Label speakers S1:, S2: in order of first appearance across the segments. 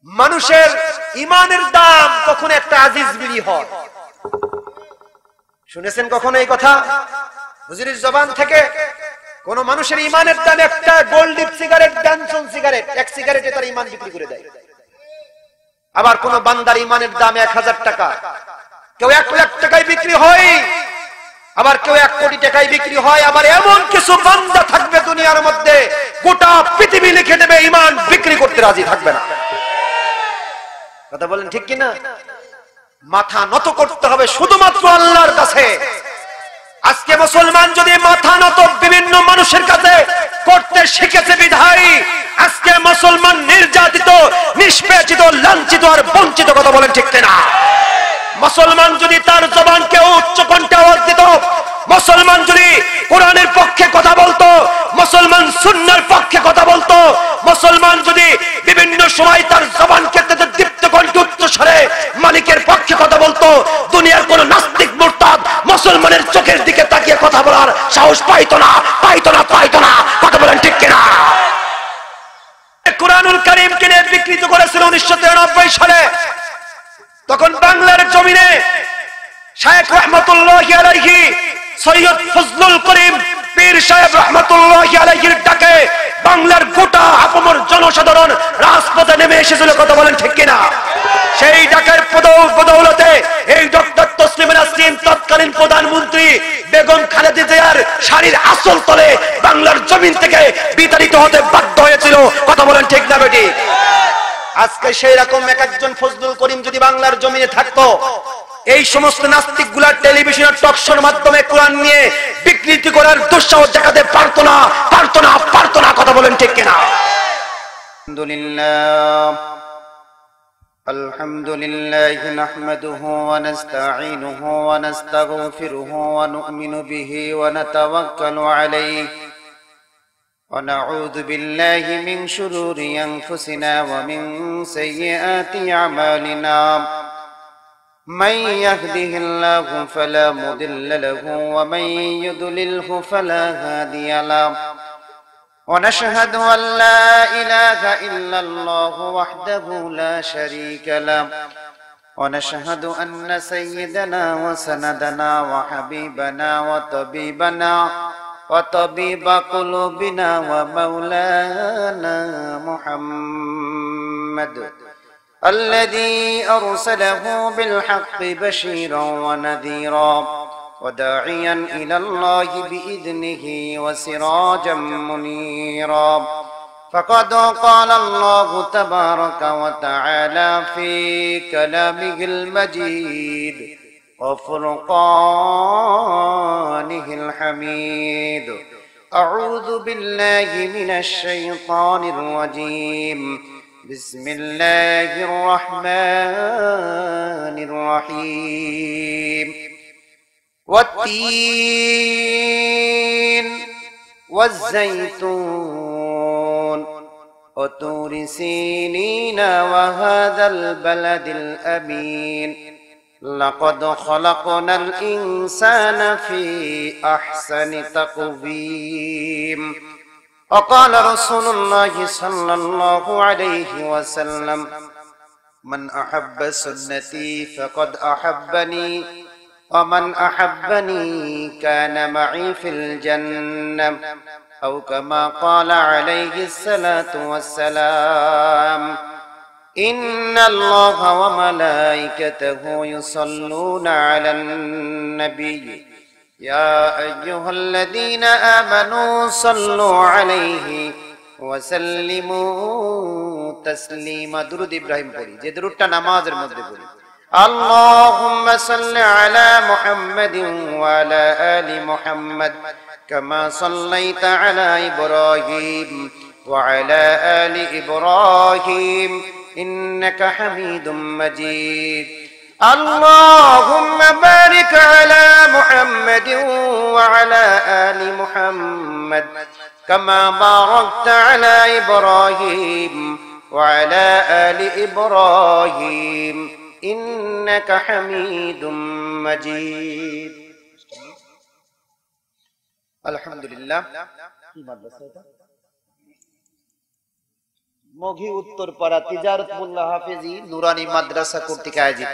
S1: মানুষের ইমানের দাম কখনো একটা আজিজ বিড়ি হয়। শুনেছেন কখনো এই কথা? হুজুরের জবান থেকে কোন মানুষের ইমানের দাম একটা gold deep cigarette, Johnson cigarette, এক সিগারেটে তার ইমান বিক্রি করে দেয়। আবার কোন বান্দার ইমানের দাম 1000 টাকা, কেউ 1 লাখ টাকায় বিক্রি হয়, আবার কেউ 1 কোটি টাকায় বিক্রি হয়। আবার এমন কিছু বান্দা থাকবে দুনিয়ার মধ্যে গোটা পৃথিবী লিখে দেবে ইমান বিক্রি করতে রাজি থাকবে না। কথা বলেন ঠিক কিনা? মাথা নত করতে হবে শুধুমাত্র আল্লাহর কাছে। আজকে মুসলমান যদি মাথা নত বিভিন্ন মানুষের কাছে করতে শিখেছে বিধায় আজকে মুসলমান নির্যাতিত, নিষ্পেষিত, লাঞ্ছিত আর বঞ্চিত। কথা বলেন ঠিক কিনা? মুসলমান যদি তার জবানকে উচ্চ কণ্ঠে আওয়াজ দিত, মুসলমান যদি কোরআনের পক্ষে কথা বলতো, মুসলমান সুন্নাহর পক্ষে কথা বলতো, মুসলমান যদি বিভিন্ন সময় তার জবানকে দীপ্ত কণ্ঠে উচ্চ স্বরে মালিকের পক্ষে কথা বলতো, দুনিয়ার কোন নাস্তিক মুরতাদ মুসলমানের চোখের দিকে তাকিয়ে কথা বলার সাহস পাইতো না, পাইতো না, পাইতো না। কথা বলেন ঠিক কিনা? কুরআনুল কারীমকে নিয়ে বিকৃত করেছিল 1993 সালে। তখন বাংলার জমিনে শায়েখ রহমাতুল্লাহি আলাইহি সৈয়দ ফজলুল করিম পীর সাহেব রহমাতুল্লাহি আলাইহির ডাকে বাংলার গোটা আপামর জনসাধারণ রাজপথে নেমে এসেছিল। কথা বলেন ঠিক কিনা? সেই ডাকের বদৌলতে এই ডক্টর তসলিমা নাসরিন তৎকালীন প্রধানমন্ত্রী বেগম খালেদা জিয়ার শাড়ির আঁচল তলে বাংলার জমিন থেকে বিতাড়িত হতে বাধ্য হয়েছিল। কথা বলেন ঠিক না বেটি? আজকে সেই রকম একজন ফজলুল করিম যদি বাংলার জমিনে থাকতো, এই সমস্ত নাস্তিক গুলার টেলিভিশনের টকশোর মাধ্যমে কোরআন নিয়ে বিকৃতি করার দুঃসাহস দেখাতে পারতো না, পারতো না, পারতো না। কথা বলেন ঠিক কিনা?
S2: আলহামদুলিল্লাহ নাহমাদুহু ওয়া নাস্তাঈনুহু ওয়া নাস্তাগফিরুহু ওয়া নু'মিনু বিহি ওয়া নাতাওয়াক্কালু আলাইহি ونعوذ بالله من شرور أنفسنا ومن سيئات أعمالنا من يهده الله فلا مضل له ومن يضلله فلا هادي له ونشهد أن لا إله إلا الله وحده لا شريك له ونشهد أن سيدنا وسندنا وحبيبنا وطبيبنا وطبيب قلوبنا ومولانا محمد الذي أرسله بالحق بشيرا ونذيرا وداعيا إلى الله بإذنه وسراجا منيرا فقد قال الله تبارك وتعالى في كلامه المجيد وفرقانه الحميد أعوذ بالله من الشيطان الرجيم بسم الله الرحمن الرحيم والتين والزيتون وطور سينين وهذا البلد الأمين لقد خلقنا الإنسان في أحسن تقويم وقال رسول الله صلى الله عليه وسلم من أحب سنتي فقد أحبني ومن أحبني كان معي في الجنة أو كما قال عليه الصلاة والسلام إن الله وملائكته يصلون على النبي يا أيها الذين آمنوا صلوا عليه وسلموا تسليما درود إبراهيم পড়ি যে দুরূদটা নামাজের মধ্যে পড়ি اللهم صل على محمد وعلى آل محمد كما صليت على إبراهيم وعلى آل إبراهيم إنك حميد مجيد اللهم بارك على محمد وعلى آل محمد كما باركت على إبراهيم وعلى آل إبراهيم إنك حميد مجيد الحمد لله
S1: মঘি উত্তরপাড়া তিজারত মোল্লা হাফেজি নুরানি মাদ্রাসা কর্তৃক আয়োজিত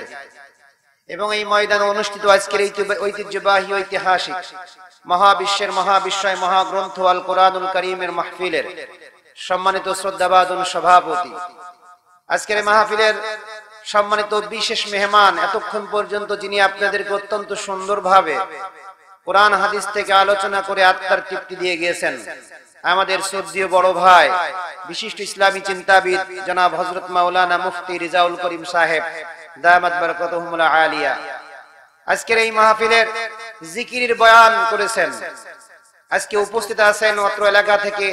S1: এবং এই ময়দানে অনুষ্ঠিত আজকের ঐতিহ্যবাহী ঐতিহাসিক মহাবিশ্বের মহাবিশ্বয় মহাগ্রন্থ আল কোরআনুল কারীমের মাহফিলের সম্মানিত শ্রদ্ধাভাজন সভাপতি, আজকের মাহফিলের সম্মানিত বিশেষ মেহমান, এতক্ষণ পর্যন্ত যিনি আপনাদেরকে অত্যন্ত সুন্দরভাবে কোরআন হাদিস থেকে আলোচনা করে আত্মার তৃপ্তি দিয়ে গিয়েছেন, আমাদের শ্রদ্ধেয় বড় ভাই বিশিষ্ট ইসলামী চিন্তাবিদ জনাব হযরত মাওলানা মুফতি রিজাউল করিম সাহেব দামাত বারাকাতুহুমুল আলিয়া আজকের এই মাহফিলের জিকিরের বয়ান করেছেন। আজকে উপস্থিত আছেন অত্র এলাকা থেকে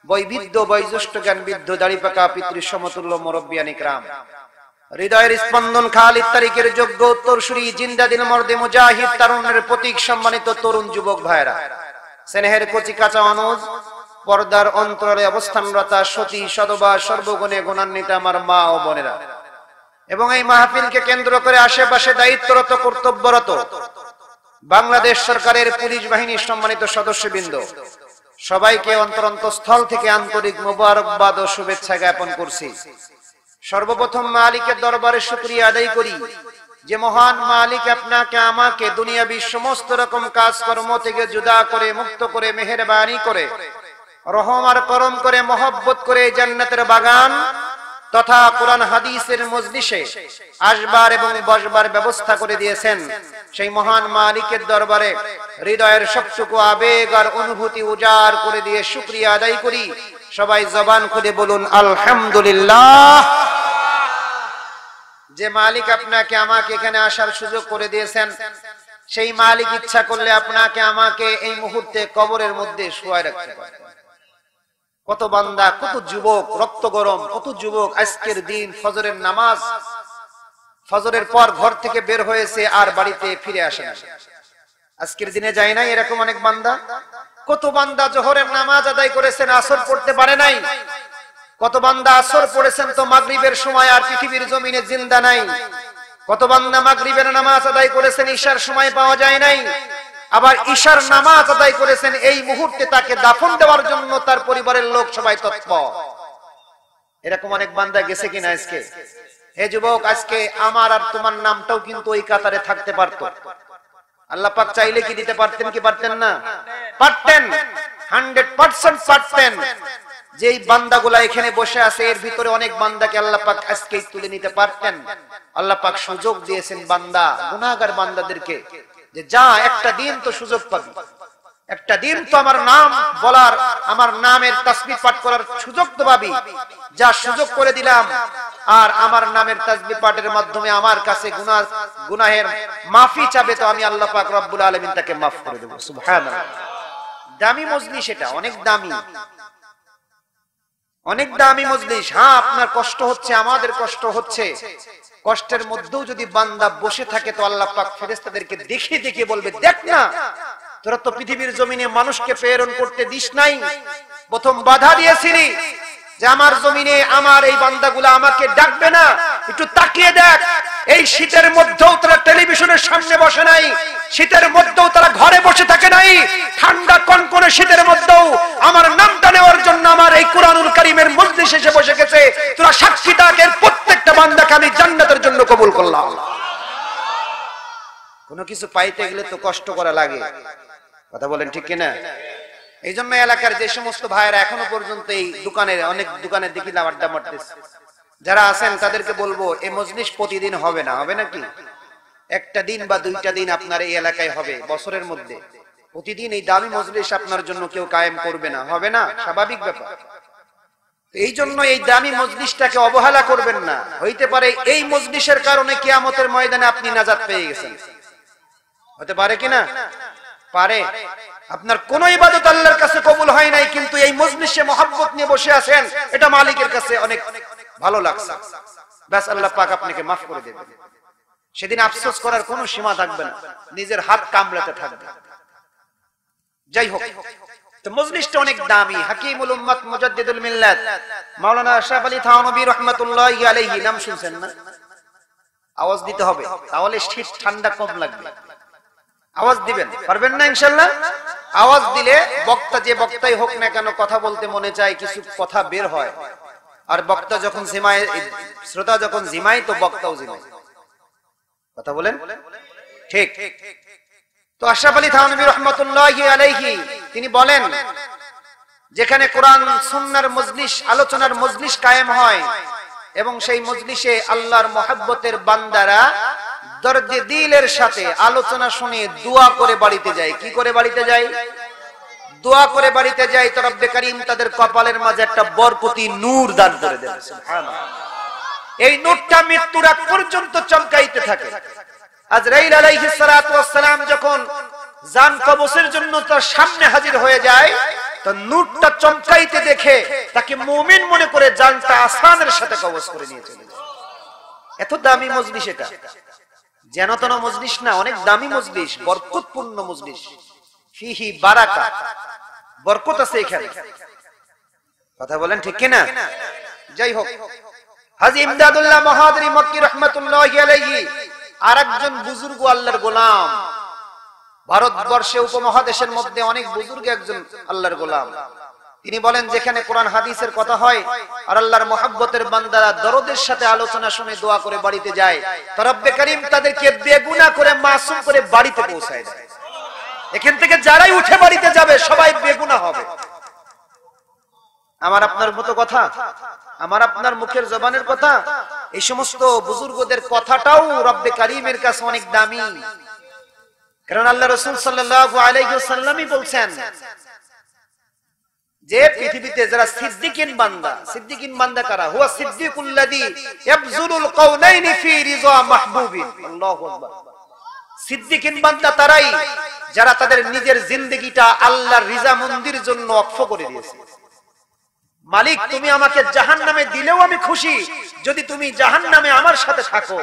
S1: বৈবিধ্য বয়োজ্যেষ্ঠ জ্ঞানবিদ্ধ দাড়িপাকা পিতৃ সমতুল্য মুরব্বিয়ান ইকরাম, হৃদয়ের স্পন্দন খালিদ তারিখের যোগ্য উত্তরসূরি জিন্দাদিল মর্দে মুজাহিদ তারুণের প্রতীক সম্মানিত তরুণ যুবক ভাইরা, স্নেহের কচি কাঁচা অনুজ, পর্দার অন্তরে অবস্থানরতা সতী সদবা সর্বগুণে গুণান্বিত আমার মা ও বোনেরা, এবং এই মাহফিলকে কেন্দ্র করে আশেপাশে দায়িত্বরত কর্তব্যরত বাংলাদেশ সরকারের পুলিশ বাহিনীর সম্মানিত সদস্যবৃন্দ, সবাইকে অন্তরস্থল থেকে আন্তরিক মোবারকবাদ ও শুভেচ্ছা জ্ঞাপন করছি। সর্বপ্রথম মালিকের দরবারে শুকরিয়া আদায় করি যে মহান মালিক আপনাকে আমাকে দুনিয়াবী সমস্ত রকম কাজকর্ম থেকে জুদা করে মুক্ত করে মেহেরবানি করে রহম আর করম করে মহব্বত করে জান্নাতের বাগান তথা কোরআন হাদিসের মজলিসে আসবার এবং বসবার ব্যবস্থা করে দিয়েছেন। সেই মহান মালিকের দরবারে হৃদয়ের সবটুকু আবেগ আর অনুভূতি উজাড় করে দিয়ে শুকরিয়া আদায় করি। সবাই জবান খুলে বলুন আলহামদুলিল্লাহ। যে মালিক আপনাকে আমাকে এখানে আসার সুযোগ করে দিয়েছেন, সেই মালিক ইচ্ছা করলে আপনাকে আমাকে এই মুহূর্তে কবরের মধ্যে শুয়ায় রাখতে পারে। কত বান্দা, কত যুবক রক্ত গরম, কত যুবক আজকের দিন ফজরের নামাজ, ফজরের পর ঘর থেকে বের হয়েছে আর বাড়িতে ফিরে আসে না, আজকের দিনে যায় নাই, এরকম অনেক বান্দা। কত বান্দা জোহরের নামাজ আদায় করেছেন, আসর পড়তে পারে নাই। কত বান্দা আসর পড়েছেন তো মাগরিবের সময় আর পৃথিবীর জমিনে জিন্দা নাই। কত বান্দা মাগরিবের নামাজ আদায় করেছেন, ঈশার সময় পাওয়া যায় নাই। আবার ঈশার নামাজ আদায় করেছেন, এই মুহূর্তে তাকে দাফন দেওয়ার জন্য তার পরিবারের লোক সবাই তৎপর। এরকম অনেক বান্দা গেছে কিনা আজকে? হে যুবক, আজকে আমার আর তোমার নামটাও কিন্তু ওই কাতারে থাকতে পারতো। আল্লাহ পাক চাইলে কি দিতে পারতেন কি পারতেন না? পারতেন, 100% পারতেন। যেই বান্দাগুলা এখানে বসে আছে এর ভিতরে অনেক বান্দাকে আল্লাহ পাক আজকেই তুলে নিতে পারতেন। আল্লাহ পাক সুযোগ দিয়েছেন বান্দা, গুনাহগার বান্দাদেরকে, যে যা একটা দিন তো সুযোগ পাবি, একটা দিন তো আমার নাম বলার, আমার নামের তাসবিহ পাঠ করার সুযোগ তো পাবি। যা সুযোগ করে দিলাম, আর আমার নামের তাসবিহ পাঠের মাধ্যমে আমার কাছে গুনাহের মাফি চাবে, তো আমি আল্লাহ পাক রব্বুল আলামিন তাকে মাফ করে দেব। সুবহানাল্লাহ। দামি মজলিস এটা, অনেক দামি, অনেক দামি মজলিস। হ্যাঁ, আপনার কষ্ট হচ্ছে, আমাদের কষ্ট হচ্ছে। কষ্টের মধ্যেও যদি বান্দা বসে থাকে তো আল্লাহ পাক ফেরেশতাদেরকে দেখিয়ে দেখিয়ে বলবে, দেখ না, তোরা তো পৃথিবীর জমিনে মানুষকে প্রেরণ করতে দিস নাই, প্রথম বাধা দিয়েছিলি যে আমার জমিনে আমার এই বান্দাগুলা আমাকে ডাকবে না, একটু তাকিয়ে দেখ। এই শীতের মধ্যেও তারা টেলিভিশনের সামনে বসে নাই, শীতের মধ্যেও তারা ঘরে বসে থাকে নাই, ঠান্ডা কনকনে শীতের মধ্যেও আমার নামটা নেওয়ার জন্য আমার এই কুরআনুল কারীমের মজলিসে এসে বসে গেছে। তোরা সাক্ষী থাক, এর প্রত্যেকটা বান্দাকে আমি জান্নাতের জন্য কবুল করলাম। কোনো কিছু পাইতে গেলে তো কষ্ট করা লাগে, কথা বলেন ঠিক কিনা? এই জন্য এলাকার যে সমস্ত ভাইয়েরা এখনো পর্যন্ত এই দোকানের, অনেক দোকানে দেখি না আড্ডা মারতেছে, যারা আছেন তাদেরকে বলবো, এই মজলিস প্রতিদিন হবে না, হবে নাকি? একটা দিন বা দুইটা দিন আপনার এই এলাকায় হবে বছরের মধ্যে। প্রতিদিন এই দামি মজলিস আপনার জন্য কেউ কায়েম করবে না, হবে না, স্বাভাবিক ব্যাপার। এই জন্য এই দামি মজলিসটাকে অবহেলা করবেন না। হইতে পারে এই মজলিসের কারণে কিয়ামতের ময়দানে আপনি নাজাত পেয়ে গেছেন, হতে পারে কিনা? পারে। আপনার কোন ইবাদত আল্লাহর কাছে কবুল হয় নাই, কিন্তু এই মজলিসে মহব্বত নিয়ে বসে আছেন, এটা মালিকের কাছে অনেক ভালো লাগছে। ব্যাস, আল্লাহ পাক আপনাকে মাফ করে দেবেন। সেদিন আফসোস করার কোনো সীমা থাকবে না, নিজের হাত কামড়াতে থাকবে। যাই হোক, তো মজলিসটা অনেক দামি। হাকিমুল উম্মাত মুজাদ্দিদুল মিল্লাত মাওলানা আশরাফ আলী থানভী রাহমাতুল্লাহি আলাইহি, নাম শুনছেন না? আওয়াজ দিতে হবে, তাহলে শীত ঠান্ডা কম লাগবে। আওয়াজ দিবেন, পারবেন না ইনশাআল্লাহ? আওয়াজ দিলে বক্তা, যে বক্তাই হোক না কেন, কথা বলতে মনে চায়, কিছু কথা বের হয়। আর বক্তা যখন জিমায়, শ্রোতা যখন জিমায় তো বক্তাও জিমায়। কথা বলেন ঠিক? তো আশরাফ আলী থানভী রাহমাতুল্লাহি আলাইহি তিনি বলেন, যেখানে কোরআন সুন্নাহর মজলিস, আলোচনার মজলিস কায়েম হয় এবং সেই মজলিসে আল্লাহর মহব্বতের বান্দারা দর্দে দিলের সাথে আলোচনা শুনে দোয়া করে বাড়িতে যায়। কি করে বাড়িতে যায়? দোয়া করে বাড়িতে যায়। তো রব্বে কারীম তাদের কপালের মাঝে একটা বরকতি নূর দান করে দেন। সুবহানাল্লাহ। এই নূরটা মৃত্যুর আগ পর্যন্ত চমকাইতে থাকে। আজরাইল আলাইহিস সালাতু ওয়াস সালাম যখন জান কবজের জন্য তার সামনে হাজির হয়ে যায়, তো নূরটা চমকাইতে দেখে তাকে মুমিন মনে করে জানটা আসানের সাথে কবজ করে নিয়ে চলে যায়। এত দামি মজলিস এটা, যেন তেন মজলিস না, অনেক দামি মজলিস, বরকতপূর্ণ মজলিস। ফিহি বারাকা, বরকত আছে এখানে। কথা বলেন ঠিক কিনা? যাই হোক, হাজী ইমদাদুল্লাহ মহাদরি মক্কি রাহমাতুল্লাহি আলাইহি আরেকজন বুজুর্গ আল্লাহর গোলাম। ভারতবর্ষে উপমহাদেশের মধ্যে অনেক বুজুর্গ একজন আল্লাহর গোলাম। তিনি বলেন, যেখানে কোরআন হাদিসের কথা হয় আর আল্লাহর মহব্বতের বান্দারা দরদের সাথে আলোচনা শুনে দোয়া করে বাড়িতে যায়, তো রব্বে কারীম তাদেরকে বেগুনাহ করে মাসুম করে বাড়িতে পৌঁছায় দেয়। এখান থেকে যারাই উঠে বাড়িতে যাবে সবাই বেগুনাহ হবে। আমার আপনার মতো কথা, আমার আপনার মুখের জবানের কথা, এই সমস্ত বুজুর্গদের কথাটাও রব্বে কারীমের কাছে অনেক দামি। কারণ আল্লাহ রাসূল সাল্লাল্লাহু আলাইহি ওয়াসাল্লামই বলছেন যে পৃথিবীতে যারা সিদ্দিকিন বান্দা, সিদ্দিকিন বান্দা কারা? হুয়া সিদ্দিকুল্লাযী ইয়াবযুলুল কাউনাইনি ফি রিযা মাহবুবিন। আল্লাহু আকবার। সিদ্দিকিন বান্দা তারাই যারা তাদের নিজের জিন্দেগিটা আল্লাহর রিজামন্দির জন্য ওয়াকফ করে দিয়েছে। মালিক, তুমি আমাকে জাহান্নামে দিলেও আমি খুশি যদি তুমি জাহান্নামে আমার সাথে থাকো।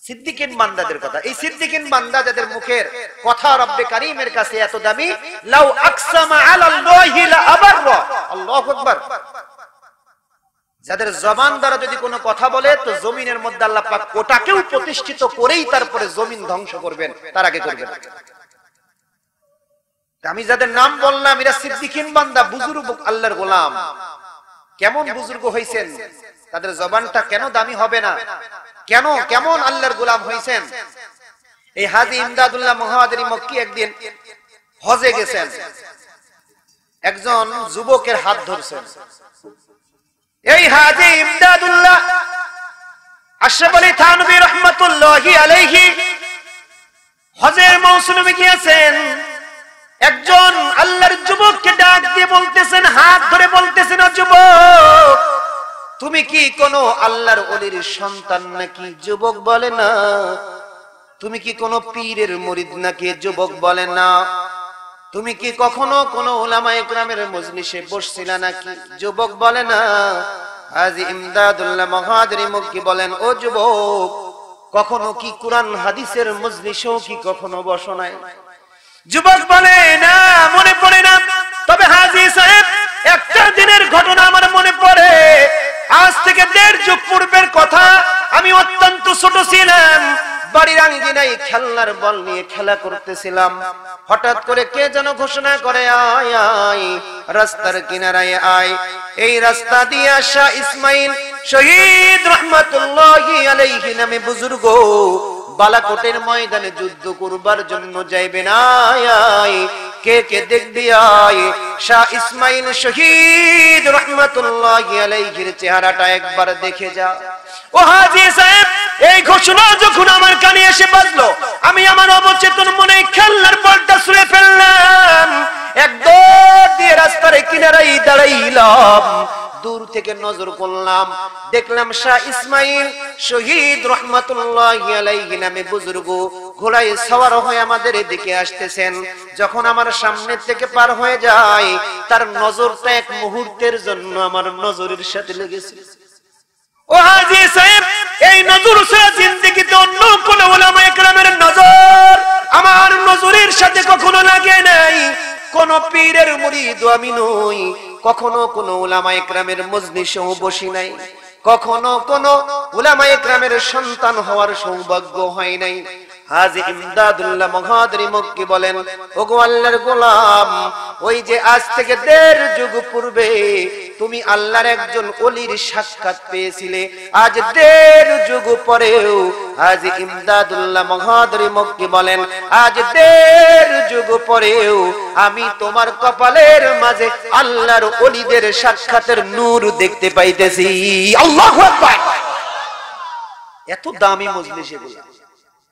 S1: সিদ্দিকিন বান্দাদের কথা, এই সিদ্দিকিন বান্দা যাদের মুখের কথা রব্বে কারীমের কাছে এত দামি, লাউ আকসামা আলাল্লাহি লা আবাররা। আল্লাহু আকবার। যাদের জবান দ্বারা যদি কোনো কথা বলে তো জমিনের মধ্যে আল্লাহ পাক ওটাকেও প্রতিষ্ঠিত করেই তারপরে জমিন ধ্বংস করবেন, তার আগে করবেন। আমি যাদের নাম বললাম এরা সিদ্দিকিন বান্দা, বুজুর্গ আল্লাহর গোলাম। কেমন বুজুর্গ হইছেন, তাদের জবানটা কেন দামি হবে না? কেন কেমন আল্লাহর গোলাম হইছেন? এই হাজী ইমদাদুল্লাহ মুহাজিরি মক্কি একদিন হজে গেছেন, একজন যুবকের হাত ধরছেন। এই হাজী ইমদাদুল্লাহ আশরাফ আলী থানভী রাহমাতুল্লাহি আলাইহি হজের মৌসুমে গিয়েছেন। একজন আল্লাহর যুবককে ডাক দিয়ে বলতেছেন, হাত ধরে বলতেছেন, ও যুবক, তুমি কি কোনো আল্লাহর ওলির সন্তান নাকি? যুবক বলে না। তুমি কি কোনো পীরের মুরিদ নাকি? যুবক বলে না। তুমি কি কখনো কোনো উলামায়ে কেরামের মজলিসে বসছিলা নাকি? যুবক বলে না। হাজী ইমদাদুল্লাহ মুহাজিরি মক্কি বলেন, ও যুবক, কখনো কি কোরআন হাদিসের মজলিসেও কি কখনো বসো নাই? যুবক বলে না, মনে পড়ে না। তবে হাজী সাহেব, একটা দিনের ঘটনা আমার মনে পড়ে। আজ থেকে 1.5 যুগ পূর্বের কথা। আমি অত্যন্ত ছোট ছিলাম, বাড়ির আঙ্গিনায় খেলনার বল নিয়ে খেলা করতেছিলাম। হঠাৎ করে কে যেন ঘোষণা করে, আয় আয়, রাস্তার কিনারায় আয়। এই রাস্তা দিয়ে আসা ইসমাইল শহীদ রাহমাতুল্লাহি আলাইহি নামে বুজুর্গ বালাকোটের ময়দানে যুদ্ধ করবার জন্য যাইবেন। আয় আয়, কে কে দেখবি আয়। শাহ ইসমাইল শহীদ রাহমাতুল্লাহি আলাইহির চেহারাটা একবার দেখে যা। ও হাজী সাহেব, এই ঘোষণা যখন আমার কানে এসে বাজলো, আমি আমার অবচেতন মনে খেলনার বলটা ছুঁড়ে ফেললাম। এক দৌড় দিয়ে রাস্তার কিনারায় দাঁড়াইলাম। দূর থেকে নজর করলাম, দেখলাম শাহ ইসমাইল শহীদ রাহমাতুল্লাহি আলাইহি নামে বুজুর্গ ঘোড়ায় সওয়ার হয়ে আমাদের দিকে আসতেছেন। যখন আমার সামনে থেকে পার হয়ে যায়, তার নজরটা এক মুহূর্তের জন্য আমার নজরের সাথে লেগেছে। ও হাজী সাহেব, এই নজর ছাড়া জিন্দেগিতে অন্য কোন উলামায়ে কেরামের নজর আমার নজরের সাথে কখনো লাগে নাই। কোন পীরের মুরিদ আমি নই, কখনো কোন উলামায়ে কেরামের মজলিসেও বসি নাই, কখনো কোন উলামায়ে কেরামের সন্তান হওয়ার সৌভাগ্য হয় নাই। হাজী ইমদাদুল্লাহ মুহাজিরি মক্কি বলেন, ওগো আল্লাহর গোলাম, ওই যে আজ থেকে 1.5 যুগ পূর্বে
S2: তুমি আল্লাহর একজন ওলির সাক্ষাৎ পেয়েছিলে, আজ 1.5 যুগ পরেও, আজ ইমদাদুল্লাহ মহাদরি মক্কি বলেন, আজ 1.5 যুগ পরেও আমি তোমার কপালের মাঝে আল্লাহর ওলিদের সাক্ষাতের নূর দেখতে পাইতেছি। আল্লাহু আকবার। এত দামি মজলিস এগুলো।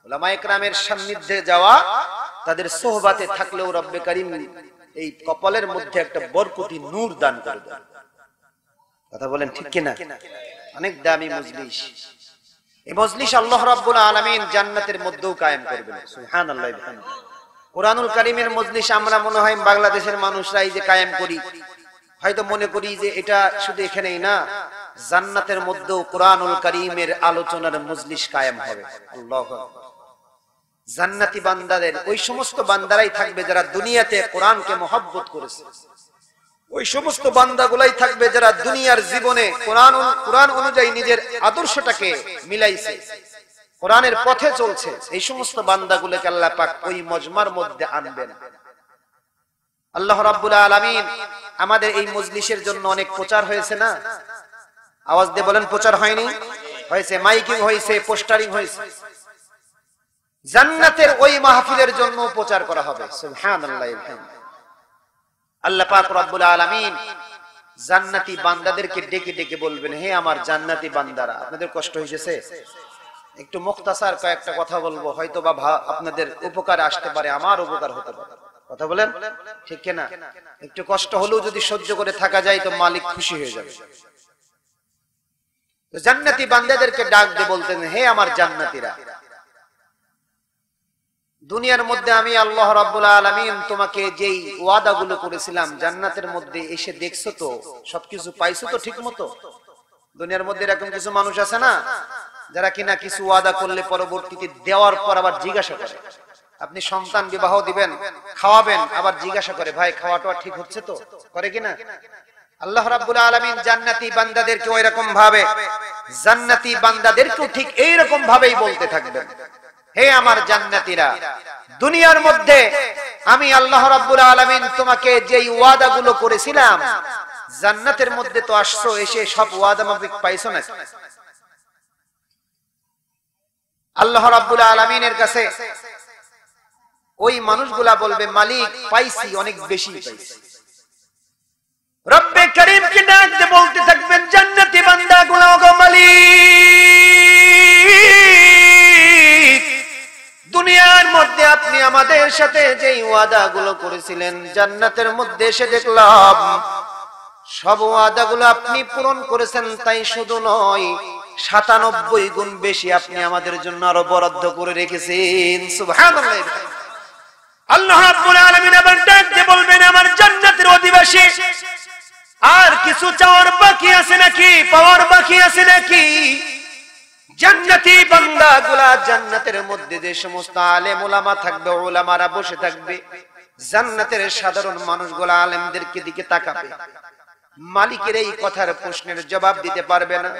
S2: উলামায়ে কেরামের সান্নিধ্যে যাওয়া, তাদের সোহবাতে থাকলেও রব্বে কারীম এই কপালের মধ্যে একটা বরকতি নূর দান করে দেন। কথা বলেন ঠিক কিনা? অনেক দামি মজলিস। এই মজলিস আল্লাহ রাব্বুল আলামিন জান্নাতের মধ্যেও কায়েম করবেন। সুবহানাল্লাহ। কোরআনুল কারীমের মজলিস আমরা মনে হয় বাংলাদেশের মানুষরা এই যে কায়েম করি, হয়তো মনে করি যে এটা শুধু এখানেই না, জান্নাতের মধ্যেও কোরআনুল কারীমের আলোচনার মজলিস কায়েম হবে। আল্লাহু আকবার। জান্নাতি বান্দাদের ওই সমস্ত বান্দারাই থাকবে যারা দুনিয়াতে কোরআনকে মহব্বত করেছে, ওই সমস্ত বান্দাগুলাই থাকবে যারা দুনিয়ার জীবনে কোরআন অনুযায়ী নিজের আদর্শটাকে মিলাইছে, কোরআনের পথে চলছে। এই সমস্ত বান্দাগুলোকে আল্লাহ পাক ওই মজমার মধ্যে আনবেন। আল্লাহ রাব্বুল আলামিন আমাদের এই মজলিসের জন্য অনেক প্রচার হয়েছে না? আওয়াজ দিয়ে বলেন, প্রচার হয়নি? হয়েছে, মাইকিং হয়েছে, পোস্টারিং হয়েছে। জান্নাতের ওই মাহফিলের জন্য প্রচার করা হবে। সুবহানাল্লাহ। আল্লাহ পাক রব্বুল আলামিন জান্নাতি বান্দাদেরকে ডেকে ডেকে বলবেন, হে আমার জান্নাতি বান্দারা, আপনাদের কষ্ট হয়েছে, একটু মুখতাসার কয়েকটা কথা বলবো, হয়তো বা আপনাদের উপকার আসতে পারে, আমার উপকার হতে পারে। কথা বলেন ঠিক কিনা? একটু কষ্ট হলেও যদি সহ্য করে থাকা যায় তো মালিক খুশি হয়ে যাবে। তো জান্নাতি বান্দাদেরকে ডাক দিয়ে বলতেন, হে আমার জান্নাতীরা, দুনিয়ার মধ্যে আমি আল্লাহ রাব্বুল আলামিন তোমাকে যেই ওয়াদাগুলো করেছিলাম, জান্নাতের মধ্যে এসে দেখছো তো, সবকিছু পাইছো তো ঠিক মতো? দুনিয়ার মধ্যে এরকম কিছু মানুষ আছে না, যারা কিনা কিছু ওয়াদা করলে পরবর্তীতে দেওয়ার পর আবার জিজ্ঞাসা করে। আপনি সন্তান বিবাহ দিবেন, খাওয়াবেন, আবার জিজ্ঞাসা করে, ভাই খাওয়াটা ঠিক হচ্ছে তো? করে কিনা? আল্লাহ রাব্বুল আলামিন জান্নাতি বান্দাদেরকে ওই রকম ভাবে, জান্নাতি বান্দাদেরকেও ঠিক এই রকম ভাবেই বলতে থাকবেন, হে আমার জান্নাতীরা, দুনিয়ার মধ্যে আমি আল্লাহ রাব্বুল আলামিন তোমাকে যেই ওয়াদাগুলো করেছিলাম, জান্নাতের মধ্যে তো আসছো, এসে সব ওয়াদা মাফিক পাইছো না? আল্লাহ রাব্বুল আলামিনের কাছে ওই মানুষগুলা বলবে, মালিক পাইছি, অনেক বেশি পাইছি। রব্বে কারীমকে ডাক দিয়ে বলতে থাকবেন, জান্নাতি বান্দাগুলো, ওগো মালিক, দুনিয়ার মধ্যে আপনি আমাদের সাথে যেই ওয়াদাগুলো করেছিলেন, জান্নাতের মধ্যে এসে দেখলাম সব ওয়াদাগুলো আপনি পূরণ করেছেন। তাই শুধু নয়, 97 গুণ বেশি আপনি আমাদের জন্য আরো বরাদ্দ করে রেখেছেন। সুবহানাল্লাহ। আল্লাহ রাব্বুল আলামিন আবার ডাক দিয়ে বলবেন, আমার জান্নাতের অধিবাসী, আর কিছু চাওয়ার বাকি আছে নাকি, পাওয়ার বাকি আছে নাকি? জান্নাতি বান্দাগুলা জান্নাতের মধ্যে যে সমস্ত আলেম ওলামা থাকবে, ওলামারা বসে থাকবে, জান্নাতের সাধারণ মানুষগুলা আলেমদেরকে দিকে তাকাবে। মালিকের এই কথার প্রশ্নের জবাব দিতে পারবে না,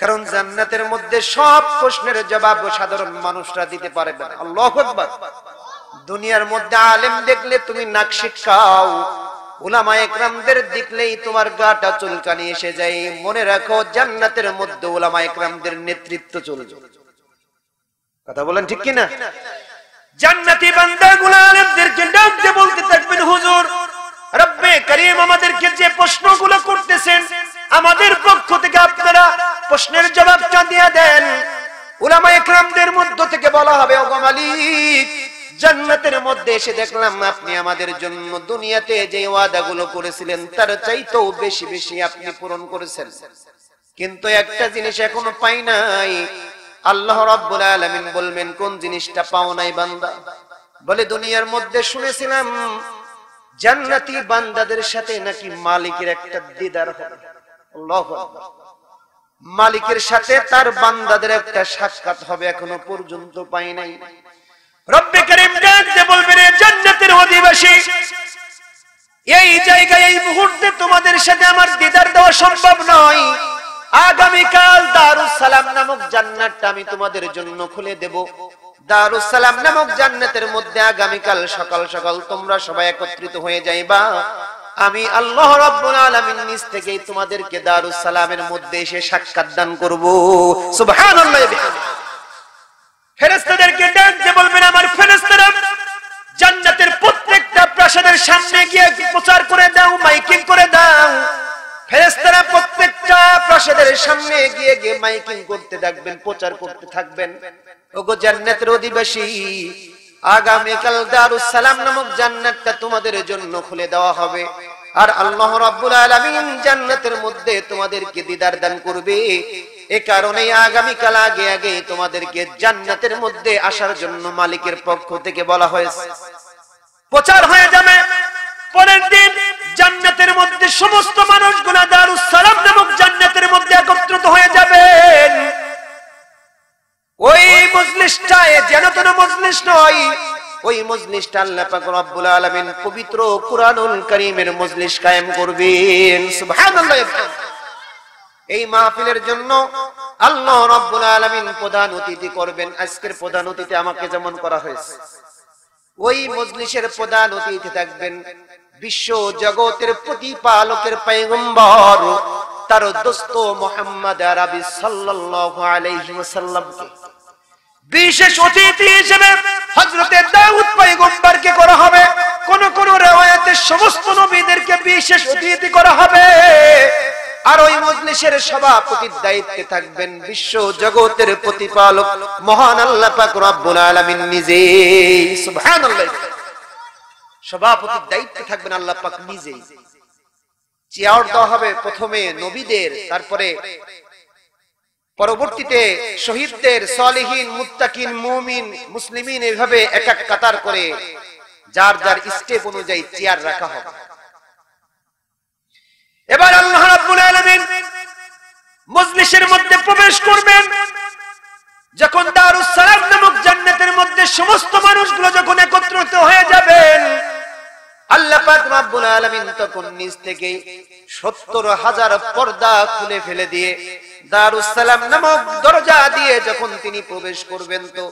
S2: কারণ জান্নাতের মধ্যে সব প্রশ্নের জবাব সাধারণ মানুষরা দিতে পারবে না। আল্লাহু আকবার। দুনিয়ার মধ্যে আলেম দেখলে তুমি নাক শিটকাও, উলামায়ে কেরামদের দেখলেই তোমার গাটা চুলকানি এসে যায়। মনে রাখো, জান্নাতের মধ্যে উলামায়ে কেরামদের নেতৃত্ব চলবে। কথা বলেন ঠিক কিনা? জান্নাতি বান্দাগুলো আলেমদেরকে ডাক দিয়ে বলতে থাকবেন, হুজুর, রব্বে কারীম আমাদেরকে যে প্রশ্নগুলো করতেছেন, আমাদের পক্ষ থেকে আপনারা প্রশ্নের জবাবটা দিয়ে দেন। উলামায়ে কেরামদের মধ্য থেকে বলা হবে, ওগো মালিক, জান্নাতের মধ্যে এসে দেখলাম আপনি আমাদের জন্য দুনিয়াতে যে ওয়াদাগুলো করেছিলেন তার চাইতেও বেশি বেশি আপনি পূরণ করেছেন, কিন্তু একটা জিনিস এখনো পাই নাই। আল্লাহ রাব্বুল আলামিন বলবেন, কোন জিনিসটা পাও নাই বান্দা? বলে, দুনিয়ার মধ্যে শুনেছিলাম জান্নাতি বান্দাদের সাথে নাকি মালিকের একটা দিদার হবে। আল্লাহু আকবার। মালিকের সাথে তার বান্দাদের একটা সাক্ষাৎ হবে, এখনো পর্যন্ত পাই নাই। রব্বে কারীম ডাক দিয়ে বলবেন, জান্নাতের অধিবাসী, এই জায়গায় এই মুহূর্তে তোমাদের সাথে আমার দিদার দেওয়া সম্ভব নয়। আগামীকাল দারুস সালাম নামক জান্নাতটা আমি তোমাদের জন্য খুলে দেব। দারুস সালাম নামক জান্নাতের মধ্যে আগামীকাল সকাল সকাল তোমরা সবাই একত্রিত হয়ে যাইবা। আমি আল্লাহ রাব্বুল আলামিন নিজ থেকেই তোমাদেরকে দারুস সালামের মধ্যে এসে সাক্ষাৎ দান করব। সুবহানাল্লাহ।
S1: ফেরেশতাদেরকে ডাক দিয়ে বলবেন, আমার ফেরেশতারা জান্নাতের প্রত্যেকটা প্রাসাদের সামনে গিয়ে প্রচার করে দাও, মাইকিং করে দাও। ফেরেশতারা প্রত্যেকটা প্রাসাদের সামনে গিয়ে গিয়ে মাইকিং করতে থাকবেন, প্রচার করতে থাকবেন, ওগো জান্নাতের অধিবাসী, আগামীকাল দারুস সালাম নামক জান্নাতটা তোমাদের জন্য খুলে দেওয়া হবে। আর আল্লাহ রাব্বুল আলামিন জান্নাতের মধ্যে তোমাদেরকে দিদার দান করবে। এই কারণে আগামীকাল আগে আগে তোমাদেরকে জান্নাতের মধ্যে আসার জন্য মালিকের পক্ষ থেকে বলা হয়েছে। প্রচার হয়ে যাবে। পরের দিন জান্নাতের মধ্যে সমস্ত মানুষগুলা দারুস সালাম নামক জান্নাতের মধ্যে একত্রিত হয়ে যাবেন। ওই মজলিসটা যেন কোনো মজলিস নয়, ওই মজলিসটা আল্লাহ পাক রব্বুল আলামিন পবিত্র কুরআনুল কারীমের মজলিস কায়েম করবেন। সুবহানাল্লাহ। এই মাহফিলের জন্য আল্লাহ রাব্বুল আলামিন প্রধান অতিথি করবেন। আজকের প্রধান অতিথি আমাকে যেমন করা হয়েছে, ওই মজলিসের প্রধান অতিথি থাকবেন বিশ্ব জগতের প্রতিপালকের পয়গম্বর, তার দোস্ত মুহাম্মদ আরবি সাল্লাল্লাহু আলাইহি ওয়াসাল্লামকে বিশেষ অতিথি হিসেবে হযরতে দাউদ পয়গম্বরকে করা হবে। কোন কোন riwayate সমস্ত নবীদেরকে বিশেষ অতিথি করা হবে। আর ওই মজলিসের সভাপতির দায়িত্বে থাকবেন বিশ্ব জগতের প্রতিপালক মহান আল্লাহ পাক রব্বুল আলামিন নিজেই। সুবহানাল্লাহ। সভাপতির দায়িত্বে থাকবেন আল্লাহ পাক নিজেই। চেয়ার দেওয়া হবে প্রথমে নবীদের, তারপরে পরবর্তীতে শহীদদের, সালেহীন, মুত্তাকিন, মুমিন, মুসলিমিন, এইভাবে এক এক কাতার করে যার যার স্টেপ অনুযায়ী চেয়ার রাখা হবে। এবার আল্লাহ রাব্বুল আলামিন মজলিসের মধ্যে প্রবেশ করবেন। যখন দারুস সালাম নামক জান্নাতের মধ্যে সমস্ত মানুষগুলো যখন একত্রিত হয়ে যাবেন, আল্লাহ পাক রব্বুল আলামিন তখন নিজ থেকে ৭০,০০০ পর্দা খুলে ফেলে দিয়ে দারুস সালাম নামক দরজা দিয়ে যখন তিনি প্রবেশ করবেন, তো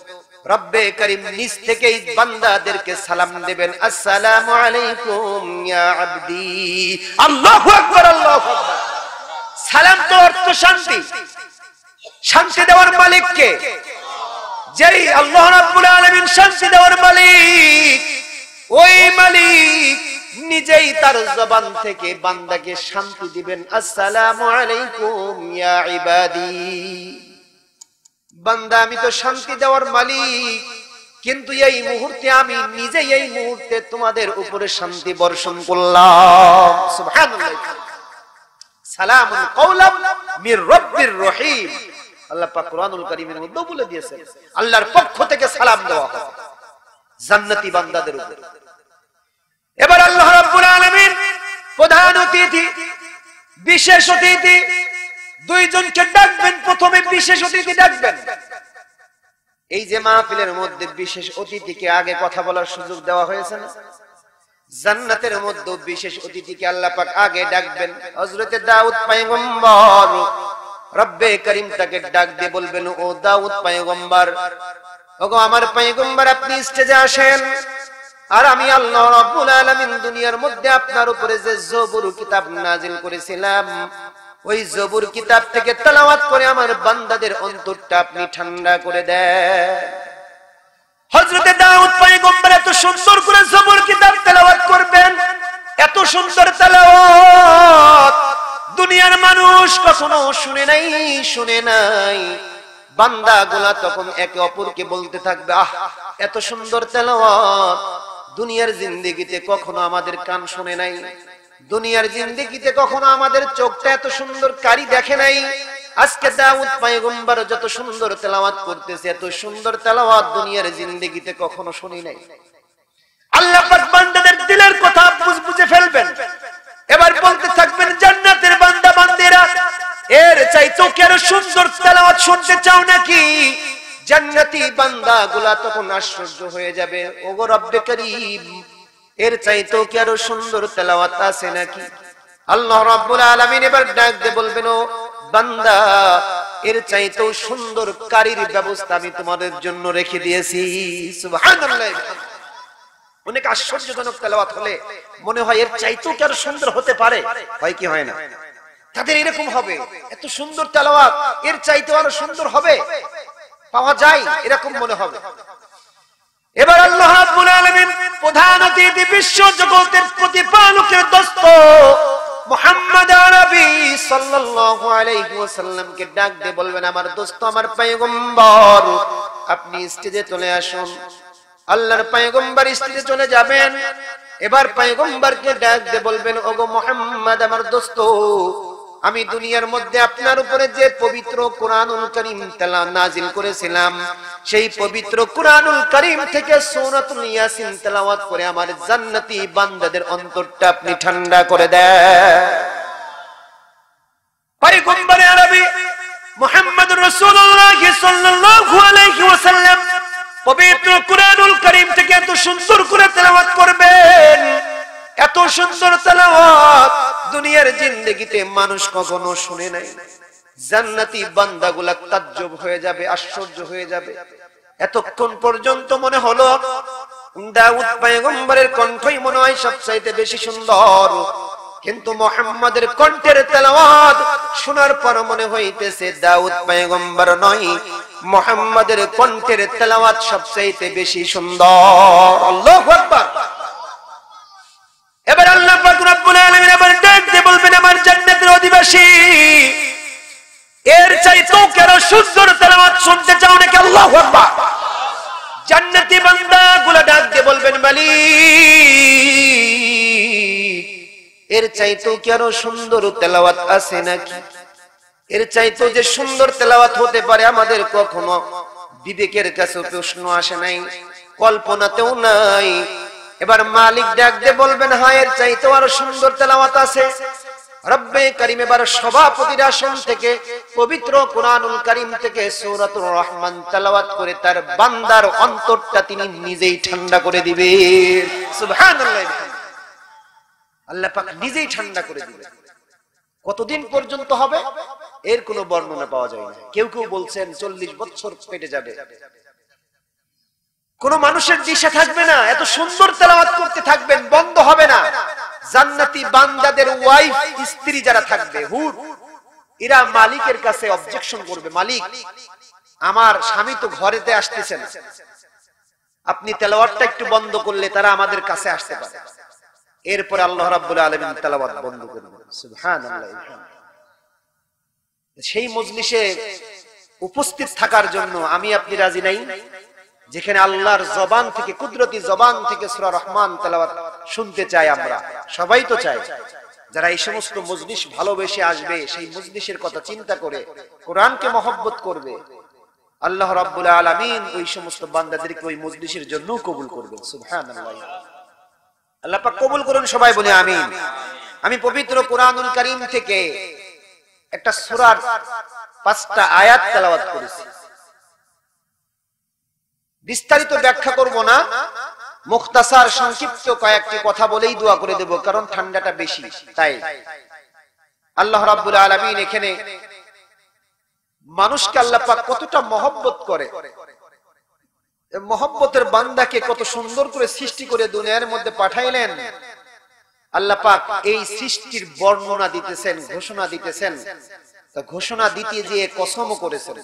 S1: রব্বে করিম নিজ থেকেই বান্দাদেরকে সালাম দেবেন, আসসালামু আলাইকুম ইয়া আবদি। আল্লাহু আকবার, আল্লাহু আকবার। সালাম তো অর্থ শান্তি। শান্তি দেওয়ার মালিক কে? যেই আল্লাহ রাব্বুল আলামিন শান্তি দেওয়ার মালিক, ওই মালিক নিজেই তার জবান থেকে বান্দাকে শান্তি দিবেন, আসসালামু আলাইকুম ইয়া ইবাদি। বান্দা, আমি তো শান্তি দেওয়ার মালিক, কিন্তু এই মুহূর্তে আমি নিজেই এই মুহূর্তে তোমাদের উপরে শান্তি বর্ষণ করলাম। সুবহানাল্লাহ। সালামুন কওলাম মির রাব্বির রহিম। আল্লাহ পাক কুরআনুল কারীমের মধ্যে বলে দিয়েছেন আল্লাহর পক্ষ থেকে সালাম দেওয়া হবে জান্নাতি বান্দাদের উপর। এবার আল্লাহ রাব্বুল আলামিন প্রধান অতিথি, বিশেষ অতিথি দুইজনকে ডাকবেন। প্রথমে বিশেষ অতিথি ডাকবেন। এই যে মাহফিলের মধ্যে বিশেষ অতিথিকে আগে কথা বলার সুযোগ দেওয়া হয়েছে না, জান্নাতের মধ্যে বিশেষ অতিথিকে আল্লাহ পাক আগে ডাকবেন। হযরতে দাউদ পয়গম্বর, রব্বে করিম তাকে ডাক দিয়ে বলবেন, ও দাউদ পয়গম্বর, ওগো আমার পয়গম্বর, আপনি স্টেজে আসেন। আর আমি আল্লাহ রাব্বুল আলামিন দুনিয়ার মধ্যে আপনার উপরে যে জবুর কিতাব নাজিল করেছিলাম, ওই জবুর কিতাব থেকে তেলাওয়াত করে আমার বান্দাদের অন্তরটা আপনি ঠান্ডা করে দেন। হযরতে দাউদ পয়গম্বর এত সুন্দর করে জবুর কিতাব তেলাওয়াত করবেন, এত সুন্দর তেলাওয়াত দুনিয়ার মানুষ কখনো শুনে নাই। বান্দাগুলা তখন একে অপরকে বলতে থাকবে, আহ, এত সুন্দর তেলাওয়াত দুনিয়ার জিন্দেগিতে কখনো আমাদের কান শুনে নাই, দুনিয়ার জিন্দেগিতে কখনো আমাদের চোখটা এত সুন্দর কারি দেখে নাই। আজকে দাউদ পয়গম্বর যত সুন্দর তেলাওয়াত করতেছে, এত সুন্দর তেলাওয়াত দুনিয়ার জিন্দেগিতে কখনো শুনি নাই। আল্লাহ পাক বান্দাদের দিলের কথা বুঝে ফেলবেন। এবার বলতে থাকবেন, জান্নাতের বান্দা বান্দিরা, এর চাইতেও কি আরো সুন্দর তেলাওয়াত শুনতে চাও নাকি? জান্নাতি বান্দাগুলা তখন আশ্চর্য হয়ে যাবে, ওগো রব্বে করিম, এর চাইতেও কি আরো সুন্দর তেলাওয়াত আছে নাকি? আল্লাহ রাব্বুল আলামিন এবার ডাক দিয়ে বলবেন, ও বান্দা, এর চাইতেও সুন্দর কারির ব্যবস্থা আমি তোমাদের জন্য রেখে দিয়েছি। সুবহানাল্লাহ। অনেক আশ্চর্যজনক তেলাওয়াত হলে মনে হয় এর চাইতেও কি আরো সুন্দর হতে পারে, হয় কি হয় না? তাদের এরকম হবে, এত সুন্দর তেলাওয়াত এর চাইতেও আরো সুন্দর হবে, পাওয়া যায় এরকম মনে হবে। এবার আল্লাহ রাব্বুল আলামিন প্রধান অতিথি বিশ্ব জগতের প্রতিপালকের দোস্ত মুহাম্মদ আরবি সাল্লাল্লাহু আলাইহি ওয়াসাল্লামকে ডাক দিয়ে বলবেন, আমার দোস্ত, আমার পয়গম্বর, আপনি স্টেজে চলে আসুন। আল্লাহর পয়গম্বর স্টেজে চলে যাবেন। এবার পয়গম্বরকে ডাক দিয়ে বলবেন, ওগো মুহাম্মদ, আমার দোস্ত, আমি দুনিয়ার মধ্যে আপনার উপরে যে পবিত্র কুরআনুল কারীম নাযিল করেছিলাম, সেই পবিত্র কুরআনুল কারীম থেকে সূরাতুল ইয়াসিন তেলাওয়াত করে আমার জান্নাতি বান্দাদের অন্তরটা আপনি ঠান্ডা করে দেন। পয়গম্বর আরবি মুহাম্মদুর রাসূলুল্লাহ সাল্লাল্লাহু আলাইহি ওয়াসাল্লাম পবিত্র কুরআনুল কারীম থেকে এত সুন্দর করে তেলাওয়াত করবেন, এত সুন্দর তেলাওয়াত দুনিয়ার জিন্দেগিতে মানুষ কখনো শুনে নাই। জান্নাতি বান্দাগুলা তাজ্জব হয়ে যাবে, আশ্চর্য হয়ে যাবে। এতক্ষণ পর্যন্ত মনে হলো দাউদ পয়গম্বরের কণ্ঠই মনে হয় সবচাইতে বেশি সুন্দর, কিন্তু মুহাম্মাদের কণ্ঠের তেলাওয়াত শোনার পর মনে হইতেছে দাউদ পয়গম্বর নয়, মুহাম্মাদের কণ্ঠের তেলাওয়াত সবচাইতে বেশি সুন্দর। আল্লাহু আকবার। এবার আল্লাহ পাক রব্বুল আলামিন আবার ডাক দিয়ে বলবেন, আমার জান্নাতের অধিবাসী, এর চাইতেও কি আরো সুন্দর তেলাওয়াত শুনতে চাও নাকি? আল্লাহু আকবার। জান্নাতি বান্দাগুলো ডাক দিয়ে বলবেন, মালিক, এর চাইতেও কি আরো সুন্দর তেলাওয়াত আছে নাকি? এর চাইতেও যে সুন্দর তেলাওয়াত হতে পারে আমাদের কখনো বিবেকের কাছে প্রশ্ন আসে নাই, কল্পনাতেও নাই। এবার মালিক ডাক দিয়ে বলবেন, হ্যাঁ, এর চাইতেও আরো সুন্দর তেলাওয়াত আছে। রব্বে কারীম এবার সভাপতির আসন থেকে পবিত্র কুরআনুল কারীম থেকে সূরাতুর রহমান তেলাওয়াত করে তার বান্দার অন্তরটা তিনি নিজেই ঠান্ডা করে দিবেন। সুবহানাল্লাহ। আল্লাহ পাক নিজেই ঠান্ডা করে দিবেন। কতদিন পর্যন্ত হবে এর কোনো বর্ণনা পাওয়া যায় না। কেউ কেউ বলছেন 40 বছর কেটে যাবে, কোন মানুষের দিশা থাকবে না, এত সুন্দর তেলাওয়াত করতে থাকবেন, বন্ধ হবে না। জান্নাতি বান্দাদের ওয়াইফ, স্ত্রী যারা থাকবে, হুর, এরা মালিকের কাছে অবজেকশন করবে, মালিক, আমার স্বামী তো ঘরেতে আসতেছেন, আপনি তেলাওয়াতটা একটু বন্ধ করলে তারা আমাদের কাছে আসতে পারে। এরপর আল্লাহ রাব্বুল আলামিন তেলাওয়াত বন্ধ করবেন। সুবহানাল্লাহ। সেই মজলিসে উপস্থিত থাকার জন্য আমি আপনি রাজি নাই, যেখানে আল্লাহর জবান থেকে, কুদরতি জবান থেকে সূরা রহমান তেলাওয়াত শুনতে চাই আমরা, সবাই তো চাই। যারা এই সমস্ত মজলিস ভালোবেসে আসবে, সেই মজলিসের কথা চিন্তা করে কোরআনকে মহব্বত করবে, আল্লাহ রাব্বুল আলামিন ওই সমস্ত বান্দাদেরকে ওই মজলিসের জন্য কবুল করবেন। সুবহানাল্লাহ। আল্লাহ পাক কবুল করুন, সবাই বলে আমিন। আমি পবিত্র কুরআনুল কারীম থেকে একটা সূরার 5টা আয়াত তেলাওয়াত করেছি। বিস্তারিত ব্যাখ্যা করব না, মুখতাসার সংক্ষিপ্ত কয়েকটি কথা বলেই দোয়া করে দেব, কারণ ঠান্ডাটা বেশি। তাই আল্লাহ রাব্বুল আলামিন এখানে মানুষকে আল্লাহ পাক কতটা মহব্বত করে, মহব্বতের বান্দাকে কত সুন্দর করে সৃষ্টি করে দুনিয়ার মধ্যে পাঠাইলেন। আল্লাহ পাক এই সৃষ্টির বর্ণনা দিতেছেন, ঘোষণা দিতেছেন। তা ঘোষণা দিতে গিয়ে কসমও করেছেন,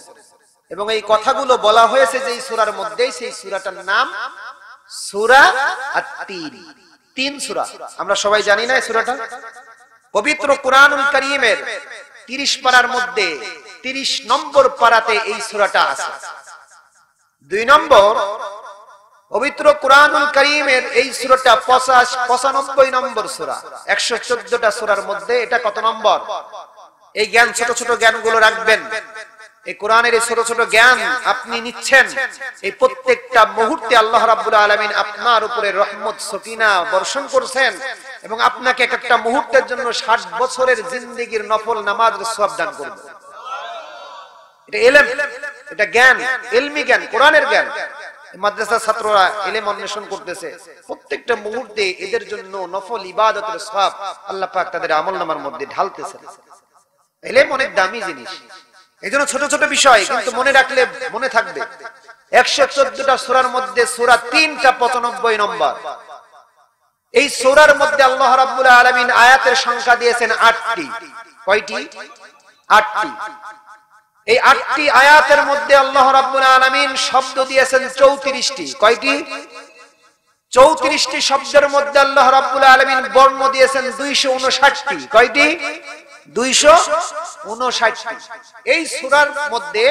S1: এবং এই কথাগুলো বলা হয়েছে যে এই সূরার মধ্যেই। সেই সূরাটার নাম সূরা আত-তিন। 3 সূরা, আমরা সবাই জানি না এই সূরাটা। পবিত্র কুরআনুল কারীমের 30 পারার মধ্যে 30 নম্বর পারাতে এই সূরাটা আছে। 2 নম্বর, পবিত্র কুরআনুল কারীমের এই সূরাটা 95 নম্বর সূরা। 114টা সূরার মধ্যে এটা কত নম্বর? এই জ্ঞান, ছোট ছোট জ্ঞানগুলো রাখবেন। এই কোরআনের এই ছোট ছোট জ্ঞান আপনি নিচ্ছেন, এই প্রত্যেকটা মুহূর্তে আল্লাহ রাব্বুল আলামিন আপনার উপরে রহমত সকিনা বর্ষণ করছেন, এবং আপনাকে একটা মুহূর্তের জন্য 60 বছরের জিন্দেগীর নফল নামাজের সওয়াব দান করবেন। এটা ইলম, এটা জ্ঞান, ইলমি জ্ঞান, কোরআনের জ্ঞান। মাদ্রাসা ছাত্ররা ইলম অন্বেষণ করতেছে, প্রত্যেকটা মুহূর্তে এদের জন্য নফল ইবাদতের সওয়াব আল্লাহ পাক তাদের আমলনামার মধ্যে ঢালতেছেন। ইলম অনেক দামি জিনিস, এইজন্য ছোট ছোট বিষয় কিন্তু মনে রাখলে মনে থাকবে। 114টা সূরার মধ্যে সূরা 3টা 95 নম্বর, এই সূরার মধ্যে আল্লাহ রাব্বুল আলামিন আয়াতের সংখ্যা দিয়েছেন 8টি। কয়টি? 8টি। এই 8টি আয়াতের মধ্যে আল্লাহ রাব্বুল আলামিন শব্দ দিয়েছেন 34টি। কয়টি? 34টি শব্দের মধ্যে আল্লাহ রাব্বুল আলামিন বর্ণ দিয়েছেন 259টি। কয়টি? 259টি। এই সূরার মধ্যে,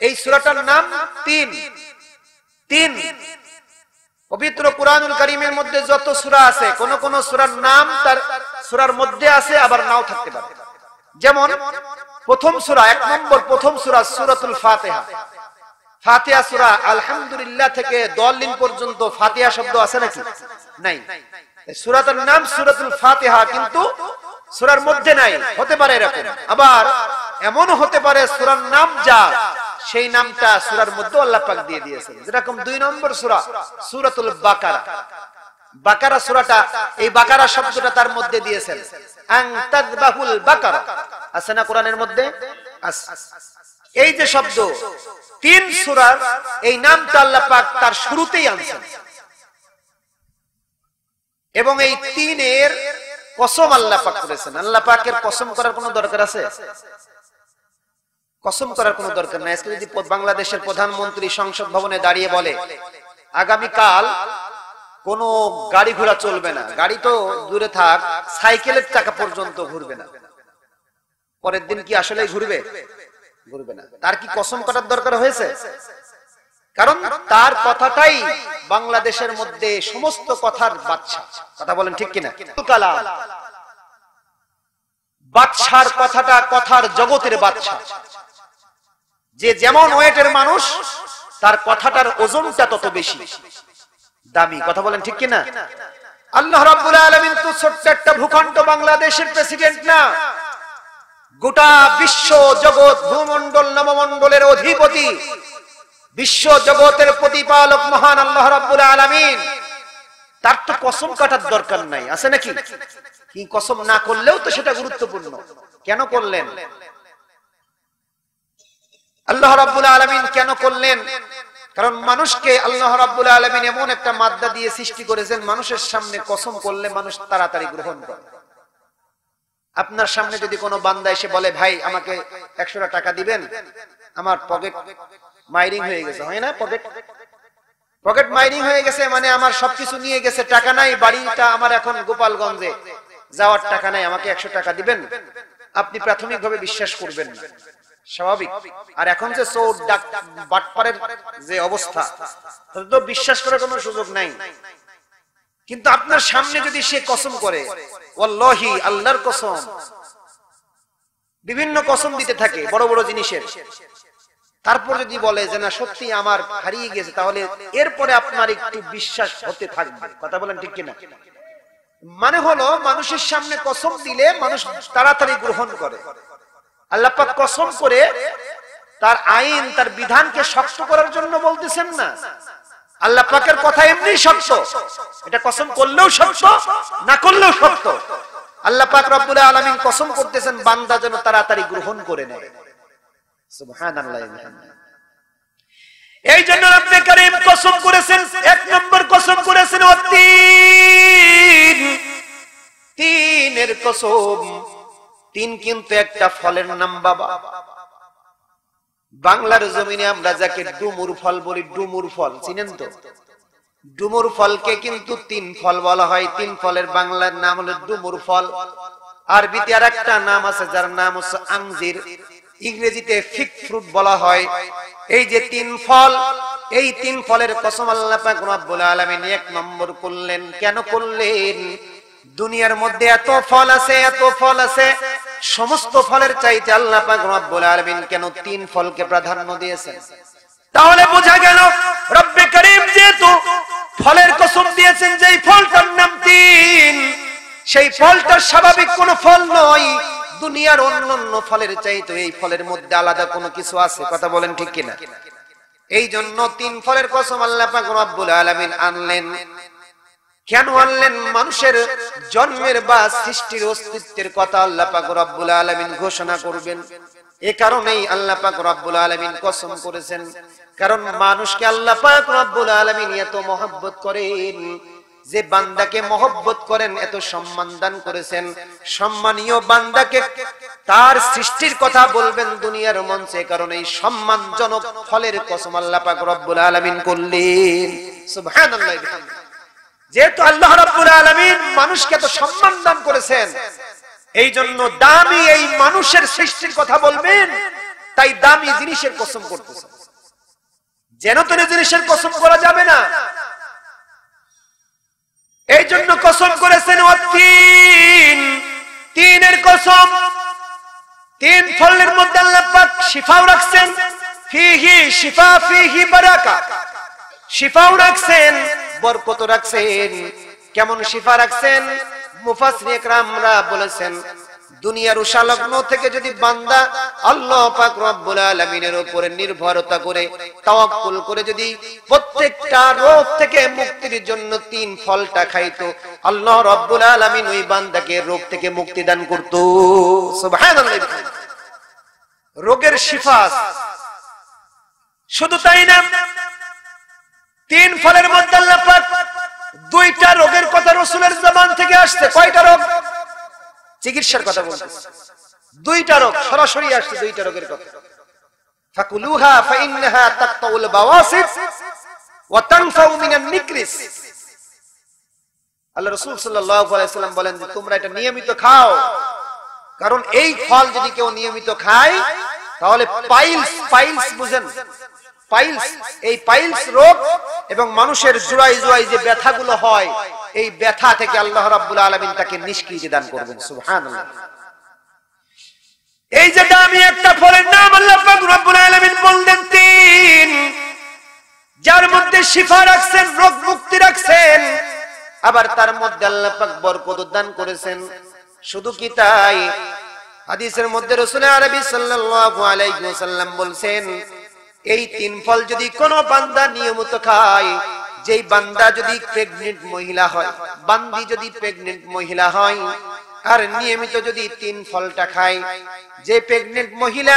S1: এই সূরাটার নাম তিন। পবিত্র কুরআনুল কারীমের মধ্যে যত সূরা আছে, কোন কোন সূরার নাম তার সূরার মধ্যে আছে, আবার নাও থাকতে পারে। যেমন প্রথম সূরা, 1 নম্বর প্রথম সূরা সূরাতুল ফাতিহা। ফাতিহা সূরা আলহামদুলিল্লাহ থেকে দলিল পর্যন্ত ফাতিহা শব্দ আছে নাকি? নাই। সূরাটার নাম সূরাতুল ফাতিহা, কিন্তু সূরার মধ্যে নাই। হতে পারে এরকম, আবার এমন হতে পারে সূরার নাম যা, সেই নামটা সূরার মধ্যে আল্লাহ পাক দিয়ে দিয়েছেন। যেরকম 2 নম্বর সূরা সূরাতুল বাকারা। বাকারা সূরাটা, এই বাকারা শব্দটা তার মধ্যে দিয়েছেন। আন তাযবাহুল বাকারা আছে না কোরআনের মধ্যে? আছে। এই যে শব্দ 3 সূরার, এই নামটা আল্লাহ পাক তার শুরুতেই আনছেন, এবং এই 3-এর কসম আল্লাহ পাক করেছেন। আল্লাহ পাকের কসম করার কোনো দরকার আছে? কসম করার কোনো দরকার নাই। আজকে যদি বাংলাদেশের প্রধানমন্ত্রী সংসদ ভবনে দাঁড়িয়ে বলে আগামীকাল কোনো গাড়ি ঘোড়া চলবে না, গাড়ি তো দূরে থাক, সাইকেলের চাকা পর্যন্ত ঘুরবে না, পরের দিন কি আসলে ঘুরবে? ঘুরবে না। তার কি কসম করার দরকার হয়েছে? কারণ তার কথাটাই বাংলাদেশের মধ্যে সমস্ত কথার বাদশা। কথা বলেন ঠিক কিনা? কালাম, বাদশার কথাটা কথার জগতের বাদশা। যে যেমন ওয়েটের মানুষ, তার কথাটার ওজনটা তত বেশি দামি। কথা বলেন ঠিক কিনা? আল্লাহ রাব্বুল আলামিন তো ছোট্ট একটা ভূখণ্ড বাংলাদেশের প্রেসিডেন্ট না, গোটা বিশ্ব জগৎ, ভূমণ্ডল নবমণ্ডলের অধিপতি, বিশ্ব জগতের প্রতিপালক মহান আল্লাহ রাব্বুল আলামিন। তার তো কসম কাটার দরকার নাই, আছে নাকি? কি কসম না করলেও তো সেটা গুরুত্বপূর্ণ। কেন করলেন আল্লাহ রাব্বুল আলামিন? কেন করলেন? কারণ মানুষকে আল্লাহ রাব্বুল আলামিন এমন একটা মাদ্দা দিয়ে সৃষ্টি করেছেন, মানুষের সামনে কসম করলে মানুষ তাড়াতাড়ি গ্রহণ করে। আপনার সামনে যদি কোনো বান্দা এসে বলে, ভাই আমাকে 100 টাকা দিবেন, আমার পকেট মাইরিং হয়ে গেছে, হয় না? পকেট মাইরিং হয়ে গেছে মানে আমার সবকিছু নিয়ে গেছে, টাকা নাই, বাড়িটা আমার এখন গোপালগঞ্জে, যাওয়ার টাকা নাই, আমাকে 100 টাকা দিবেন। আপনি প্রাথমিকভাবে বিশ্বাস করবেন না, স্বাভাবিক। আর এখন যে চোর বাটপারের যে অবস্থা, তো বিশ্বাস করার কোনো সুযোগ নাই। কিন্তু আপনার সামনে যদি সে কসম করে, ওয়াল্লাহি, আল্লাহর কসম, বিভিন্ন কসম দিতে থাকে বড় বড় জিনিসের, তারপর যদি বলে যে না সত্যি আমার হারিয়ে গেছে, তাহলে এরপরে আপনার একটু বিশ্বাস হতে থাকবে। কথা বলেন ঠিক কিনা? মানে হলো মানুষের সামনে কসম দিলে মানুষ তাড়াতাড়ি গ্রহণ করে। আল্লাহ পাক কসম করে তার আইন, তার বিধানকে শক্ত করার জন্য বলতেছেন না। আল্লাহ পাকের কথা এমনি সত্য, এটা কসম করলেও সত্য, না করলেও সত্য। আল্লাহ পাক রব্বুল আলামিন কসম করতেছেন বান্দা যেন তাড়াতাড়ি গ্রহণ করে নেয়। সুবহানাল্লাহ। এই জন্য রব্বে কারীম কসম করেছেন, 1 নম্বর কসম করেছেন তিনের কসম। 3 কিন্তু একটা ফলের নাম বাবা। বাংলার জমিনে আমরা যাকে ডুমুর ফল বলি, ডুমুর ফল চিনেন তো? ডুমুর ফলকে কিন্তু 3 ফল বলা হয়। 3 ফলের বাংলার নাম হলো ডুমুর ফল। আরবিতে আরেকটা নাম আছে যার নাম হচ্ছে আঞ্জির, ইংরেজিতে ফিগ ফ্রুট বলা হয়। এই যে 3 ফল, এই 3 ফলের কসম আল্লাহ পাক রব্বুল আলামিন 1 নম্বর করলেন। কেন করলেন? দুনিয়ার মধ্যে এত ফল আছে, এত ফল আছে, সমস্ত ফলের চাইতে আল্লাহ পাক রব্বুল আলামিন কেন 3 ফলকে প্রাধান্য দিয়েছেন? তাহলে বোঝা গেল রব্বে কারীম যেহেতু ফলের কসম দিয়েছেন, যেই ফলটার নাম 3, সেই ফলটা স্বাভাবিক কোনো ফল নয়। দুনিয়ার অন্যান্য ফলের চাইতে এই ফলের মধ্যে আলাদা কোনো কিছু আছে। কথা বলেন ঠিক কিনা? এই জন্য 3 ফলের কসম আল্লাহ পাক রব্বুল আলামিন আনলেন। কেন আনলেন? মানুষের জন্মের বা সৃষ্টির অস্তিত্বের কথা আল্লাহ পাক রব্বুল আলামিন ঘোষণা করবেন। এই কারণেই আল্লাহ পাক রব্বুল আলামিন কসম করেছেন। কারণ মানুষকে আল্লাহ পাক রব্বুল আলামিন এত মহব্বত করেন,
S2: যে বান্দাকে মহব্বত করেন, এত সম্মান দান করেছেন, সম্মানীয় বান্দাকে তার সৃষ্টির কথা বলবেন দুনিয়ার মঞ্চে, কারণ এই সম্মানজনক ফলের কসম আল্লাহ পাক রব্বুল আলামিন করলেন। সুবহানাল্লাহ। যেহেতু আল্লাহ রাব্বুল আলামিন মানুষকে এত সম্মান দান করেছেন, এই জন্য দামি এই মানুষের সৃষ্টির কথা বলবেন, তাই দামি জিনিসের কসম করতেছেন। যেন তেন জিনিসের কসম করা যাবে না, এই জন্য কসম করেছেন তিনের কসম। তিন ফলের মধ্যে আল্লাহ পাক শিফাও রাখছেন, ফিহি শিফা ফিহি বারাকা, শিফাও রাখছেন, বরকত রাখছেন। কেমন শিফা রাখছেন? মুফাসসিরিন ইকরামরা বলেছেন, দুনিয়ার উশালগ্ন থেকে যদি বান্দা আল্লাহ পাক রব্বুল আলামিনের উপরে নির্ভরতা করে, তাওয়াক্কুল করে যদি প্রত্যেকটা রোগ থেকে মুক্তির জন্য তিন ফলটা খাইতো, আল্লাহ রব্বুল আলামিন ওই বান্দাকে রোগ থেকে মুক্তি দান করত। সুবহানাল্লাহ। রোগের শিফা। শুধু তাই না, তিন ফলের মধ্যে আল্লাহ পাক দুইটা রোগের কথা রাসূলের জবান থেকে আসছে। কয়টা রোগ? চিকিৎসার কথা বলতেছে, দুইটা রোগ সরাসরি আসছে, দুইটা রোগের কথা। ফাকুলুহা ফাইন্নাহা তাকতাউল বাওয়াসির ওয়া তানফাউ মিনান নিকরিস। আল্লাহ রাসূল সাল্লাল্লাহু আলাইহি ওয়াসাল্লাম বলেন যে তোমরা এটা নিয়মিত খাও, কারণ এই ফল যদি কেউ নিয়মিত খায় তাহলে পাইলস বুঝেন, পাইলস, এই পাইলস রোগ এবং মানুষের জুড়াই জুড়াই যে ব্যথাগুলো হয়, এই ব্যথা থেকে আল্লাহ রাব্বুল আলামিন তাকে নিষ্কৃতি দান করবেন। সুবহানাল্লাহ। এই যে দামি একটা ফলের নাম আল্লাহ পাক রব্বুল আলামিন বললেন তিন, যার মধ্যে শিফা রাখছেন, রোগ মুক্তি রাখছেন, আবার তার মধ্যে আল্লাহ পাক বরকত দান করেছেন। শুধু কি তাই, হাদিসের মধ্যে রাসূল আরবি সাল্লাল্লাহু আলাইহি ওয়াসাল্লাম বলছেন, এই তিন ফল যদি কোনো বান্দা নিয়মিত খায়, যেই বান্দা যদি প্রেগনেন্ট মহিলা হয়, বান্দি যদি প্রেগনেন্ট মহিলা হয় আর নিয়মিত যদি তিন ফলটা খায়, যে প্রেগনেন্ট মহিলা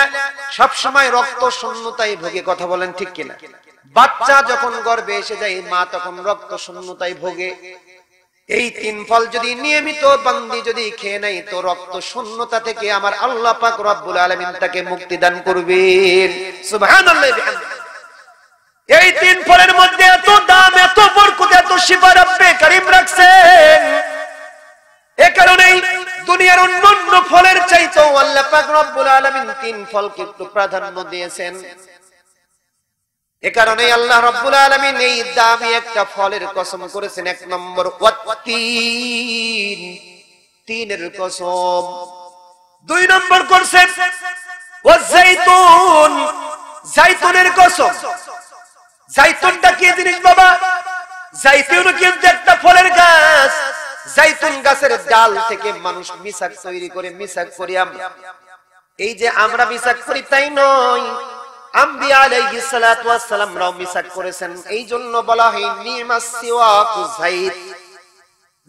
S2: সব সময় রক্ত শূন্যতায় ভোগে, কথা বলেন ঠিক কিনা? বাচ্চা যখন গর্ভে এসে যায় মা তখন রক্ত শূন্যতায় ভোগে। এই তিন ফল যদি নিয়মিত বান্দি যদি খেয়ে নেয়, তো রক্ত শূন্যতা থেকে আমার আল্লাহ পাক রব্বুল আলামিন তাকে মুক্তি দান করবেন। সুবহানাল্লাহ। এই তিন ফলের মধ্যে এত দাম, এত বরকত, এত শিফা রব্বে কারীম রাখছেন। এ কারণেই দুনিয়ার অন্যান্য ফলের চাইতেও আল্লাহ পাক রব্বুল আলামিন তিন ফলকে একটু প্রাধান্য দিয়েছেন। এ কারণেই আল্লাহ রাব্বুল আলামিন এই দামি একটা ফলের কসম করেছেন। এক নম্বর ওয়াত্তিন, তিনের কসম। দুই নম্বর করছেন ওয়াজাইতুন, জাইতুনের কসম। জাইতুনটা কি জিনিস বাবা? জাইতুন কিন্তু একটা ফলের গাছ। জাইতুন গাছের ডাল থেকে মানুষ মিসাক তৈরি করে, মিসাক করি আমরা। এই যে আমরা মিসাক করি তাই নয়, আম্বিয়া আলাইহিস সালাতু ওয়াস সালাম রাও মিসাক করেছেন। এই জন্য বলা হয় নিমাস সিওয়াকু যাইত।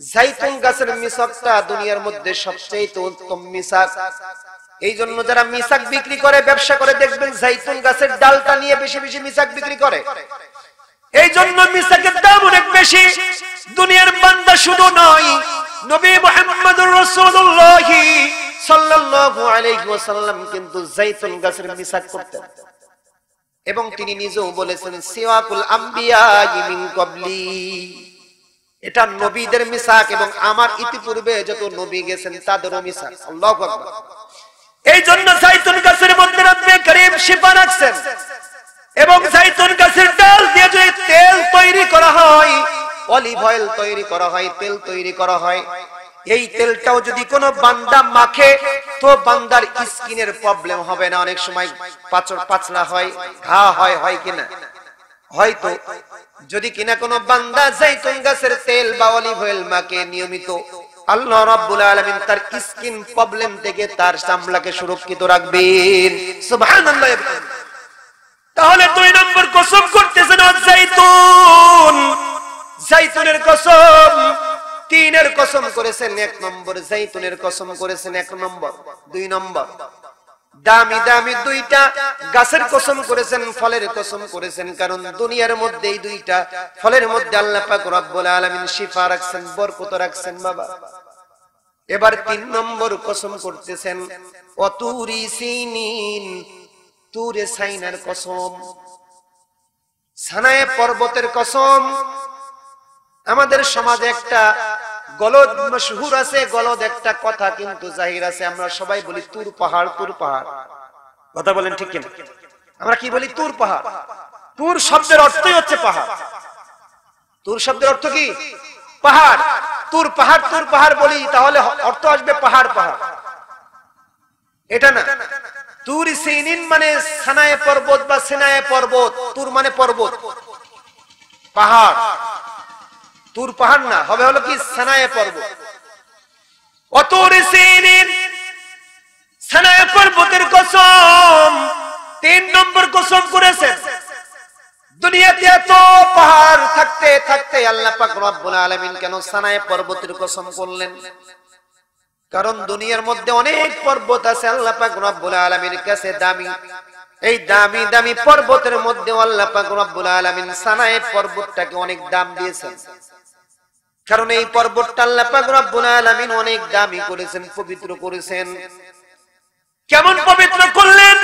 S2: জাইতুন গাছের মিসাকটা দুনিয়ার মধ্যে সবচেয়ে উত্তম মিসাক। এই জন্য যারা মিসাক বিক্রি করে, ব্যবসা করে, দেখবেন জাইতুন গাছের ডালটা নিয়ে বেশি বেশি মিসাক বিক্রি করে। এই জন্য মিসাকের দাম অনেক বেশি। দুনিয়ার বান্দা শুধু নয়, নবী মুহাম্মদুর রাসূলুল্লাহ সাল্লাল্লাহু আলাইহি ওয়াসাল্লাম কিন্তু জাইতুন গাছের মিসাক করতেন। এবং তিনি নিজেও বলেছেন সিওয়াকুল আম্বিয়া মিন ক্বাবলি, এটা নবীদের মিসাক এবং আমার ইতিপূর্বে যত নবী গেছেন তাদেরও মিসাক। আল্লাহু আকবার। এই জন্য জাইতুন গাছের মধ্যে রব্বে কারীম শিফা রাখছেন। এবং জাইতুন গাছের ডাল দিয়ে যদি তেল তৈরি করা হয়, অলিভ অয়েল তৈরি করা হয়, তেল তৈরি করা হয়, এই তেলটাও যদি কোনো বান্দা মাখে তো বান্দার স্কিনের প্রবলেম হবে না। অনেক সময় পাতলা হয়, ঘা হয় কিনা? হয়তো যদি কিনা কোনো বান্দা জাইতুন গাছের তেল বা অলিভ অয়েল মাখে নিয়মিত, আল্লাহ রাব্বুল আলামিন তার স্কিন প্রবলেম থেকে তার চামড়াকে সুরক্ষিত রাখবেন। সুবহানাল্লাহ। তাহলে দুই নম্বর কসম করতেছেন জাইতুন, জাইতুনের কসম। তিনের কসম করেছেন এক নম্বর, জাইতুনের কসম করেছেন এক নম্বর। দামি দামি দুইটা গাছের কসম করেছেন, ফলের কসম করেছেন, কারণ দুনিয়ার মধ্যে এই দুইটা ফলের মধ্যে আল্লাহ পাক রব্বুল আলামিন শিফা রাখছেন, বরকত রাখছেন বাবা। এবার 3 নম্বর কসম করতেছেন, অতুরি সিনিন, তুরে সাইনার কসম, সানায়ে পর্বতের কসম। আমাদের সমাজে একটা গলদ মশহুর আছে, গলদ একটা কথা কিন্তু জাহির আছে। আমরা সবাই বলি তুর পাহাড়, তুর পাহাড়। কথা বলেন ঠিক কিনা? আমরা কি বলি? তুর পাহাড়। তুর শব্দের অর্থই হচ্ছে পাহাড়। তুর শব্দের অর্থ কি? পাহাড়। তুর পাহাড়, তুর পাহাড় বলি তাহলে অর্থ আসবে পাহাড় পাহাড়, এটা না। তুর সিনিন মানে সানায়ে পর্বত বা সিনায়ে পর্বত। তুর মানে পর্বত, পাহাড়। তুর পাহাড় না, হবে হলো কি সানায়ে পর্বত। অতুর সিনিন, সানায়ে পর্বতের কসম। 3 নম্বর কসম করেছেন। দুনিয়াতে এত পাহাড় থাকতে থাকতে আল্লাহ পাক রব্বুল আলামিন কেন সানায়ে পর্বতের কসম করলেন? কারণ দুনিয়ার মধ্যে অনেক পর্বত আছে আল্লাহ পাক রব্বুল আলামিনের কাছে দামি। এই দামি দামি পর্বতের মধ্যে আল্লাহ পাক রব্বুল আলামিন সানায়ে পর্বতটাকে অনেক দাম দিয়েছেন। কারণ এই পর্বতটা আল্লাহ পাক রব্বুল আলামিন অনেক দামি করেছেন, পবিত্র করেছেন। কেমন পবিত্র করলেন?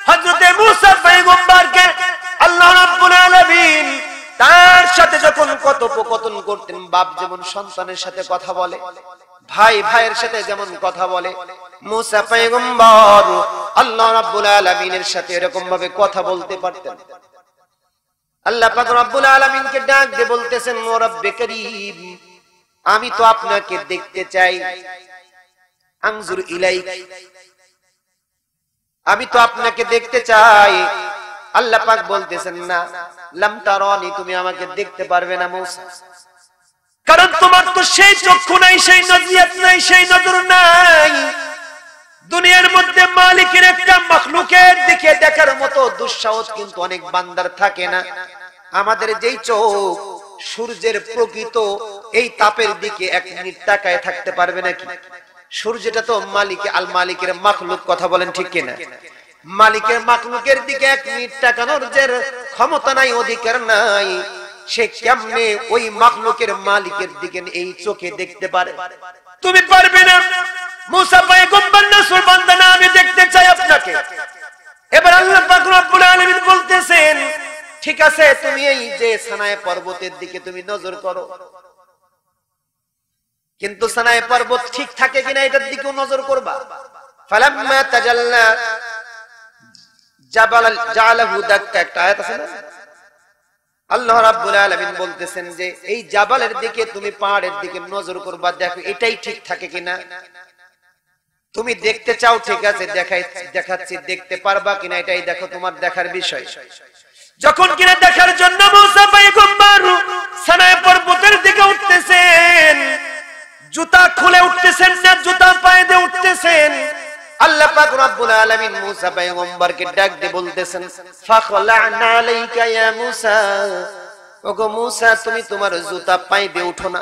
S2: হযরতে মূসা পয়গম্বরকে আল্লাহ রাব্বুল আলামিন তার সাথে যখন কথোপকথন করতেন, বাপ যেমন সন্তানের সাথে কথা বলে, ভাই ভাইয়ের সাথে যেমন কথা বলে, মূসা পয়গম্বর আল্লাহ রাব্বুল আলামিনের সাথে এরকম ভাবে কথা বলতে পারতেন। আল্লাহ পাক রব্বুল আলামিনকে ডাক দিয়ে বলতেছেন, ও রব্বে করিম, আমি তো আপনাকে দেখতে চাই। আনজুর ইলাইক, আমি তো আপনাকে দেখতে চাই। আল্লাহ পাক বলতেছেন, না, লাম তারানি, তুমি আমাকে দেখতে পারবে না মূসা, কারণ তোমার তো সেই চক্ষু নাই, সেই নজরিয়াত নাই, সেই নজর নাই। দুনিয়ার মধ্যে মালিকের একটা মাখলুকের দিকে দেখার মতো দুঃসাহস কিন্তু অনেক বান্দার থাকে না। আমাদের যেই চোখ সূর্যের প্রকৃত এই তাপের দিকে 1 মিনিট তাকায় থাকতে পারবে নাকি? সূর্যটা তো মালিকের মাখলুক। কথা বলেন ঠিক কিনা? মালিকের মাখলুকের দিকে 1 মিনিট তাকানোর যে ক্ষমতা নাই, অধিকার নাই, সে কেমনে ওই মাখলুকের মালিকের দিকে এই চোখে দেখতে পারে? তুমি পারবে না। মূসা পয়গম্বর রাসূল বান্দা না, আমি দেখতে চাই আপনাকে। এবার আল্লাহ পাক রব্বুল আলামিন বলতেছেন, ঠিক আছে, তুমি এই যে সানায়ে পর্বতের দিকে তুমি নজর করো, কিন্তু সানায়ে পর্বত ঠিক থাকে কিনা এটার দিকেও নজর করবা। ফালাম্মা তাজাল্লা জাবাল জালাহু দাক্কা, একটা আয়াত আছে না? আল্লাহ রাব্বুল আলামিন বলতেছেন যে এই জাবালের দিকে তুমি, পাহাড়ের দিকে নজর করবা, দেখো এটাই ঠিক থাকে কিনা। তুমি দেখতে চাও, ঠিক আছে, দেখাচ্ছি, দেখতে পারবা কিনা এটাই দেখো, তোমার দেখার বিষয়। যখন কিনা দেখার জন্য মূসা পয়গম্বর সানায়ে পর্বতের দিকে উঠতেছেন, জুতা খুলে উঠতেছেন না, জুতা পায়ে দিয়ে উঠতেছেন। আল্লাহ পাক রব্বুল আলামিন মূসা পয়গম্বরকে ডাক দিয়ে বলতেছেন, ফাখলা'না আলাইকা ইয়া মূসা, ওগো মূসা, তুমি তোমার জুতা পায়ে দিয়ে উঠো না,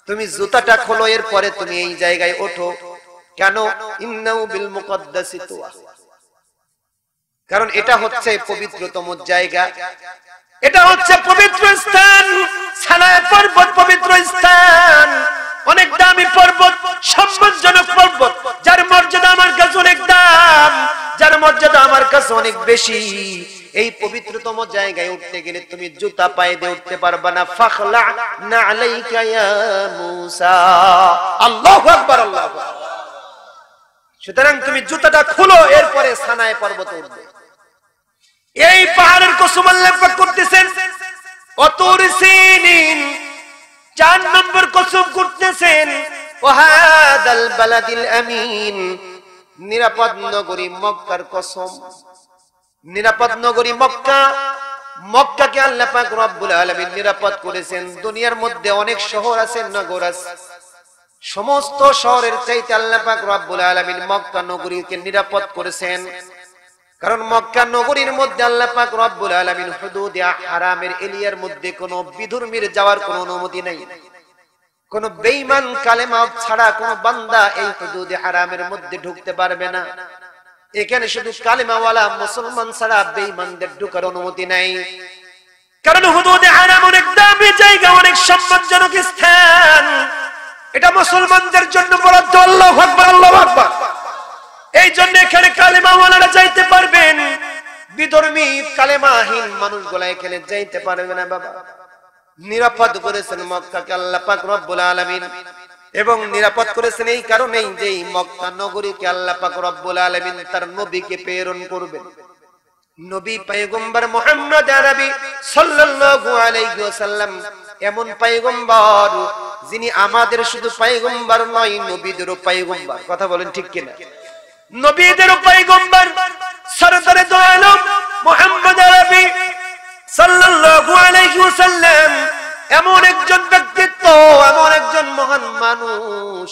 S2: তুমি জুতাটা খোলো, এরপরে তুমি এই জায়গায় ওঠো। কেন? ইন্নাহু বিল মুকদ্দাসি তুয়া, কারণ এটা হচ্ছে পবিত্রতম জায়গা, এটা হচ্ছে পবিত্র স্থান। সানায়ে পর্বত পবিত্র স্থান, অনেক দামি পর্বত, সম্মানজনক পর্বত, যার মর্যাদা আমার কাছে অনেক দাম, যার মর্যাদা আমার কাছে অনেক বেশি। এই পবিত্রতম জায়গায় উঠতে গেলে তুমি জুতা পায়ে দিয়ে উঠতে পারবে না। ফাখলা'না আলাইকা ইয়া মূসা। আল্লাহু আকবার, আল্লাহু আকবার। সুতরাং তুমি জুতাটা খুলো, এরপরে সানায়ে পর্বতে উঠবে। এই পাহাড়ের কসম আল্লাহ পাক করতেছেন। অতুর সিনিন, 4 নম্বর কসম করতেছেন, ওয়াহাদাল বালাদিল আমিন, নিরাপদ নগরী মক্কার কসম। নিরাপদ নগরী মক্কা, মক্কাকে আল্লাহ পাক রব্বুল আলামিন নিরাপদ করেছেন। দুনিয়ার মধ্যে অনেক শহর আছে, নগর আছে, সমস্ত শহরের চাইতে আল্লাহ পাক রব্বুল আলামিন মক্কা নগরীকে নিরাপদ করেছেন। কারণ মক্কা নগরীর মধ্যে আল্লাহ পাক রব্বুল আলামিন হুদুদে হারামের এরিয়ার মধ্যে কোনো বিধর্মীর যাওয়ার কোনো অনুমতি নাই। কোন বেঈমান কালেমা ছাড়া কোন বান্দা এই হুদুদে হারামের মধ্যে ঢুকতে পারবে না। এখানে শুধু কালেমাওয়ালা মুসলমান ছাড়া বেঈমানদের ঢোকার অনুমতি নাই। কারণ হুদুদে হারাম অনেক দামি জায়গা, অনেক সম্মানজনক স্থান, এটা মুসলমানদের জন্য বরাদ্দ। আল্লাহু আকবার, আল্লাহু আকবার। এই জন্য এখানে কালেমাওয়ালারা যাইতে পারবেন, বিধর্মী কালেমাহীন মানুষগুলা এখানে যাইতে পারবে না। বাবা নিরাপদ করেছেন মক্কাকে আল্লাহ পাক রব্বুল আলামিন, এবং নিরাপদ করেছেন এই কারণেই যে এই মক্কা নগরীকে আল্লাহ পাক রব্বুল আলামিন তার নবীকে প্রেরণ করবেন। নবী পয়গম্বর মুহাম্মদ আরবি সাল্লাল্লাহু আলাইহি ওয়াসাল্লাম এমন পয়গম্বর যিনি আমাদের শুধু পয়গম্বর নয়, নবীদেরও পয়গম্বর। কথা বলেন ঠিক কিনা? নবীদেরও পয়গম্বর সরদারে দো আলম মুহাম্মদ আরবি সাল্লাল্লাহু আলাইহি ওয়াসাল্লাম এমন একজন ব্যক্তিত্ব, এমন একজন মহান মানুষ,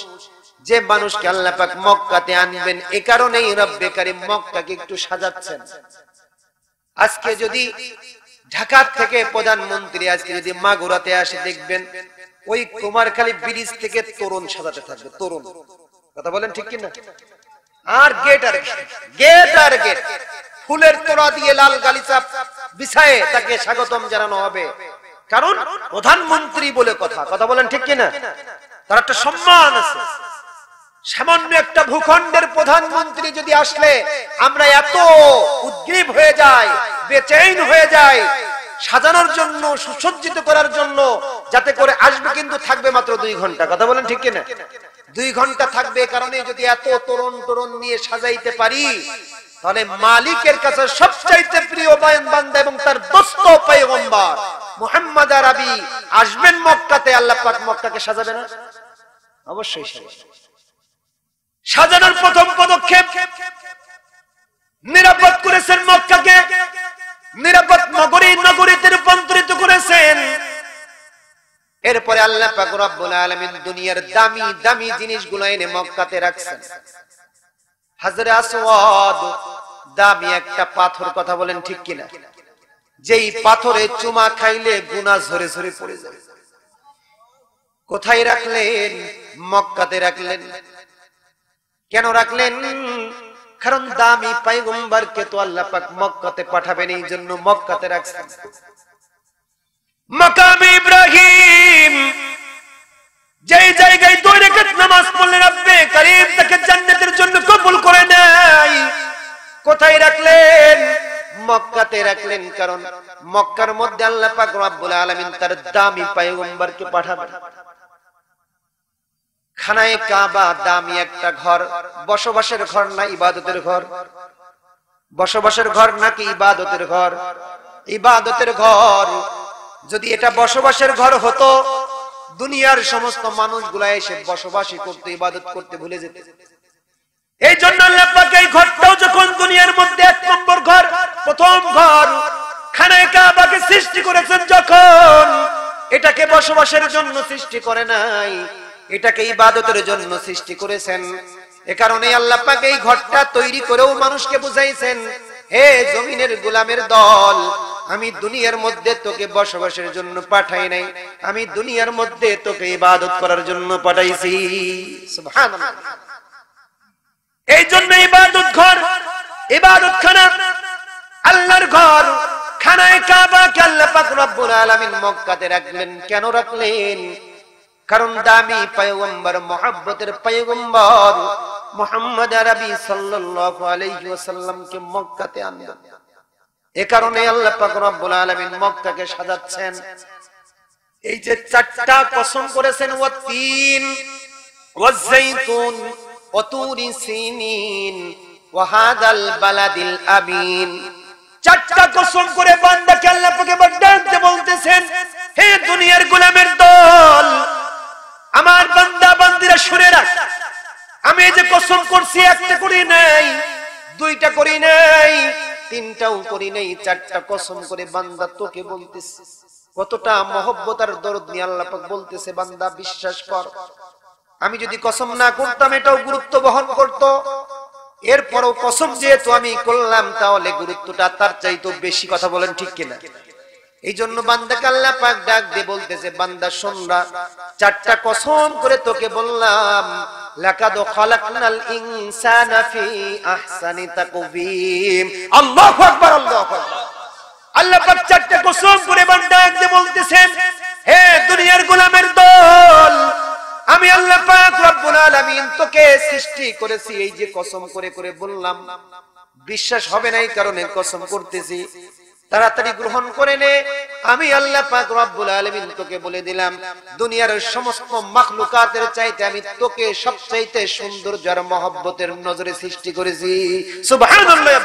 S2: যে মানুষকে আল্লাহ পাক মক্কাতে আনবেন। এই কারণেই রব্বে কারীম মক্কাকে একটু সাজাচ্ছেন। আজকে যদি ঢাকা থেকে প্রধানমন্ত্রী আজকে যদি মাগুরাতে আসে, দেখবেন ওই কুমারখালী ব্রিজ থেকে তরুণ সাজাতে থাকবে, তরুণ। কথা বলেন ঠিক কিনা? আর গেট আর গেট আর গেট ফুলের তোড়া দিয়ে লাল গালিচা বিছায়ে তাকে স্বাগতম জানানো হবে। কারণ প্রধানমন্ত্রী বলে কথা। কথা বলেন ঠিক কিনা? তার একটা সম্মান আছে। সামান্য একটা ভূখণ্ডের প্রধানমন্ত্রী যদি আসলে আমরা এত উদ্গ্রীব হয়ে যাই, বেচैन হয়ে যাই, সাজানোর জন্য, সুসজ্জিত করার জন্য, যাতে করে আসবে, কিন্তু থাকবে মাত্র 2 ঘন্টা। কথা বলেন ঠিক কিনা? 2 ঘন্টা থাকবে। কারণে যদি এত তরুণ তরুণ নিয়ে সাজাইতে পারি, তাহলে মালিকের কাছে সবচাইতে প্রিয় বান্দা এবং তার দোস্ত পয়গম্বর মুহাম্মদ আরবি আসবেন মক্কাতে। আল্লাহ পাক মক্কাকে সাজাবে না? অবশ্যই সাজাবে। সাজানোর প্রথম পদক্ষেপ নিরাপদ করেছেন মক্কাকে, নিরাপদ নগরীতে রূপান্তরিত করেছেন। এরপরে আল্লাহ পাক রব্বুল আলামিন দুনিয়ার দামি দামি জিনিসগুলো এনে মক্কাতে রাখছেন। হাজরে আসওয়াদ দামি একটা পাথর। কথা বলেন ঠিক কিনা? যেই পাথরে চুমা খাইলে গুনাহ ঝরে ঝরে পড়ে যায়। কোথায় রাখলেন? মক্কাতে রাখলেন। কেন রাখলেন? কারণ দামি পয়গম্বরকে তো আল্লাহ পাক মক্কাতে পাঠাবেন, এই জন্য মক্কাতে রাখছেন। মাকাম ইব্রাহিম, যেই জায়গায় 2 রাকাত নামাজ পড়লে রব্বে কারীম তাকে জান্নাতের জন্য কবুল করে নেয়, কোথায় রাখলেন? মক্কাতে রাখলেন। কারণ মক্কার মধ্যে আল্লাহ পাক রব্বুল আলামিন তার দামি পয়গম্বরকে পাঠাবেন। খানায়ে কাবা দামি একটা ঘর, বসবাসের ঘর না ইবাদতের ঘর? বসবাসের ঘর নাকি ইবাদতের ঘর? ইবাদতের ঘর। যদি এটা বসবাসের ঘর হতো, দুনিয়ার সমস্ত মানুষগুলা এসে বসবাসী করতে, ইবাদত করতে ভুলে যেত। এই জন্য আল্লাহ পাক এই ঘরটাও যখন দুনিয়ার মধ্যে 1 নম্বর ঘর, প্রথম ঘর খানায়ে কাবাকে সৃষ্টি করেছেন, যখন এটাকে বসবাসের জন্য সৃষ্টি করে নাই, এটাকে ইবাদতের জন্য সৃষ্টি করেছেন। এ কারণে আল্লাহ পাক এই ঘরটা তৈরি করেও মানুষকে বুঝাইছেন, হে জমিনের গোলামের দল, আমি দুনিয়ার মধ্যে তোকে বসবাসের জন্য পাঠাই নাই, আমি দুনিয়ার মধ্যে তোকে ইবাদত করার জন্য পাঠাইছি। সুবহানাল্লাহ। এই জন্য ইবাদত ঘর, ইবাদতখানা, আল্লাহর ঘর খানায়ে কাবাকে আল্লাহ পাক রব্বুল আলামিন মক্কাতে রাখলেন। কেন রাখলেন? কারণ দামি পয়গম্বর, মুহাব্বতের পয়গম্বর মুহাম্মদ আরবি সাল্লাল্লাহু আলাইহি ওয়াসাল্লামকে মক্কাতে আনলেন। এ কারণে আল্লাহ পাক রব্বুল আলামিন মক্কাকে সাজাচ্ছেন। এই যে 4টা কসম করেছেন, ওয়াতিন ওয়াজাইতুন ওয়া তুরি সিনিন ওয়া হাদাল বালাদিল আমিন, 4টা কসম করে বান্দাকে আল্লাহ পাক ডাকতে বলতেছেন, হে দুনিয়ার গোলামের দল, আমার বান্দা বান্দিরা শুনে রাখ, আমি এই যে কসম করছি, একটা করি নাই, 2টা করি নাই, 3টাও করি নাই, 4টা কসম করে বান্দা তোকে বলতেছে। কতটা মহব্বত আর দরদ নিয়ে আল্লাহ পাক বলতেছে, বান্দা বিশ্বাস কর, আমি যদি কসম না করতাম এটাও গুরুত্ব বহন করত। এরপরও কসম যেহেতু আমি করলাম, তাহলে গুরুত্বটা তার চাইতে বেশি। কথা বলেন ঠিক কিনা? এই জন্য বান্দাকে আল্লাহ পাক ডাক দিয়ে বলতেছে, বান্দা শোনরা, চারটা কসম করে তোকে বললাম, লাকাদ খালাকনাল ইনসানা ফি আহসানি তাকওয়িম। আল্লাহু আকবার, আল্লাহু আকবার। আল্লাহ পাক চারটা কসম করে বান্দাকে দিয়ে বলতেছেন, হে দুনিয়ার গোলামের দল, আমি আল্লাহ পাক রব্বুল আলামিন তোকে সৃষ্টি করেছি। এই যে কসম করে করে বললাম, বিশ্বাস হবে না এই কারণে কসম করতেছি, তাড়াতাড়ি গ্রহণ করে নে। আমি আল্লাহ পাক রব্বুল আলামিন তোকে বলে দিলাম, দুনিয়ার সমস্ত মাখলুকাতের চাইতে আমি তোকে সবচাইতে সুন্দর যার মহব্বতের নজরে সৃষ্টি করেছি। সুবহানাল্লাহ।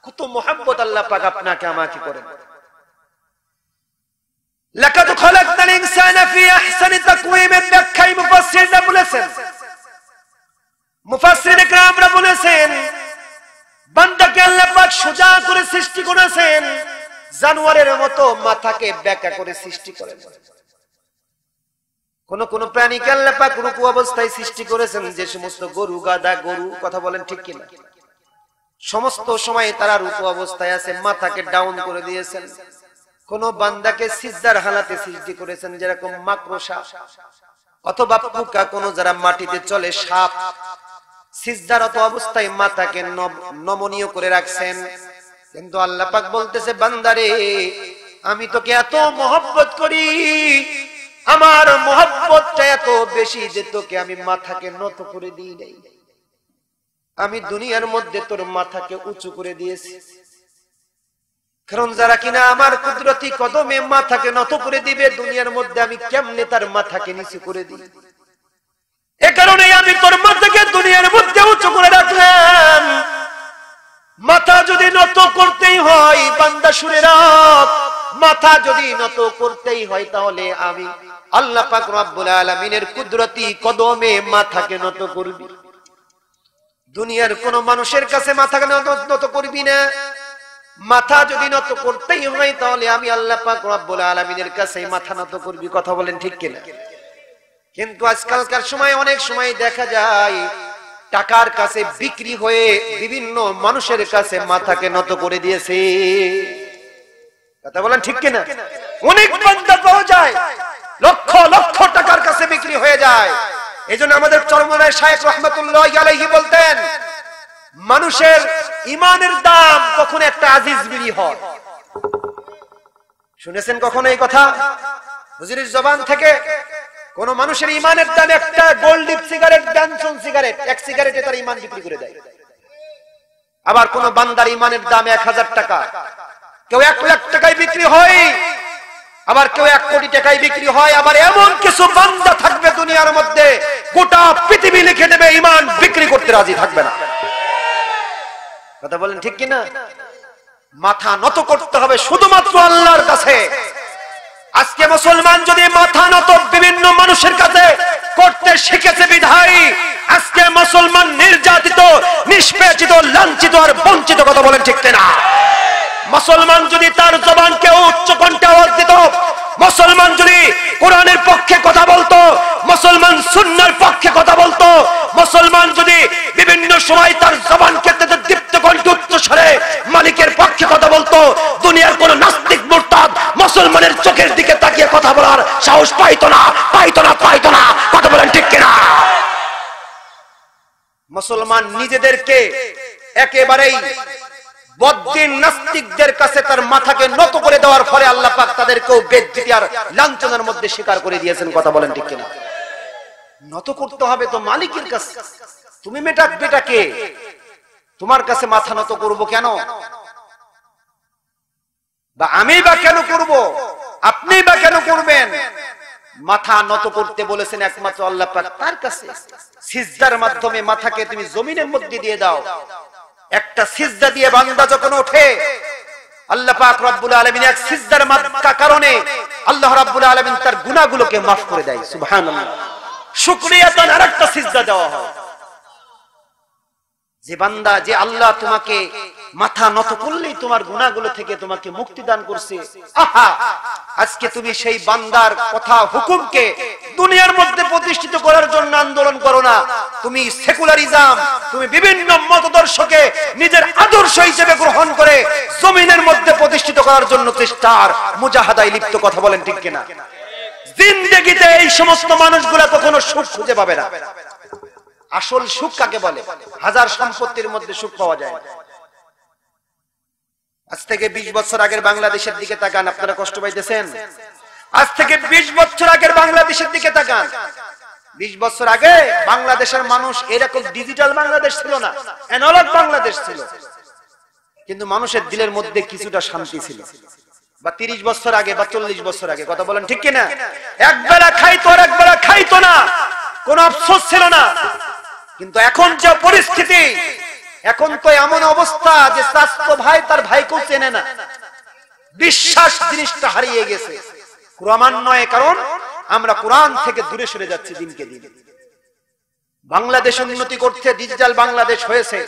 S2: কত মহব্বত আল্লাহ পাক আপনাকে আমাকে করেন। লাকাদ খালাকনাল ইনসানা ফি আহসানি তাকওয়িম, ব্যাখ্যায় মুফাসসিররা বলেছেন, মুফাসসিরে কেরামরা বলেছেন, বান্দাকে আল্লাহ পাক সোজা করে সৃষ্টি করেছেন, জানোয়ারের মতো মাথাকে বেঁকা করে সৃষ্টি করেন। কোন কোন প্রাণীকে আল্লাহ পাক রুকু অবস্থায় সৃষ্টি করেছেন, যে সমস্ত গরু, গাধা, গরু, কথা বলেন ঠিক কিনা, সমস্ত সময় তারা রুকু অবস্থায় আছে, মাথাকে ডাউন করে দিয়েছেন। কোন বান্দাকে সিজদার হালাতে সৃষ্টি করেছেন, যেরকম মাকড়সা অথবা পোকা, কোন যারা মাটিতে চলে সাপ, সিজদারত অবস্থায় মাথাকে নমনীয় করে রাখছেন। কিন্তু আল্লাহ পাক বলতেছে, বান্দারে আমি তোকে এত মহব্বত করি, আমার মহব্বতটা এত বেশি যে তোকে আমি মাথাকে নত করে দিই নাই। আমি দুনিয়ার মধ্যে তোর মাথাকে উঁচু করে দিয়েছি, কারণ যারা কিনা আমার কুদরতি কদমে মাথাকে নত করে দিবে, দুনিয়ার মধ্যে আমি কেমনে তার মাথাকে নিচু করে দিই। এ কারণে আমি তোর মাথাকে দুনিয়ার মধ্যে উঁচু করে রাখলাম। মাথা যদি নত করতেই হয়, বান্দা শুনে রাখ, মাথা যদি নত করতেই হয়, তাহলে আমি আল্লাহ পাক রব্বুল আলামিনের কুদরতি কদমে মাথাকে নত করবি। দুনিয়ার কোন মানুষের কাছে মাথাকে নত করবি না। মাথা যদি নত করতেই হয়, তাহলে আমি আল্লাহ পাক রব্বুল আলামিনের কাছে মাথা নত করবি। কথা বলেন ঠিক কিনা? কিন্তু আজকালকার সময় অনেক সময় দেখা যায় টাকার কাছে বিক্রি হয়ে বিভিন্ন মানুষের কাছে মাথাকে নত করে দিয়েছে। কথা বলেন ঠিক কিনা? অনেক বান্দা পাওয়া যায় লক্ষ লক্ষ টাকার কাছে বিক্রি হয়ে যায়। এজন্য আমাদের চরমনায় শায়েখ রহমাতুল্লাহি আলাইহি বলতেন, মানুষের ইমানের দাম কখন একটা আজিজ বিড়ি হয়। শুনেছেন কখনো এই কথা? হুজুরের জবান থেকে কোন মানুষের ইমানের দাম একটা gold deep cigarette, Johnson cigarette, এক সিগারেটে তার ইমান বিক্রি করে দেয়। আবার কোন বান্দার ইমানের দাম 1000 টাকা, কেউ 1 লাখ টাকায় বিক্রি হয়, আবার কেউ 1 কোটি টাকায় বিক্রি হয়। আবার এমন কিছু বান্দা থাকবে দুনিয়ার মধ্যে, গোটা পৃথিবী লিখে দেবে, ইমান বিক্রি করতে রাজি থাকবে না। কথা বলেন ঠিক কিনা? মাথা নত করতে হবে শুধুমাত্র আল্লাহর কাছে। আজকে মুসলমান যদি মাথা নত বিভিন্ন মানুষের কাছে করতে শিখেছে বিধায় আজকে মুসলমান নির্যাতিত, নিষ্পেষিত, লাঞ্ছিত আর বঞ্চিত। কথা বলেন ঠিক কিনা? মুসলমান যদি তার জবানকে উচ্চ কণ্ঠে আওয়াজ দিত, মুসলমান যদি কোরআনের পক্ষে কথা বলতো, মুসলমান সুন্নাহর পক্ষে কথা বলতো, মুসলমান যদি বিভিন্ন সময় তার জবানকে দীপ্ত কণ্ঠে উচ্চ স্বরে মালিকের পক্ষে কথা বলতো, দুনিয়ার কোন নাস্তিক মুরতাদ মুসলমানের চোখের দিকে তাকিয়ে কথা বলার সাহস পাইতো না, পাইতো না, পাইতো না। কথা বলেন ঠিক কিনা? মুসলমান নিজেদেরকে একেবারেই বদ্দিন নাস্তিকদের কাছে তার মাথাকে নত করে দেওয়ার ফলে আল্লাহ পাক তাদেরকেও বেজ্জতি আর লাঞ্ছনার মধ্যে শিকার করে দিয়েছেন। কথা বলেন ঠিক কিনা? নত করতে হবে তো মালিকের কাছে। তুমি বেটাকে তোমার কাছে মাথা নত করব কেন? বা আমি বা কেন করব? আপনি বা কেন করবেন? মাথা নত করতে বলেছেন একমাত্র আল্লাহ পাক, তার কাছে সিজদার মাধ্যমে মাথাকে তুমি জমিনের মধ্যে দিয়ে দাও। একটা সিজদা দিয়ে বান্দা যখন ওঠে, আল্লাহ পাক রব্বুল আলামিন এক সিজদার কারণে আল্লাহ রাব্বুল আলামিন তার গুনাহগুলোকে মাফ করে দেয়। সুবহানাল্লাহ। শুকরিয়াতান আরেকটা সিজদা দেওয়া হয়। যে বান্দা, যে আল্লাহ তোমাকে মাথা নত করলেই তোমার গুনাহগুলো থেকে তোমাকে মুক্তি দান করছে, আহা, আজকে তুমি সেই বান্দার কথা হুকুমকে দুনিয়ার মধ্যে প্রতিষ্ঠিত করার জন্য আন্দোলন করো না। তুমি সেকুলারিজম, তুমি বিভিন্ন মতদর্শকে
S1: নিজের আদর্শ হিসেবে গ্রহণ করে জমিনের মধ্যে প্রতিষ্ঠিত করার জন্য চেষ্টার মুজাহাদায় লিপ্ত। কথা বলেন ঠিক কিনা? জিন্দেগিতে এই সমস্ত মানুষগুলা কখনো সুখ খুঁজে পাবে না। আসল সুখ কাকে বলে? হাজার সম্পত্তির মধ্যে সুখ পাওয়া যায় না। আজ থেকে 20 বছর আগের বাংলাদেশের দিকে তাকান, আপনারা কষ্ট পাইতেছেন? আজ থেকে 20 বছর আগের বাংলাদেশের দিকে তাকান। 20 বছর আগে বাংলাদেশের মানুষ এরকম ডিজিটাল বাংলাদেশ ছিল না, অ্যানালগ বাংলাদেশ ছিল, কিন্তু মানুষের দিলের মধ্যে কিছুটা শান্তি ছিল। বা 30 বছর আগে বা 40 বছর আগে, কথা বলেন ঠিক কিনা? একবেলা খাইতো আর একবেলা খাইতো না, কোনো আফসোস ছিল না। কিন্তু এখন যে পরিস্থিতি, এখন তো এমন অবস্থা যে চাচতো ভাই তার ভাইকেও চেনে না। বিশ্বাস জিনিসটা হারিয়ে গেছে ক্রমান্বয়ে, কারণ আমরা কোরআন থেকে দূরে সরে যাচ্ছি দিনকে দিন। বাংলাদেশ উন্নতি করতে ডিজিটাল বাংলাদেশ হয়েছে।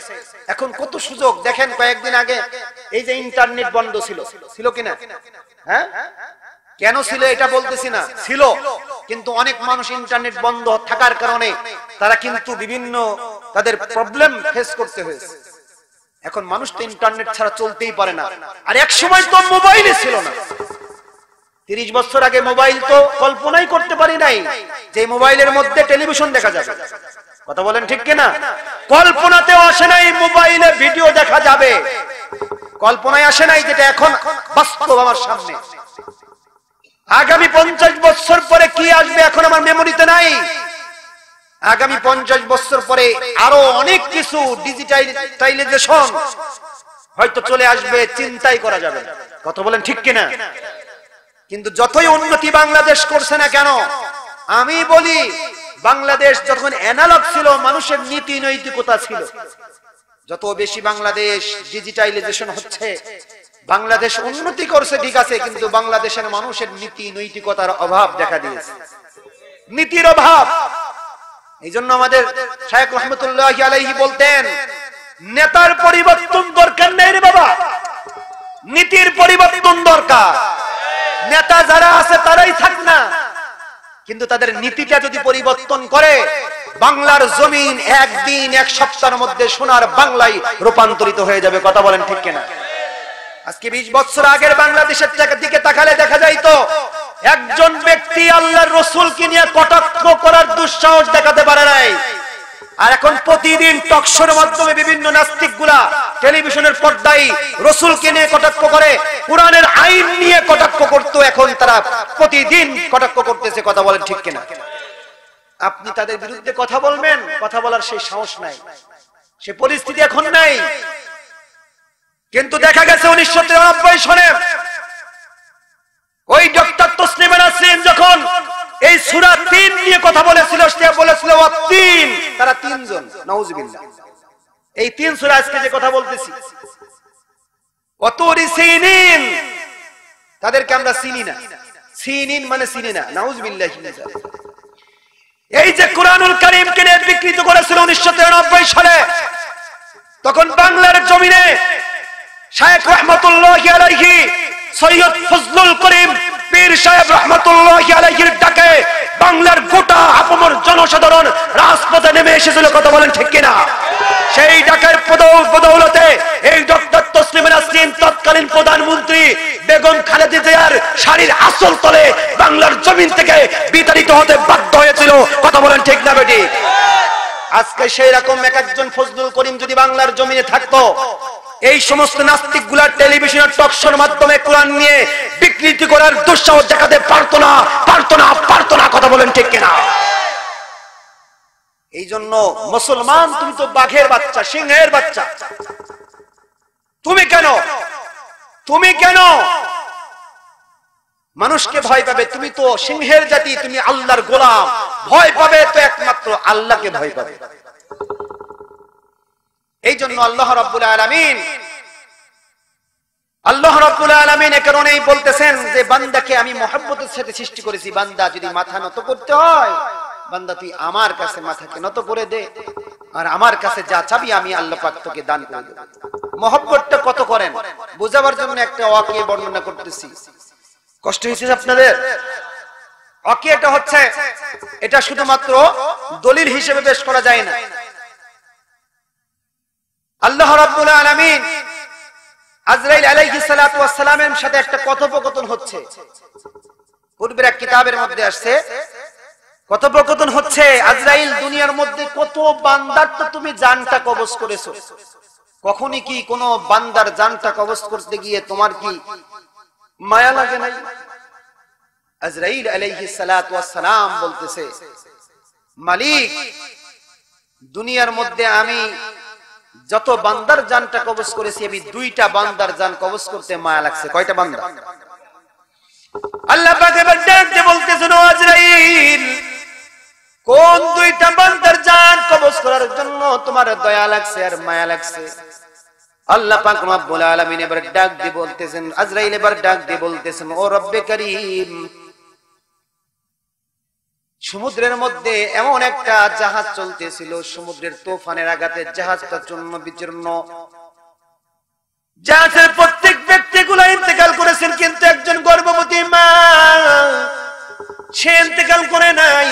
S1: এখন কত সুযোগ দেখেন, কয়েকদিন আগে এই যে ইন্টারনেট বন্ধ ছিল, ছিল কিনা? হ্যাঁ, কেন ছিল এটা বলতেছি না, ছিল, কিন্তু অনেক মানুষ ইন্টারনেট বন্ধ থাকার কারণে তারা কিন্তু বিভিন্ন তাদের প্রবলেম ফেস করতে হয়েছে। এখন মানুষ তো ইন্টারনেট ছাড়া চলতেই পারে না। আর এক সময় তো মোবাইলে ছিল না। 30 বছর আগে মোবাইল তো কল্পনাই করতে পারি নাই যে মোবাইলের মধ্যে টেলিভিশন দেখা যাবে। কথা বলেন ঠিক কিনা? কল্পনাতেও আসে নাই মোবাইলে ভিডিও দেখা যাবে, কল্পনায় আসে নাই, যেটা এখন বাস্তব আমার সামনে। আগামী 50 বছর পরে কি আসবে এখন আমার মেমোরিতে নাই। আগামী 50 বছর পরে আরো অনেক কিছু ডিজিটালাইজেশন হয়তো চলে আসবে, চিন্তাই করা যাবে। কথা বলেন ঠিক কিনা? কিন্তু যতই উন্নতি বাংলাদেশ করছে না কেন, আমি বলি বাংলাদেশ যখন অ্যানালগ ছিল, মানুষের নীতি নৈতিকতা ছিল। যত বেশি বাংলাদেশ ডিজিটালাইজেশন হচ্ছে, বাংলাদেশ উন্নতি করছে ঠিক আছে, কিন্তু বাংলাদেশের মানুষের নীতি নৈতিকতার অভাব দেখা দিয়েছে, নীতির অভাব। এই জন্য আমাদের শায়েখ রহমতুল্লাহি আলাইহি বলতেন, নেতার পরিবর্তন দরকার নেই রে বাবা, নীতির পরিবর্তন দরকার। নেতা যারা আছে তারাই থাক না, কিন্তু তাদের নীতিটা যদি পরিবর্তন করে, বাংলার জমিন একদিন এক সপ্তাহের মধ্যে সোনার বাংলায় রূপান্তরিত হয়ে যাবে। কথা বলেন ঠিক কিনা? আজকে 20 বছর আগের বাংলাদেশের দিকে তাকালে দেখা যায় তো একজন ব্যক্তি আল্লাহর রাসূলকে নিয়ে কটাক্ষ করার দুঃসাহস দেখাতে পারে নাই। আর এখন প্রতিদিন টকশোর মাধ্যমে বিভিন্ন নাস্তিকগুলা টেলিভিশনের পর্দায় রাসূলকে নিয়ে কটাক্ষ করে, কোরআনের আইন নিয়ে কটাক্ষ করতো, এখন তারা প্রতিদিন কটাক্ষ করতেছে। কথা বলেন ঠিক কিনা? আপনি তাদের বিরুদ্ধে কথা বলবেন, কথা বলার সেই সাহস নাই, সে পরিস্থিতি এখন নাই। কিন্তু দেখা গেছে 1993 সনে ওই ডক্টর তসলিমা নাসরিন যখন এই সূরা 3 নিয়ে কথা বলেছিল, সে বলেছিল ওয়াতিন, তারা তিনজন, নাউজুবিল্লাহ। এই 3 সূরা আজকে যে কথা বলতেছি, ওয়াতুরি সিনিন, তাদেরকে আমরা চিনি না, সিনিন মানে চিনি না, নাউজুবিল্লাহ। এই যে কোরআনুল কারীমকে নিয়ে বিকৃত করেছিল 1993 সালে, তখন বাংলার জমিনে শায়েখ রহমাতুল্লাহি আলাইহি সৈয়দ ফজলুল করিম পীর সাহেব রহমাতুল্লাহি আলাইহির ডাকে বাংলার গোটা আপমর জনসাধারণ রাজপথে নেমে এসেছিল। কথা বলেন ঠিক কিনা? সেই ডাকের বদৌলতে এই ডক্টর তসলিমা নাসরিন তৎকালীন প্রধানমন্ত্রী বেগম খালেদা জিয়ার শাড়ির আঁচল তলে বাংলার জমিন থেকে বিতাড়িত হতে বাধ্য হয়েছিল। কথা বলেন ঠিক না বেটি? আজকে সেই রকম একজন ফজলুল করিম যদি বাংলার জমিনে থাকতো, এই সমস্ত নাস্তিক গুলা টেলিভিশনের টকশোর মাধ্যমে কোরআন নিয়ে বিকৃতি করার দুঃসাহস দেখাতে পারতো না, পারতো না, পারতো না। কথা বলেন ঠিক কিনা? এই জন্য মুসলমান, তুমি তো বাঘের বাচ্চা, সিংহের বাচ্চা, তুমি কেন মানুষকে ভয় পাবে? তুমি তো সিংহের জাতি, তুমি আল্লাহর গোলাম, ভয় পাবে তো একমাত্র আল্লাহকে ভয় পাবে। এই জন্য আল্লাহ রাব্বুল আলামিন এ কারণেই বলতেছেন যে বান্দাকে আমি মহব্বতের সাথে সৃষ্টি করেছি। বান্দা যদি মাথা নত করতে হয়, বান্দা তুই আমার কাছে মাথাকে নত করে দে, আর আমার কাছে যা চাবি আমি আল্লাহ পাক তোকে দান করে দেব। মহব্বতটা কত করেন বোঝাবার জন্য একটা ওয়াকিয়া বর্ণনা করতেছি। কষ্ট হয়েছে আপনাদের? ওয়াকিয়াটা হচ্ছে, এটা শুধুমাত্র দলিল হিসেবে পেশ করা যায় না। আল্লাহ রাব্বুল আলামিন আজরাইল আলাইহিস সালাতু ওয়াস সালামের সাথে একটা কথোপকথন হচ্ছে। পূর্বের এক কিতাবের মধ্যে আসছে কথোপকথন হচ্ছে, আজরাইল দুনিয়ার মধ্যে কত বান্দার তো তুমি জানটা কবজ করেছো, কখনই কি কোন বান্দার জানটা কবজ করতে গিয়ে তোমার কি মায়া লাগে নাই? আজরাইল আলাইহিস সালাতু ওয়াস সালাম বলতেছে, মালিক দুনিয়ার মধ্যে আমি যত বান্দার জানটা কবজ করেছি, আমি দুইটা বান্দার জান কবজ করতে মায়া লাগছে। কয়টা বান্দা? আল্লাহ পাক এবার ডাক দিয়ে বলতেছেন, ও আজরাইল কোন দুইটা বান্দার জান কবজ করার জন্য তোমার দয়া লাগছে আর মায়া লাগছে? আল্লাহ পাক রব্বুল আলামিন এবার ডাক দিয়ে বলতেছেন, আজরাইল এবার ডাক দিয়ে বলতেছেন, ও রব্বে কারীম, সমুদ্রের মধ্যে এমন একটা জাহাজ চলতেছিল, সমুদ্রের তুফানের আঘাতে জাহাজটা চূর্ণ বিচূর্ণ, জাহাজের প্রত্যেক ব্যক্তিগুলো ইন্তেকাল করেছেন, কিন্তু একজন গর্ভবতী মা সে ইন্তেকাল করে নাই।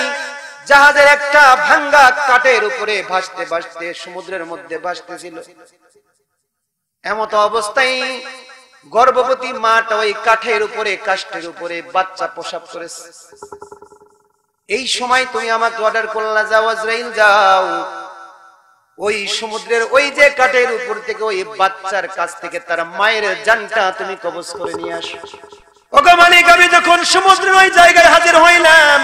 S1: জাহাজের একটা ভাঙ্গা কাঠের উপরে ভাসতে ভাসতে সমুদ্রের মধ্যে ভাসতেছিল। এমত অবস্থায় গর্ভবতী মাটা ওই কাঠের উপরে কাষ্ঠের উপরে বাচ্চা প্রসব করেছে। এই সময় তুমি আমাকে অর্ডার করলা, যাও আজরাইল যাও, ওই সমুদ্রের ওই যে কাঠের উপর থেকে ওই বাচ্চার কাছ থেকে তার মায়ের জানটা তুমি কবজ করে নিয়ে আসো। ওগো মালিক, আমি যখন সমুদ্রের ওই জায়গায় হাজির হইলাম,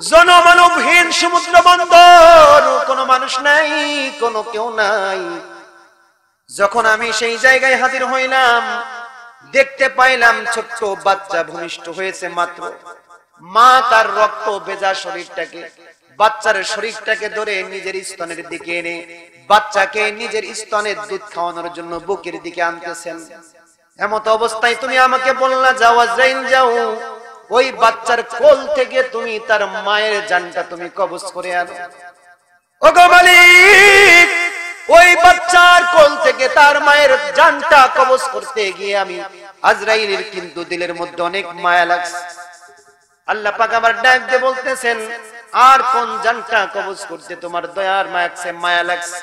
S1: জনমানবহীন সমুদ্র বন্দর, কোনো মানুষ নাই, কোনো কেউ নাই। যখন আমি সেই জায়গায় হাজির হইলাম, দেখতে পাইলাম ছোট্ট বাচ্চা ভূমিষ্ঠ হয়েছে মাত্র। মা তার রক্ত ভেজা শরীরটাকে, বাচ্চার শরীরটাকে ধরে নিজের স্তনের দিকে এনে বাচ্চাকে নিজের স্তনের দুধ খাওয়ানোর জন্য বুকের দিকে আনতেছেন। এমত অবস্থায় তুমি আমাকে বললা, যাও আজরাইল যাও, ওই বাচ্চার কোল থেকে তুমি তার মায়ের জানটা তুমি কবজ করে আনো। ওগো মালিক, ওই বাচ্চার কোল থেকে তার মায়ের জানটা কবজ করতে গিয়ে আমি আজরাইলের কিন্তু দিলের মধ্যে অনেক মায়া লাগছে। আল্লাহ পাক আবার ডাক দিয়ে বলতেছেন, আর কোন জানটা কবজ করতে তোমার দয়ার মায়া লাগছে?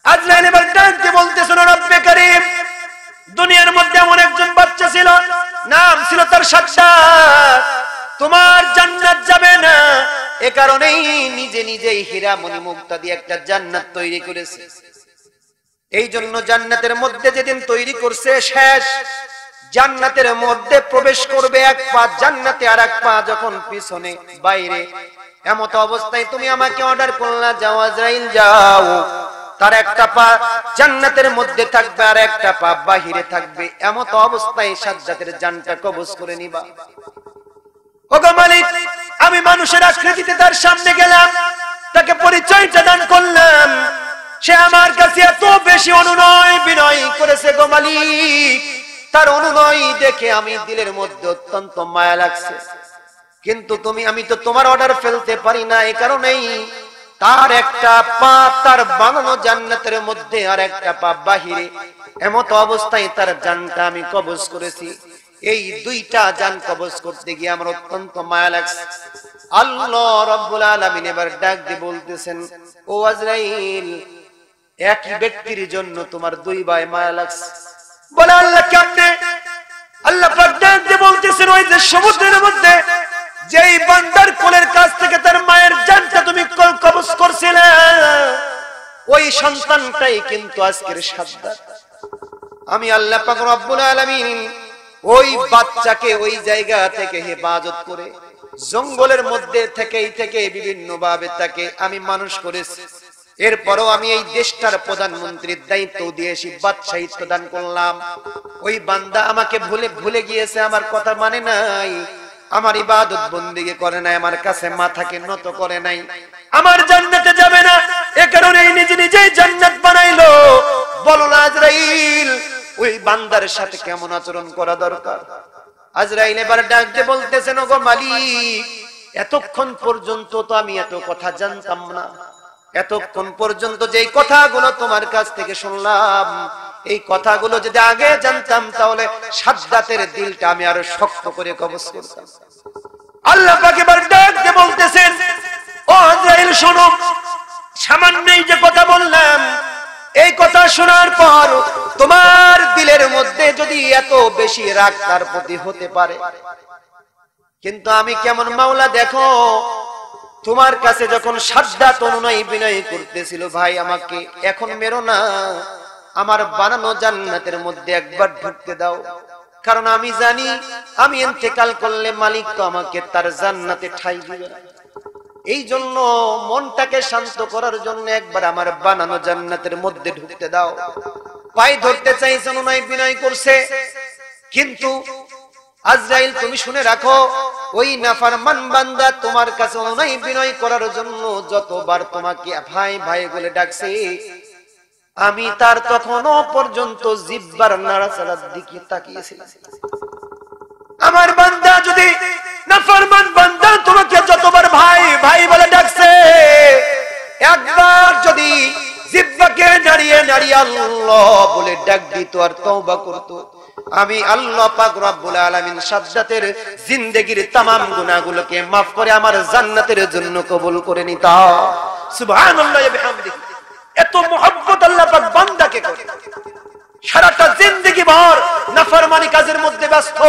S1: আজরাইল এবার ডাক দিয়ে বলতেছেন, রব্বে কারীম, দুনিয়ার মধ্যে এমন একজন বাচ্চা ছিল, নাম ছিল তার সাজ্জাদ। তোমার জান্নাত যাবে না, এ কারণেই নিজে নিজেই হীরা মণি মুক্তা দিয়ে একটা জান্নাত তৈরি করেছে। এই জন্য জান্নাতের মধ্যে যেদিন তৈরি করছে, শেষ জান্নাতের মধ্যে প্রবেশ করবে এক পা জান্নাতে, আর এক পা যখন পিছনে বাইরে। এমত অবস্থায় তুমি আমাকে অর্ডার করলা, যাও আজরাইল যাও, তার একটা পা জান্নাতের মধ্যে থাকবে আর একটা পা বাহিরে থাকবে। এমত অবস্থায় সাজ্জাদের জানটা কবজ করে নিবা। ওগো মালিক, আমি মানুষের আকৃতিতে তার সামনে গেলাম, তাকে পরিচয়টা দান করলাম, সে আমার কাছে এত বেশি অনুনয় বিনয় করেছে গো মালিক, তার অনুনয় দেখে আমি দিলের মধ্যে অত্যন্ত মায়া লাগছে। কিন্তু আমি তো তোমার অর্ডার ফেলতে পারি না, এই কারণেই তার একটা পা তার বানানো জান্নাতের মধ্যে আর একটা পা বাহিরে। এমত অবস্থায় তার জানটা আমি কবজ করেছি। এই দুইটা জান কবজ করতে গিয়ে আমার অত্যন্ত মায়া লাগছে। আল্লাহ রাব্বুল আলামিন এবার ডাক দিয়ে বলতেছেন, ও আজরাইল, একই ব্যক্তির জন্য তোমার দুই ভাই মায়া লাগছে। বলে আল্লাহ কেমনে? আল্লাহ পাক ডাক দিয়ে বলতেছেন, ওই যে সমুদ্রের মধ্যে যেই বান্দার কোলের কাছ থেকে তার মায়ের জানটা তুমি কবজ করছিলে, ওই সন্তানটাই কিন্তু আজকের সাজ্জাদ। আমি আল্লাহ পাক রব্বুল আলামিন ওই বাচ্চাকে ওই জায়গা থেকে হেফাজত করে জঙ্গলের মধ্যে থেকে বিভিন্ন ভাবে তাকে আমি মানুষ করেছি। এরপরও আমি এই দেশটার প্রধানমন্ত্রীর দায়িত্ব দিয়েছি, বাদশাহিত্ব দান করলাম। ওই বান্দা আমাকে ভুলে গিয়েছে, আমার কথা মানে নাই, আমার ইবাদত বন্দেগী করে নাই, আমার কাছে মাথাকে নত করে নাই, আমার জান্নাতে যাবে না, এ কারণে নিজে নিজেই জান্নাত বানাইলো। বলো না আজরাইল, ওই বান্দার সাথে কেমন আচরণ করা দরকার? আজরাইল এবার ডাক দিয়ে বলতেছেন, ওগো মালিক, এতক্ষণ পর্যন্ত তো আমি এত কথা জানতাম না, এতক্ষণ পর্যন্ত যেই কথাগুলো তোমার কাছ থেকে শুনলাম, এই কথাগুলো যদি আগে জানতাম তাহলে সাজ্জাদের দিলটা আমি আরো শক্ত করে কবজ করতাম। আল্লাহ পাক এবার ডাক দিয়ে বলতেছেন, ও আজরাইল শোনো, সামান্যই যে কথা বললাম,
S2: এই কথা শোনার পর তোমার দিলের মধ্যে যদি এত বেশি রাগ তার প্রতি হতে পারে, কিন্তু আমি কেমন মাওলা দেখো, তোমার কাছে যখন সাদ্দাত অনুনয় বিনয় করতেছিল, ভাই আমাকে এখন মেরো না, আমার বানানো জান্নাতের মধ্যে একবার ঢুকতে দাও, কারণ আমি জানি আমি ইন্তেকাল করলে মালিক তো আমাকে তার জান্নাতে ঠাঁই দিবে না। এই জন্য মনটাকে শান্ত করার জন্য একবার আমার বানানো জান্নাতের মধ্যে ঢুকতে দাও। পায়ে ধরতে চাইছে, অনুনয় বিনয় করছে, কিন্তু আজরাইল তুমি শুনে রাখো, ওই নাফরমান বান্দা তোমার কাছে অনুনয় বিনয় করার জন্য যতবার তোমাকে ভাই ভাই বলে ডাকছে, আমি তার তখনও পর্যন্ত জিহ্বার নাড়াচাড়ার দিকে তাকিয়েছিলাম। আমার বান্দা যদি নাফরমান বান্দা তোমাকে যতবার ভাই ভাই বলে ডাকছে, একবার যদি জিহ্বাকে নাড়িয়ে নাড়িয়ে আল্লাহ বলে ডাক দিত আর তওবা করত, আমি আল্লাহ পাক রব্বুল আলামিন সাদ্দাতের জিন্দেগীর तमाम গুনাহগুলোকে maaf করে আমার জান্নাতের জন্য কবুল করে নিতাম। সুবহানাল্লাহ ওয়া বিহামদিহি। এত মুহাব্বত আল্লাহ পাক বান্দাকে করে, সারাটা জিন্দেগি ভর নাফরমানি কাজের মধ্যে ব্যস্ত,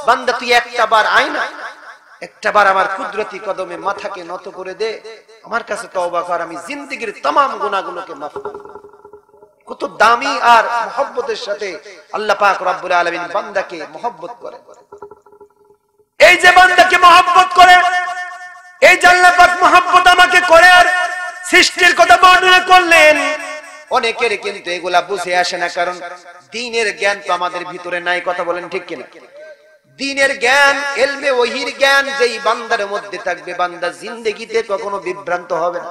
S2: বান্দা তুই একটা বার আয় না, একটা বার আমার কুদরতি কদমে মাথাকে নত করে দে, আমার কাছে তওবা কর, আমি জিন্দেগীর तमाम গুনাহগুলোকে maaf করে দেব। কত দামি আর মুহাব্বতের সাথে আল্লাহ পাক রব্বুল আলামিন বান্দাকে মুহাব্বত করে। এই যে বান্দাকে মুহাব্বত করে, এই যে আল্লাহ পাক মুহাব্বত আমাকে করে আর সৃষ্টির কথা বর্ণনা করলেন, অনেকের কিন্তু এগুলা বুঝে আসে না, কারণ দ্বীনের জ্ঞান তো আমাদের ভিতরে নাই। কথা বলেন ঠিক কিনা? দ্বীনের জ্ঞান, ইলমে ওহীর জ্ঞান যেই বান্দার মধ্যে থাকবে, বান্দা জিন্দেগিতে কখনো বিভ্রান্ত হবে না।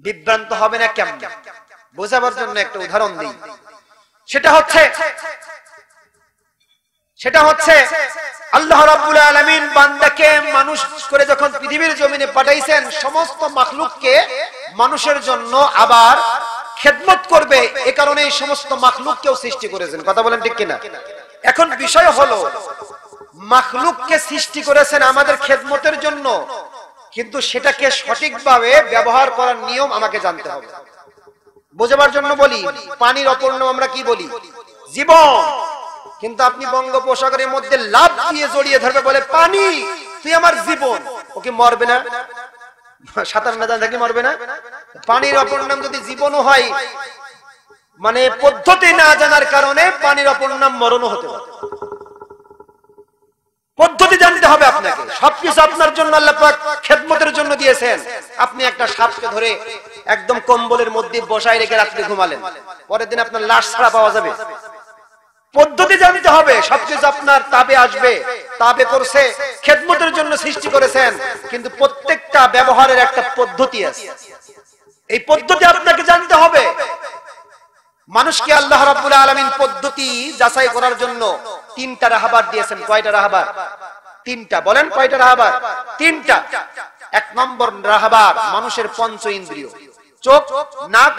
S2: বিভ্রান্ত হবে না কেমন? বোঝাবার জন্য একটা উদাহরণ দিই। সেটা হচ্ছে আল্লাহ রাব্বুল আলামিন বান্দাকে মানুষ করে যখন পৃথিবীর জমিনে পাঠাইছেন, সমস্ত মাখলুককে মানুষের জন্য আবার খেদমত করবে, এই কারণে এই সমস্ত মাখলুককেও সৃষ্টি করেছেন। কথা বলেন ঠিক কিনা? এখন বিষয় হলো, মাখলুককে সৃষ্টি করেছেন আমাদের খেদমতের জন্য, কিন্তু সেটাকে সঠিকভাবে ব্যবহার করার নিয়ম আমাকে জানতে হবে। বোঝাবার জন্য বলি, পানির অপর নাম আমরা কি বলি? জীবন। কিন্তু আপনি বঙ্গোপসাগরের মধ্যে লাফ দিয়ে জড়িয়ে ধরবে, বলে পানি তুই আমার জীবন, ওকে মরবে না? সাঁতার না জানা থাকি মরবে না? পানির অপর নাম যদি জীবনও হয়, মানে পদ্ধতি না জানার কারণে পানির অপর নাম মরণও হতে পারে। পদ্ধতি জানতে হবে আপনাকে। সবকিছু আপনার জন্য আল্লাহ পাক খেদমতের জন্য দিয়েছেন। আপনি একটা সাপকে ধরে একদম কম্বলের মধ্যে বসায় রেখে রাত্রে ঘুমালেন, পরের দিন আপনার লাশ ছাড়া পাওয়া যাবে? পদ্ধতি জানতে হবে। সবকিছু আপনার তাবে আসবে, তাবে করছে, খেদমতের জন্য সৃষ্টি করেছেন, কিন্তু প্রত্যেকটা ব্যবহারের একটা পদ্ধতি আছে। এই পদ্ধতি আপনাকে জানতে হবে। মানুষকে আল্লাহ রাব্বুল আলামিন পদ্ধতি যাচাই করার জন্য তিনটা রাহবার দিয়েছেন। কয়টা রাহবার? তিনটা। বলেন কয়টা রাহবার? তিনটা। এক নম্বর রাহবার মানুষের পঞ্চ ইন্দ্রিয়, চোখ, নাক,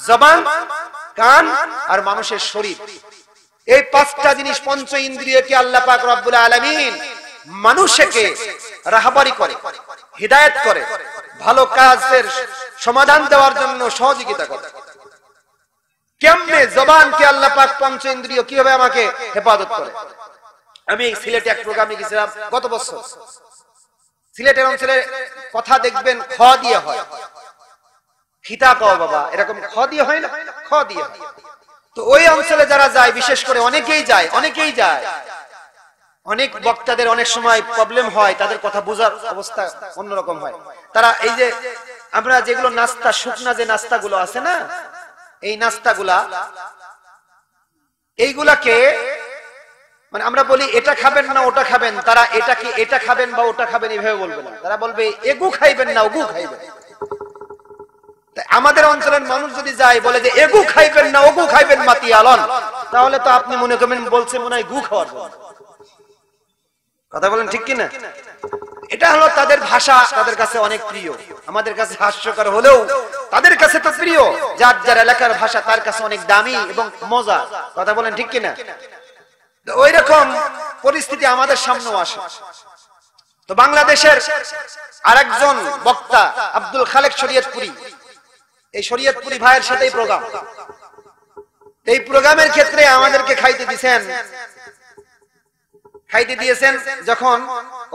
S2: জবান, কান আর মানুষের শরীর। এই পাঁচটা জিনিস, পঞ্চ ইন্দ্রিয়কে আল্লাহ পাক রব্বুল আলামিন মানুষকে রাহবারি করে, হিদায়াত করে, ভালো কাজের সমাধান দেওয়ার জন্য সহযোগিতা করে। কেমনে? জবানকে আল্লাহ পাক পঞ্চ ইন্দ্রিয় কিভাবে আমাকে হেফাজত করে। আমি সিলেটে এক প্রোগ্রামে গেছিলাম গত বছর। সিলেটের অঞ্চলে কথা দেখবেন খ দিয়ে হয়, খিতা কও বাবা, এরকম খ দিয়ে হয় না, খ দিয়ে হয়। তো ওই অঞ্চলে যারা যায়, বিশেষ করে অনেকেই যায়, অনেক বক্তাদের অনেক সময় প্রবলেম হয়, তাদের কথা বোঝার অবস্থা অন্যরকম হয়। তারা এই যে আমরা যেগুলো নাস্তা, শুকনা যে নাস্তাগুলো আছে না, এই নাস্তাগুলা, এইগুলাকে মানে আমরা বলি এটা খাবেন না ওটা খাবেন, তারা এটাকে এটা খাবেন বা ওটা খাবেন এইভাবে বলবে না, তারা বলবে এগু খাইবেন না ওগু খাইবেন। আমাদের অঞ্চলের মানুষ যদি যায় বলে যে এগু খাইবেন না ওগু খাইবেন মাতি আলন, তাহলে তো আপনি মনে করবেন বলছে মনে হয় গু খাওয়ার জন্য। কথা বলেন ঠিক কিনা? এটা হলো তাদের ভাষা, তাদের কাছে অনেক প্রিয়। আমাদের কাছে হাস্যকর হলেও তাদের কাছে তো প্রিয়। যার যার এলাকার ভাষা তার কাছে অনেক দামি এবং মজা। কথা বলেন ঠিক কিনা? ওই রকম পরিস্থিতি আমাদের সামনেও আসে। তো বাংলাদেশের আরেকজন বক্তা আব্দুল খালেক শরীয়তপুরী,
S1: এই শরীয়তপুরি ভাইয়ের সাথেই প্রোগ্রাম। এই প্রোগ্রামের ক্ষেত্রে আমাদেরকে খাইতে দিয়েছেন যখন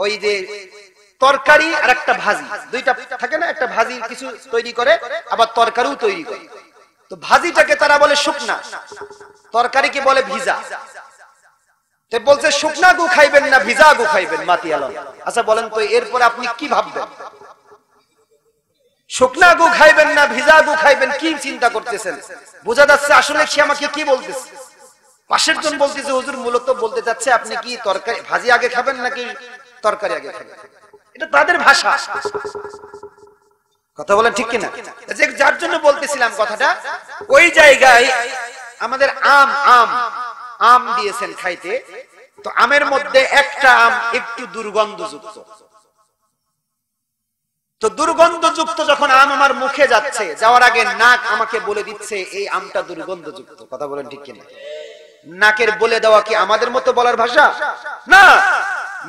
S1: ওই যে তরকারি আর একটা ভাজি, দুইটা থাকে না, একটা ভাজি কিছু তৈরি করে আবার তরকারিও তৈরি করে। তো ভাজিটাকে তারা বলে শুকনা, তরকারিকে বলে ভিজা। তো বলছে শুকনা গু খাইবেন না ভিজা গু খাইবেন মাতি আলম। আচ্ছা বলেন তো এরপর আপনি কি ভাববেন? শুকনা গু খাইবেন না ভিজা গু খাইবেন, কি চিন্তা করতেছেন? বোঝা যাচ্ছে আসলে সে আমাকে কি বলতেছে। পাশের জন বলতেছে হুজুর মূলত বলতে চাচ্ছে আপনি কি তরকারি ভাজি আগে খাবেন নাকি তরকারি আগে খাবেন। এটা তাদের ভাষা, কথা বলেন ঠিক কিনা? যে যার জন্য বলতেছিলাম কথাটা, ওই জায়গায় আমাদের আম দিয়েছেন খাইতে। তো আমের মধ্যে একটা আম একটু দুর্গন্ধযুক্ত। তো দুর্গন্ধযুক্ত যখন আম আমার মুখে যাচ্ছে, যাওয়ার আগে নাক আমাকে বলে দিচ্ছে এই আমটা দুর্গন্ধযুক্ত। কথা বলেন ঠিক কিনা? নাকের বলে দেওয়া কি আমাদের মতো বলার ভাষা না।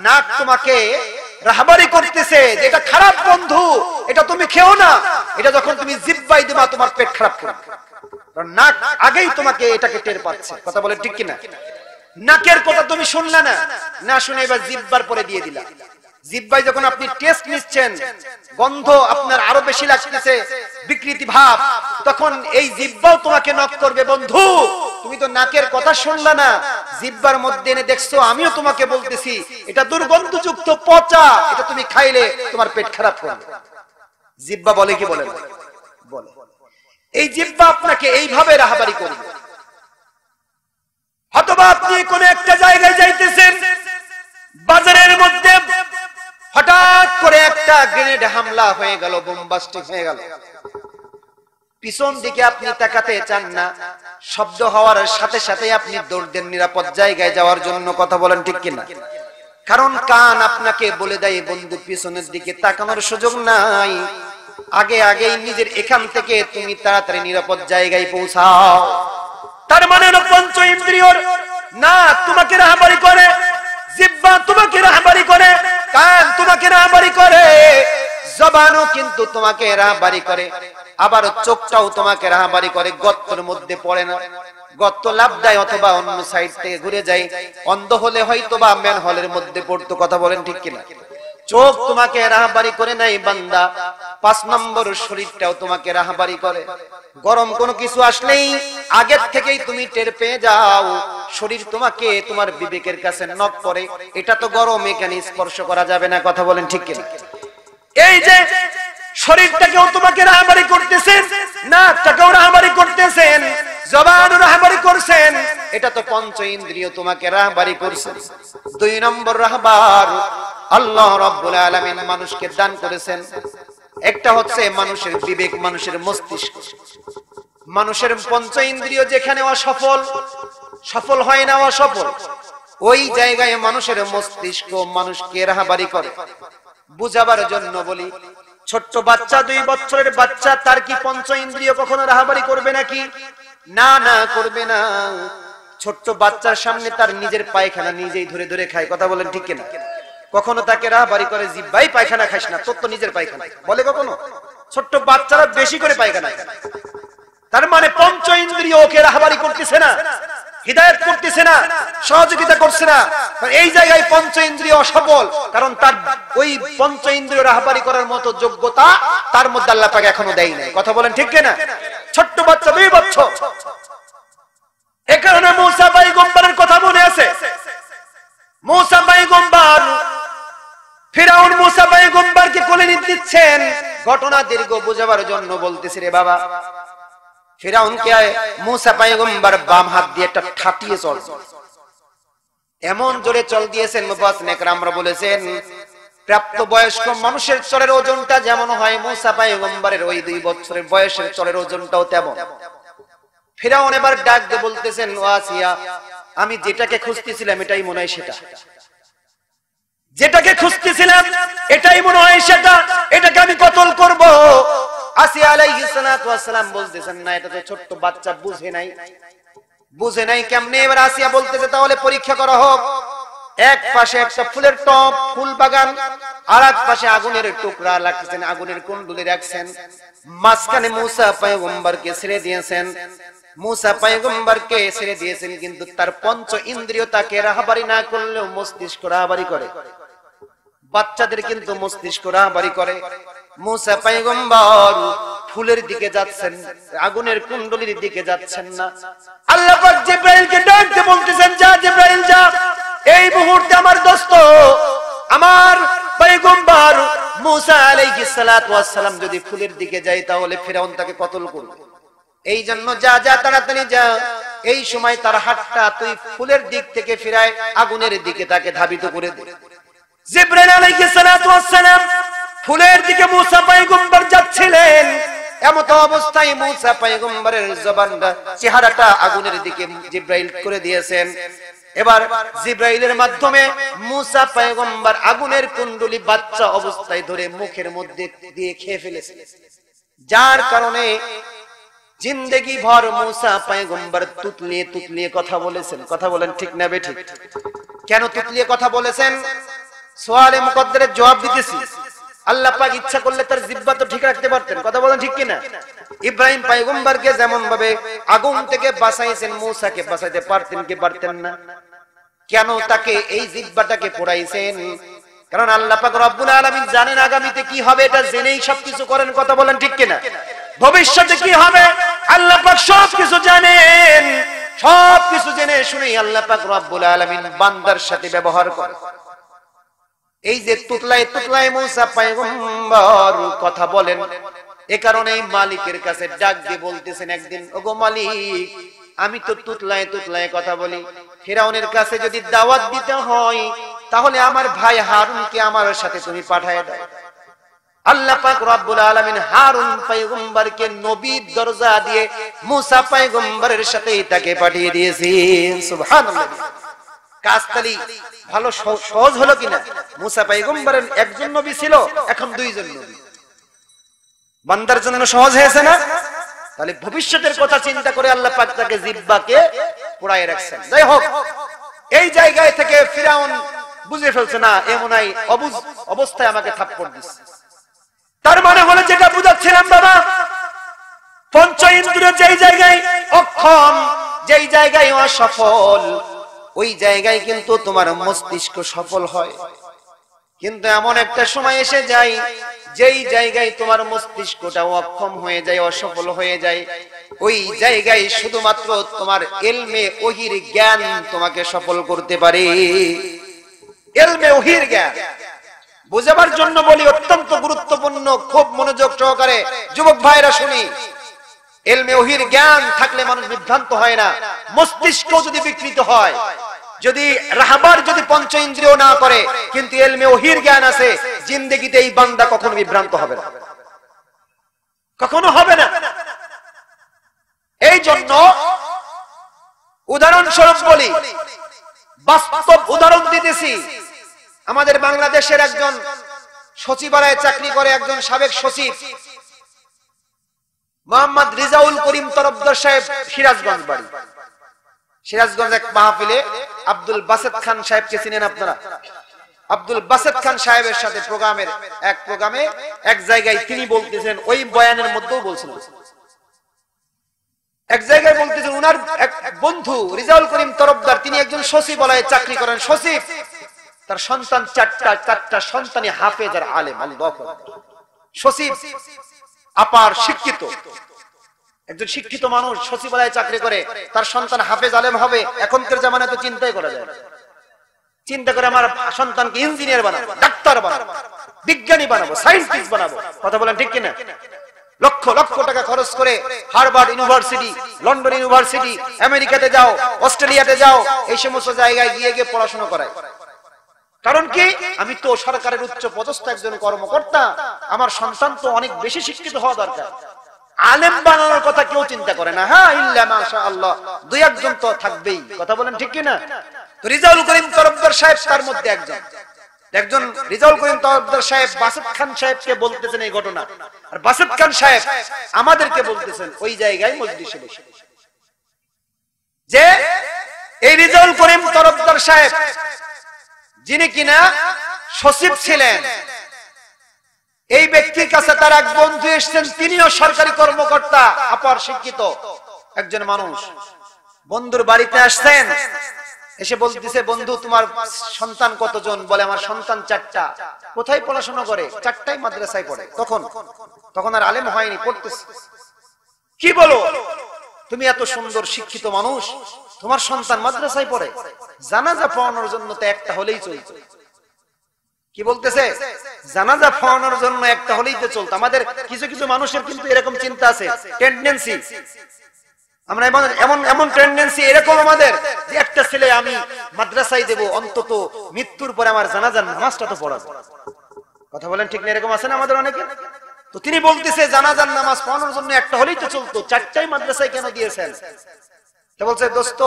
S1: নাক তোমাকে রাহবারি করতেছে যে এটা খারাপ বন্ধু, এটা তুমি খেও না। এটা যখন তুমি জিহ্বায় দিবা তোমার পেট খারাপ করবে, কারণ নাক আগেই তোমাকে এটাকে টের পাচ্ছে। কথা বলেন ঠিক কিনা? নাকের কথা তুমি শুনলা না, না শুনে এবার জিহ্বার পরে দিয়ে দিলা। জিহ্বায় যখন আপনি টেস্ট নিচ্ছেন, গন্ধ আপনার আরো বেশি লাগতেছে, বিকৃতি ভাব, তখন এই জিহ্বাও তোমাকে নক করবে, বন্ধু তুমি তো নাকের কথা শুনলা না, জিহ্বার মধ্যে এনে দেখছো আমিও তোমাকে বলতেছি এটা দুর্গন্ধযুক্ত পচা, এটা তুমি খাইলে তোমার পেট খারাপ করবে। জিহ্বা বলে কি বলে না? বলে। এই জিহ্বা আপনাকে এইভাবে রাহাবারি করবে। অথবা আপনি কোন একটা জায়গায় যাইতেছেন, বাজারের মধ্যে হঠাৎ করে একটা গ্রেনেড হামলা হয়ে গেল, বোমবাস্টিং হয়ে গেল। পিছন দিকে আপনি তাকাতে চান না, শব্দ হওয়ার সাথে সাথে আপনি দৌড় দেন নিরাপদ জায়গায় যাওয়ার জন্য। কথা বলেন ঠিক কিনা? কারণ কান আপনাকে বলে দেয় বন্ধু পিছনের দিকে তাকানোর সুযোগ নাই, আগেই নিজের এখান থেকে তুমি তাড়াতাড়ি নিরাপদ জায়গায় পৌঁছাও। তার মানে পঞ্চ ইন্দ্রিয়র না তোমাকে রাহবারি করে, জিহ্বা তোমাকে রাহবারি করে, কান তোমাকে রাহবারি করে, জবানও কিন্তু তোমাকে রাহবারি করে, আবার চোখটাও তোমাকে রাহবারি করে। গর্তের মধ্যে পড়ে না, গর্ত লাভ দেয় অথবা অন্য সাইড থেকে ঘুরে যায়। অন্ধ হলে হয়তো বা ম্যান হলের মধ্যে পড়তো। কথা বলেন ঠিক কিনা? চোখ তোমাকে রাহবারি করে নাই বান্দা, 5 নম্বর শরীরটাও তোমাকে রাহবারি করে। গরম কোনো কিছু আসলেই আগের থেকেই তুমি টের পেয়ে যাও, শরীর তোমাকে তোমার বিবেকের কাছে নক করে, এটা তো গরম, এখানে স্পর্শ করা যাবে না। কথা বলেন ঠিক কিনা? এই যে শরীরটাকেও তোমাকে রাহবারি করতেছেন, নাকটাকেও রাহবারি করতেছেন, জবানও রাহবারি করছেন, এটা তো পঞ্চ ইন্দ্রিয় তোমাকে রাহবারি করছেন। 2 নম্বর রাহবার আল্লাহ রাব্বুল আলামিন মানুষকে দান করেছেন। একটা হচ্ছে মানুষের বিবেক, মানুষের মস্তিষ্ক। মানুষের পঞ্চ ইন্দ্রিয় যেখানে সফল হয় না, অসফল, ওই জায়গায় মানুষের মস্তিষ্ক মানুষকে রাহবারি করে। বুঝাবার জন্য বলি, ছোট্ট বাচ্চা, 2 বছরের বাচ্চা, তার কি পঞ্চ ইন্দ্রিয় কখনো রাহবারি করবে নাকি? না, করবে না। ছোট্ট বাচ্চার সামনে তার নিজের পায়খানা নিজেই ধরে ধরে খায়। কথা বলেন ঠিক কিনা? কখনো তাকে রাহবারি করে জিহ্বাই পায়খানা খাইস না, তোর তো নিজের পায়খানা বলে কখনো? ছোট্ট বাচ্চারা বেশি করে পায়খানা খায়। তার মানে পঞ্চ ইন্দ্রিয় ওকে রাহবারি করতেছে না, হিদায়াত করতেছে না, সহযোগিতা করছে না। এই জায়গায় পঞ্চ ইন্দ্রিয় অসফল, কারণ তার ওই পঞ্চ ইন্দ্রিয় রাহবারি করার মতো যোগ্যতা তার মধ্যে আল্লাহ পাক এখনো দেয় নাই। কথা বলেন ঠিক কিনা? ছোট্ট বাচ্চা 2 বছর। এ কারণে মূসা পয়গম্বরের কথা মনে আছে। মূসা পয়গম্বর, ফিরাউন মূসা পয়গম্বরকে কোলে নিচ্ছেন, ঘটনা দীর্ঘ বুঝাবার জন্য বলতেছি রে বাবা। ফিরাউনকে মূসা পয়গম্বর বাম হাত দিয়ে একটা ঠাটিয়ে চল, এমন জোরে চল দিয়েছেন, মুফাসসিরিন کرامরা বলেছেন প্রাপ্ত বয়স্ক মানুষের চলের ওজনটা যেমন হয়, মূসা পয়গম্বরের ওই 2 বছরের বয়সের চলের ওজনটাও তেমন। ফিরাউন এবার ডাক দিয়ে বলতেছেন, ও আসিয়া, আমি যেটাকে খুঁজতেছিলাম এটাই মনে হয় সেটা, যেটাকে খুঁজতেছিলাম এটাই মনে হয় সেটা, এটাকে আমি কতল করব। আসিয়া আলাইহিস সালাতু ওয়াস সালাম বলতেছেন, না, এটা তো ছোট্ট বাচ্চা, বুঝে নাই কেমনে। এবার আসিয়া বলতেছে, তাহলে পরীক্ষা করা হোক।
S2: এক পাশে একটা ফুলের টব, ফুল বাগান, আর এক পাশে আগুনের টুকরা রাখছেন, আগুনের কুণ্ডুলি রাখছেন। মাঝখানে মুসা পয়গম্বরকে ছেড়ে দিয়েছেন। মুসা পয়গম্বরকে ছেড়ে দিয়েছেন, কিন্তু তার পঞ্চ ইন্দ্রিয় তাকে রাহাবারি না করলেও মস্তিষ্ক রাহাবারি করে। বাচ্চাদের কিন্তু মস্তিষ্ক রাহাবারি করে। মুসা পয়গম্বর ফুলের দিকে যাচ্ছেন, আগুনের কুণ্ডলীর দিকে যাচ্ছেন না। আল্লাহ পাক জিবরাইলকে ডাকতে বলতেছেন, যা জিবরাইল যা, এই মুহূর্তে আমার দোস্ত আমার পয়গম্বর মুসা আলাইহিস সালাতু ওয়াস সালাম যদি ফুলের দিকে যায় তাহলে ফিরাউন তাকে কতল করবে। এই জন্য যা যা তাড়াতাড়ি যা। এই সময় তার হাতটা তুই ফুলের দিক থেকে ফিরায় আগুনের দিকে তাকে ধাবিত করে দে। জিবরাইল আলাইহিস সালাতু ওয়াস সালাম ফুলের দিকে মুসা পয়গম্বর যাচ্ছিলেন। এমত অবস্থায় মুসা পয়গম্বরের জবানটা, চেহারাটা আগুনের দিকে জিবরাইল করে দিয়েছেন। এবার জিবরাইলের মাধ্যমে মুসা পয়গম্বর আগুনের কুণ্ডলী বাচ্চা অবস্থায় ধরে মুখের মধ্যে দিয়ে খেয়ে ফেলেছে, যার কারণে জিন্দেগি ভর মুসা পয়গম্বর তুতলিয়ে তুতলিয়ে কথা বলেছেন। কথা বলেন ঠিক না বেঠিক? কেন তুতলিয়ে কথা বলেছেন? সওয়ালে মুকদ্দারের জবাব দিতেছি। আল্লাহ পাক ইচ্ছা করলে তার জিহ্বা তো ঠিক রাখতে পারতেন। কথা বলেন ঠিক কিনা? ইব্রাহিম পয়গম্বরকে যেমন ভাবে আগুন থেকে বাঁচাইছেন, মুসাকে বাঁচাইতে পারতেন কি পারতেন না? কেন তাকে এই জিহ্বাটাকে পোড়াইছেন? কারণ আল্লাহ পাক রব্বুল আলামিন জানেন আগামীতে কি হবে, এটা জেনেই সবকিছু করেন। কথা বলেন ঠিক কিনা? ভবিষ্যতে কি হবে আল্লাহ পাক সবকিছু জানেন। সবকিছু জেনে শুনেই আল্লাহ পাক রব্বুল আলামিন বান্দার সাথে ব্যবহার করেন। এই যে তুতলায় তুতলায় মুসা পয়গম্বর কথা বলেন, এ কারণে মালিকের কাছে ডাক দিয়ে বলতেছেন একদিন, ওগো মালিক, আমি তো তুতলায় তুতলায় কথা বলি, ফিরাউনের কাছে যদি দাওয়াত দিতে হয় তাহলে আমার ভাই হারুনকে আমার সাথে তুমি পাঠায় দাও। আল্লাহ পাক রব্বুল আলামিন হারুন পয়গম্বরকে নবীর দরজা দিয়ে মুসা পয়গম্বরের সাথে তাকে পাঠিয়ে দিয়েছেন। সুবহানাল্লাহ। কাজতালি ভালো সহজ হলো কিনা? মুসা পয়গম্বরের একজন নবী ছিল, এখন দুইজন নবী। বান্দার জন্য সহজ হয়েছে না? তাহলে ভবিষ্যতের কথা চিন্তা করে আল্লাহ পাক তাকে জিহ্বাকে পোড়ায় রাখছেন। যাই হোক, এই জায়গায় থেকে ফিরাউন বুঝে ফেলছে না, এমনই অবুঝ অবস্থায় আমাকে থাপ্পড় দিচ্ছে। তার মানে হলো যেটা বুঝাচ্ছিলাম বাবা, পঞ্চ ইন্দ্রিয় যেই জায়গায় অক্ষম, যেই জায়গায় অসফল, ওই জায়গায় কিন্তু তোমার মস্তিষ্ক সফল হয়। কিন্তু এমন একটা সময় এসে যায় যেই জায়গায় তোমার মস্তিষ্কটা অক্ষম হয়ে যায়, অসফল হয়ে যায়, ওই জায়গায় শুধুমাত্র তোমার ইলমে ওহির জ্ঞান তোমাকে সফল করতে পারে। ইলমে ওহির জ্ঞান বুঝাবার জন্য বলি, অত্যন্ত গুরুত্বপূর্ণ, খুব মনোযোগ সহকারে যুবক ভাইরা শুনি। ইলমে ওহির জ্ঞান থাকলে মানুষ বিভ্রান্ত হয় না। মস্তিষ্ক যদি বিকৃত হয়, যদি রাহবার যদি পঞ্চ ইন্দ্রিয় না করে, কিন্তু ইলমে ওহির জ্ঞান আছে, জিন্দেগিতে এই বান্দা কখনো বিভ্রান্ত হবে না, কখনো হবে না। এই জন্য উদাহরণস্বরূপ বলি, বাস্তব উদাহরণ দিতেছি। আমাদের বাংলাদেশের একজন সচিবালয়ে চাকরি করে, একজন সাবেক সচিব মোহাম্মদ রিজাউল করিম তরফদার সাহেব, সিরাজগঞ্জ বাড়ি। সিরাজগঞ্জ এক মাহফিলে আব্দুল বাসেত খান সাহেবকে চিনেন আপনারা? আব্দুল বাসেত খান সাহেবের সাথে প্রোগ্রামে এক জায়গায় তিনি বলতেছেন, ওই বয়ানের মধ্যেও বলছিলেন, এক জায়গায় বলতেছেন উনার এক বন্ধু রিজাউল করিম তরফদার, তিনি একজন সচিবালয়ে চাকরি করেন, সচিব। তার সন্তান চারটা সন্তানই হাফেজ আর আলেম। আল্লাহু আকবার। সচিব, আপার শিক্ষিত, একজন শিক্ষিত মানুষ সচিবালয়ে চাকরি করে, তার সন্তান হাফেজ আলেম হবে। এখনকার জামানায় তো চিন্তাই করা যায় না। চিন্তা করে আমার সন্তানকে ইঞ্জিনিয়ার বানাবো, ডাক্তার বানাবো, বিজ্ঞানী বানাবো, সায়েন্টিস্ট বানাবো। কথা বলেন ঠিক কিনা? লক্ষ লক্ষ টাকা খরচ করে হার্ভার্ড ইউনিভার্সিটি, লন্ডন ইউনিভার্সিটি, আমেরিকাতে যাও, অস্ট্রেলিয়াতে যাও, এই সমস্ত জায়গায় গিয়ে পড়াশোনা করায়। কারণ কি? আমি তো সরকারের উচ্চ পদস্থ একজন কর্মকর্তা, আমার সন্তান তো অনেক বেশি শিক্ষিত হওয়া দরকার। আলেম বানানোর কথা কেউ চিন্তা করে না। হ্যাঁ, ইল্লা মাশাআল্লাহ, দুই একজন তো থাকবেই। কথা বলেন ঠিক কিনা? তো রিজাউল করিম তরফদার সাহেব তার মধ্যে একজন রিজাউল করিম তরফদার সাহেব বাসেত খান সাহেবকে বলতেছেন এই ঘটনা, আর বাসেত খান সাহেব আমাদেরকে বলতেছেন ওই জায়গায় মজলিসে বসে, যে এই রিজাউল করিম তরফদার সাহেব
S1: যিনি কিনা সচিব ছিলেন, এই ব্যক্তির কাছে তার এক বন্ধু এসেছেন, তিনিও সরকারি কর্মকর্তা, অপার শিক্ষিত একজন মানুষ। বন্ধুর বাড়িতে আসছেন, এসে বলতেছে, বন্ধু তোমার সন্তান কতজন? বলে আমার সন্তান 4টা। কোথায় পড়াশোনা করে? 4টাই মাদ্রাসায় পড়ে। তখন আর আলেম হয়নি, পড়তেছে। কি বলো তুমি, এত সুন্দর শিক্ষিত মানুষ, তোমার সন্তান মাদ্রাসায় পড়ে? জানাজা পড়ানোর জন্য তো একটা হলেই চলতো। কি বলতেছে? জানাজা পড়ানোর জন্য একটা হলেই তো চলতো। আমাদের কিছু কিছু মানুষের কিন্তু এরকম চিন্তা আছে, টেন্ডেন্সি। আমরা এমন টেন্ডেন্সি এরকম আমাদের, যে একটা ছেলে আমি মাদ্রাসায় দেব, অন্তত মৃত্যুর পরে আমার জানাজার নামাজটা তো পড়াবো। কথা বলেন ঠিক না? এরকম আছে না আমাদের অনেকে। তো তিনি বলতেছে জানাজার নামাজ পড়ানোর জন্য একটা হলেই তো চলতো, 4টাই মাদ্রাসায় কেন দিয়েছেন? তো বলছে, দোস্ত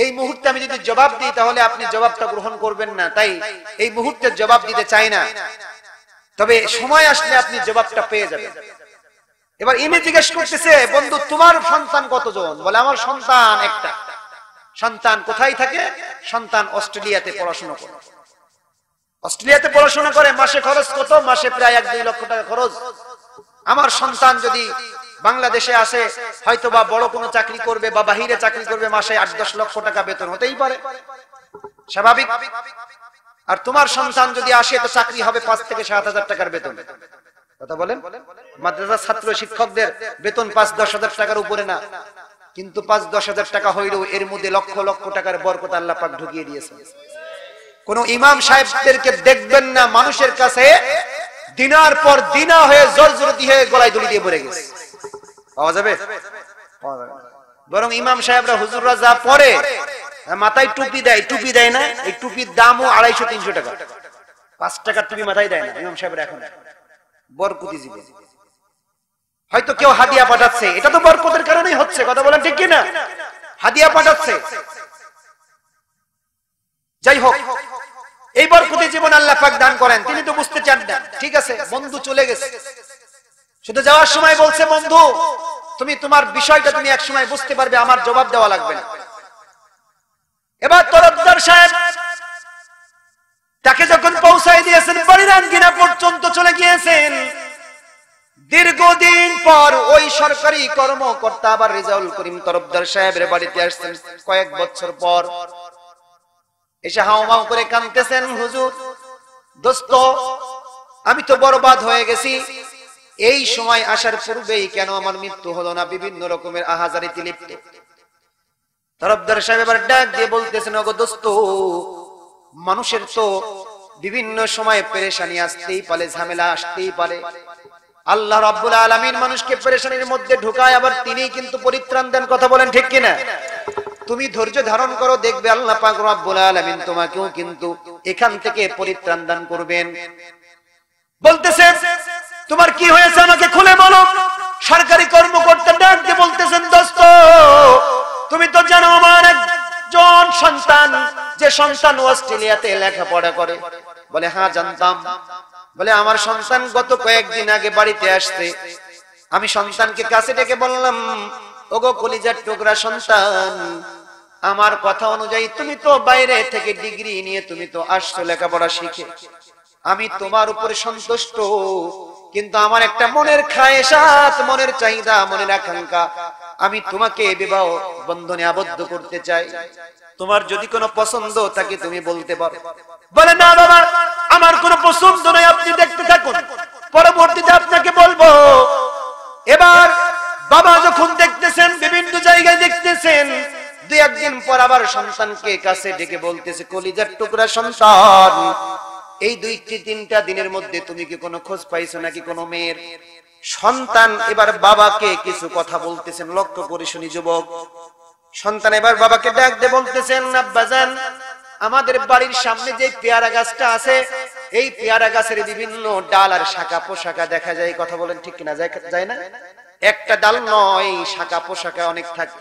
S1: এই মুহূর্তে আমি যদি জবাব দিই তাহলে আপনি জবাবটা গ্রহণ করবেন না, তাই এই মুহূর্তে জবাব দিতে চাই না, তবে সময় আসলে আপনি জবাবটা পেয়ে যাবেন। এবার ইনি জিজ্ঞেস করতেছে, বন্ধু তোমার সন্তান কতজন? বলে আমার সন্তান একটা। সন্তান কোথায় থাকে? সন্তান অস্ট্রেলিয়াতে পড়াশোনা করে। অস্ট্রেলিয়াতে পড়াশোনা করে। মাসে খরচ কত? মাসে প্রায় 1-2 লক্ষ টাকা খরচ। আমার সন্তান যদি বাংলাদেশে আসে, হয়তো বা বড় কোনো চাকরি করবে বা বাহিরে চাকরি করবে, মাসে 8-10 লক্ষ টাকা বেতন হতেই পারে, স্বাভাবিক। আর তোমার সন্তান যদি আসে তো চাকরি হবে 5 থেকে 7 হাজার টাকার বেতন। কথা বলেন, মাদ্রাসার ছাত্র শিক্ষকদের বেতন 5-10 হাজার টাকার উপরে না, কিন্তু 5-10 হাজার টাকা হইলেও এর মধ্যে লক্ষ লক্ষ টাকার বরকত আল্লাহ পাক ঢুকিয়ে দিয়েছে। কোন ইমাম সাহেবদেরকে দেখবেন না মানুষের কাছে দিনার পর দিনা হয়ে জর্জরতি হয়ে গলায় দড়ি দিয়ে পড়ে গেছে, পাওয়া যাবে? বরং ইমাম সাহেবরা, হুজুররা যা পড়ে, মাথায় টুপি দেয় না, এই টুপির দামও 250-300 টাকা। 5 টাকার টুপি মাথায় দেয় না ইমাম সাহেবরা। এখন বরকতি জীবন। হয়তো কেউ হাদিয়া পাঠাচ্ছে, এটা তো বরকতের কারণেই হচ্ছে। কথা বলেন ঠিক কিনা? হাদিয়া পাঠাচ্ছে। যাই হোক, এই বরকতি জীবন আল্লাহ পাক দান করেন। তিনি তো বুঝতে চান না। ঠিক আছে, বন্ধু চলে গেছে, শুধু যাওয়ার সময় বলছে, বন্ধু তুমি তোমার বিষয়টা তুমি এক সময় বুঝতে পারবে, আমার জবাব দেওয়া লাগবে না। এবার তরফদার সাহেব তাকে যখন পৌঁছায় দিয়েছেন, বাড়ির আঙ্গিনা পর্যন্ত চলে গিয়েছেন। দীর্ঘদিন পর ওই সরকারি কর্মকর্তা আবার রেজাউল করিম তরফদার সাহেবের বাড়িতে আসছেন, কয়েক বছর পর। এসে হাউমাউ করে কাঁদতেছেন, হুজুর দোস্ত আমি তো বরবাদ হয়ে গেছি, এই সময় আসার পূর্বেই কেন আমার মৃত্যু হলো না? বিভিন্ন রকমের আহাজারিতে লিপ্ত। তরফদার সাহেব এবার ডাক দিয়ে বলতেছেন, ওগো দোস্ত, মানুষের তো বিভিন্ন সময় পেরেশানি আসতেই পারে, ঝামেলা আসতেই পারে। আল্লাহ রাব্বুল আলামিন মানুষকে পেরেশানির মধ্যে ঢুকায়, আবার তিনিই কিন্তু পরিত্রাণ দেন। কথা বলেন ঠিক কিনা? তুমি ধৈর্য ধারণ করো, দেখবে আল্লাহ পাক রব্বুল আলামিন তোমাকেও কিন্তু এখান থেকে পরিত্রাণ দান করবেন। বলতেছে, তোমার কি হয়েছে আমাকে খুলে বলো। সরকারি কর্মকর্তা ডাক দিয়ে বলতেছেন, দোস্ত তুমি তো জানো আমার একজন সন্তান, যে সন্তান অস্ট্রেলিয়াতে লেখাপড়া করে। বলে হ্যাঁ জানতাম। বলে আমার সন্তান গত কয়েকদিন আগে বাড়িতে আসছে। আমি সন্তানকে কাছে ডেকে বললাম, ওগো কলিজার টুকরা সন্তান, আমার কথা অনুযায়ী তুমি তো বাইরে থেকে ডিগ্রি নিয়ে তুমি তো আসছো লেখাপড়া শিখে, আমি তোমার উপরে সন্তুষ্ট, কিন্তু আমার একটা মনের খায়েশাত, মনের চাহিদা, মনের আকাঙ্ক্ষা, আমি তোমাকে বিবাহ বন্ধনে আবদ্ধ করতে চাই। তোমার যদি কোনো পছন্দ থাকে তুমি বলতে পারো। বলে না বাবা, আমার কোনো পছন্দ নাই, আপনি দেখতে থাকুন, পরবর্তীতে আপনাকে বলবো। এবার বাবা যখন দেখতেছেন, বিভিন্ন জায়গায় দেখতেছেন, 2-1 দিন পর আবার সন্তানকে কাছে ডেকে বলতেছে, কলিজার টুকরা সন্তান, এই 2-3টা দিনের মধ্যে তুমি কি কোনো খোঁজ পাইছো নাকি কোনো মেয়ের? সন্তান এবার বাবাকে কিছু কথা বলতেছেন, লক্ষ্য করে শুনি যুবক। সন্তান এবার বাবাকে ডাক দিয়ে বলতেছেন, আব্বাজান, আমাদের বাড়ির সামনে যে পেয়ারা গাছটা আছে, এই পেয়ারা গাছের বিভিন্ন ডাল আর শাখা পোশাকা দেখা যায়। কথা বলেন ঠিক কিনা? যায় না? একটা ডাল নয়, শাখা পোশাকা অনেক থাকে।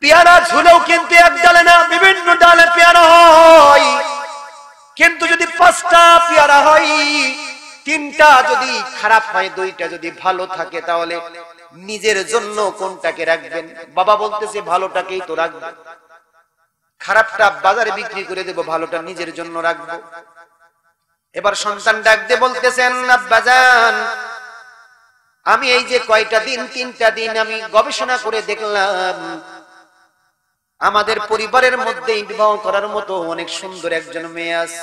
S1: পেয়ারা ঝুলেও কিন্তু এক ডালে না, বিভিন্ন ডালে পেয়ারা হয়। কিন্তু যদি 5টা পেয়ারা হয়, 3টা যদি খারাপ হয়, 2টা যদি ভালো থাকে, তাহলে নিজের জন্য কোনটাকে রাখবেন? বাবা বলতেছে ভালোটাকেই তো রাখবেন।
S2: খারাপটা বাজারে বিক্রি করে দেব, ভালোটা নিজের জন্য রাখবো। এবার সন্তান ডাক দিয়ে বলতেছেন, আব্বাজান আমি এই যে কয়টা দিন, 3টা দিন আমি গবেষণা করে দেখলাম আমাদের পরিবারের মধ্যেই বিবাহ করার মতো অনেক সুন্দর একজন মেয়ে আছে।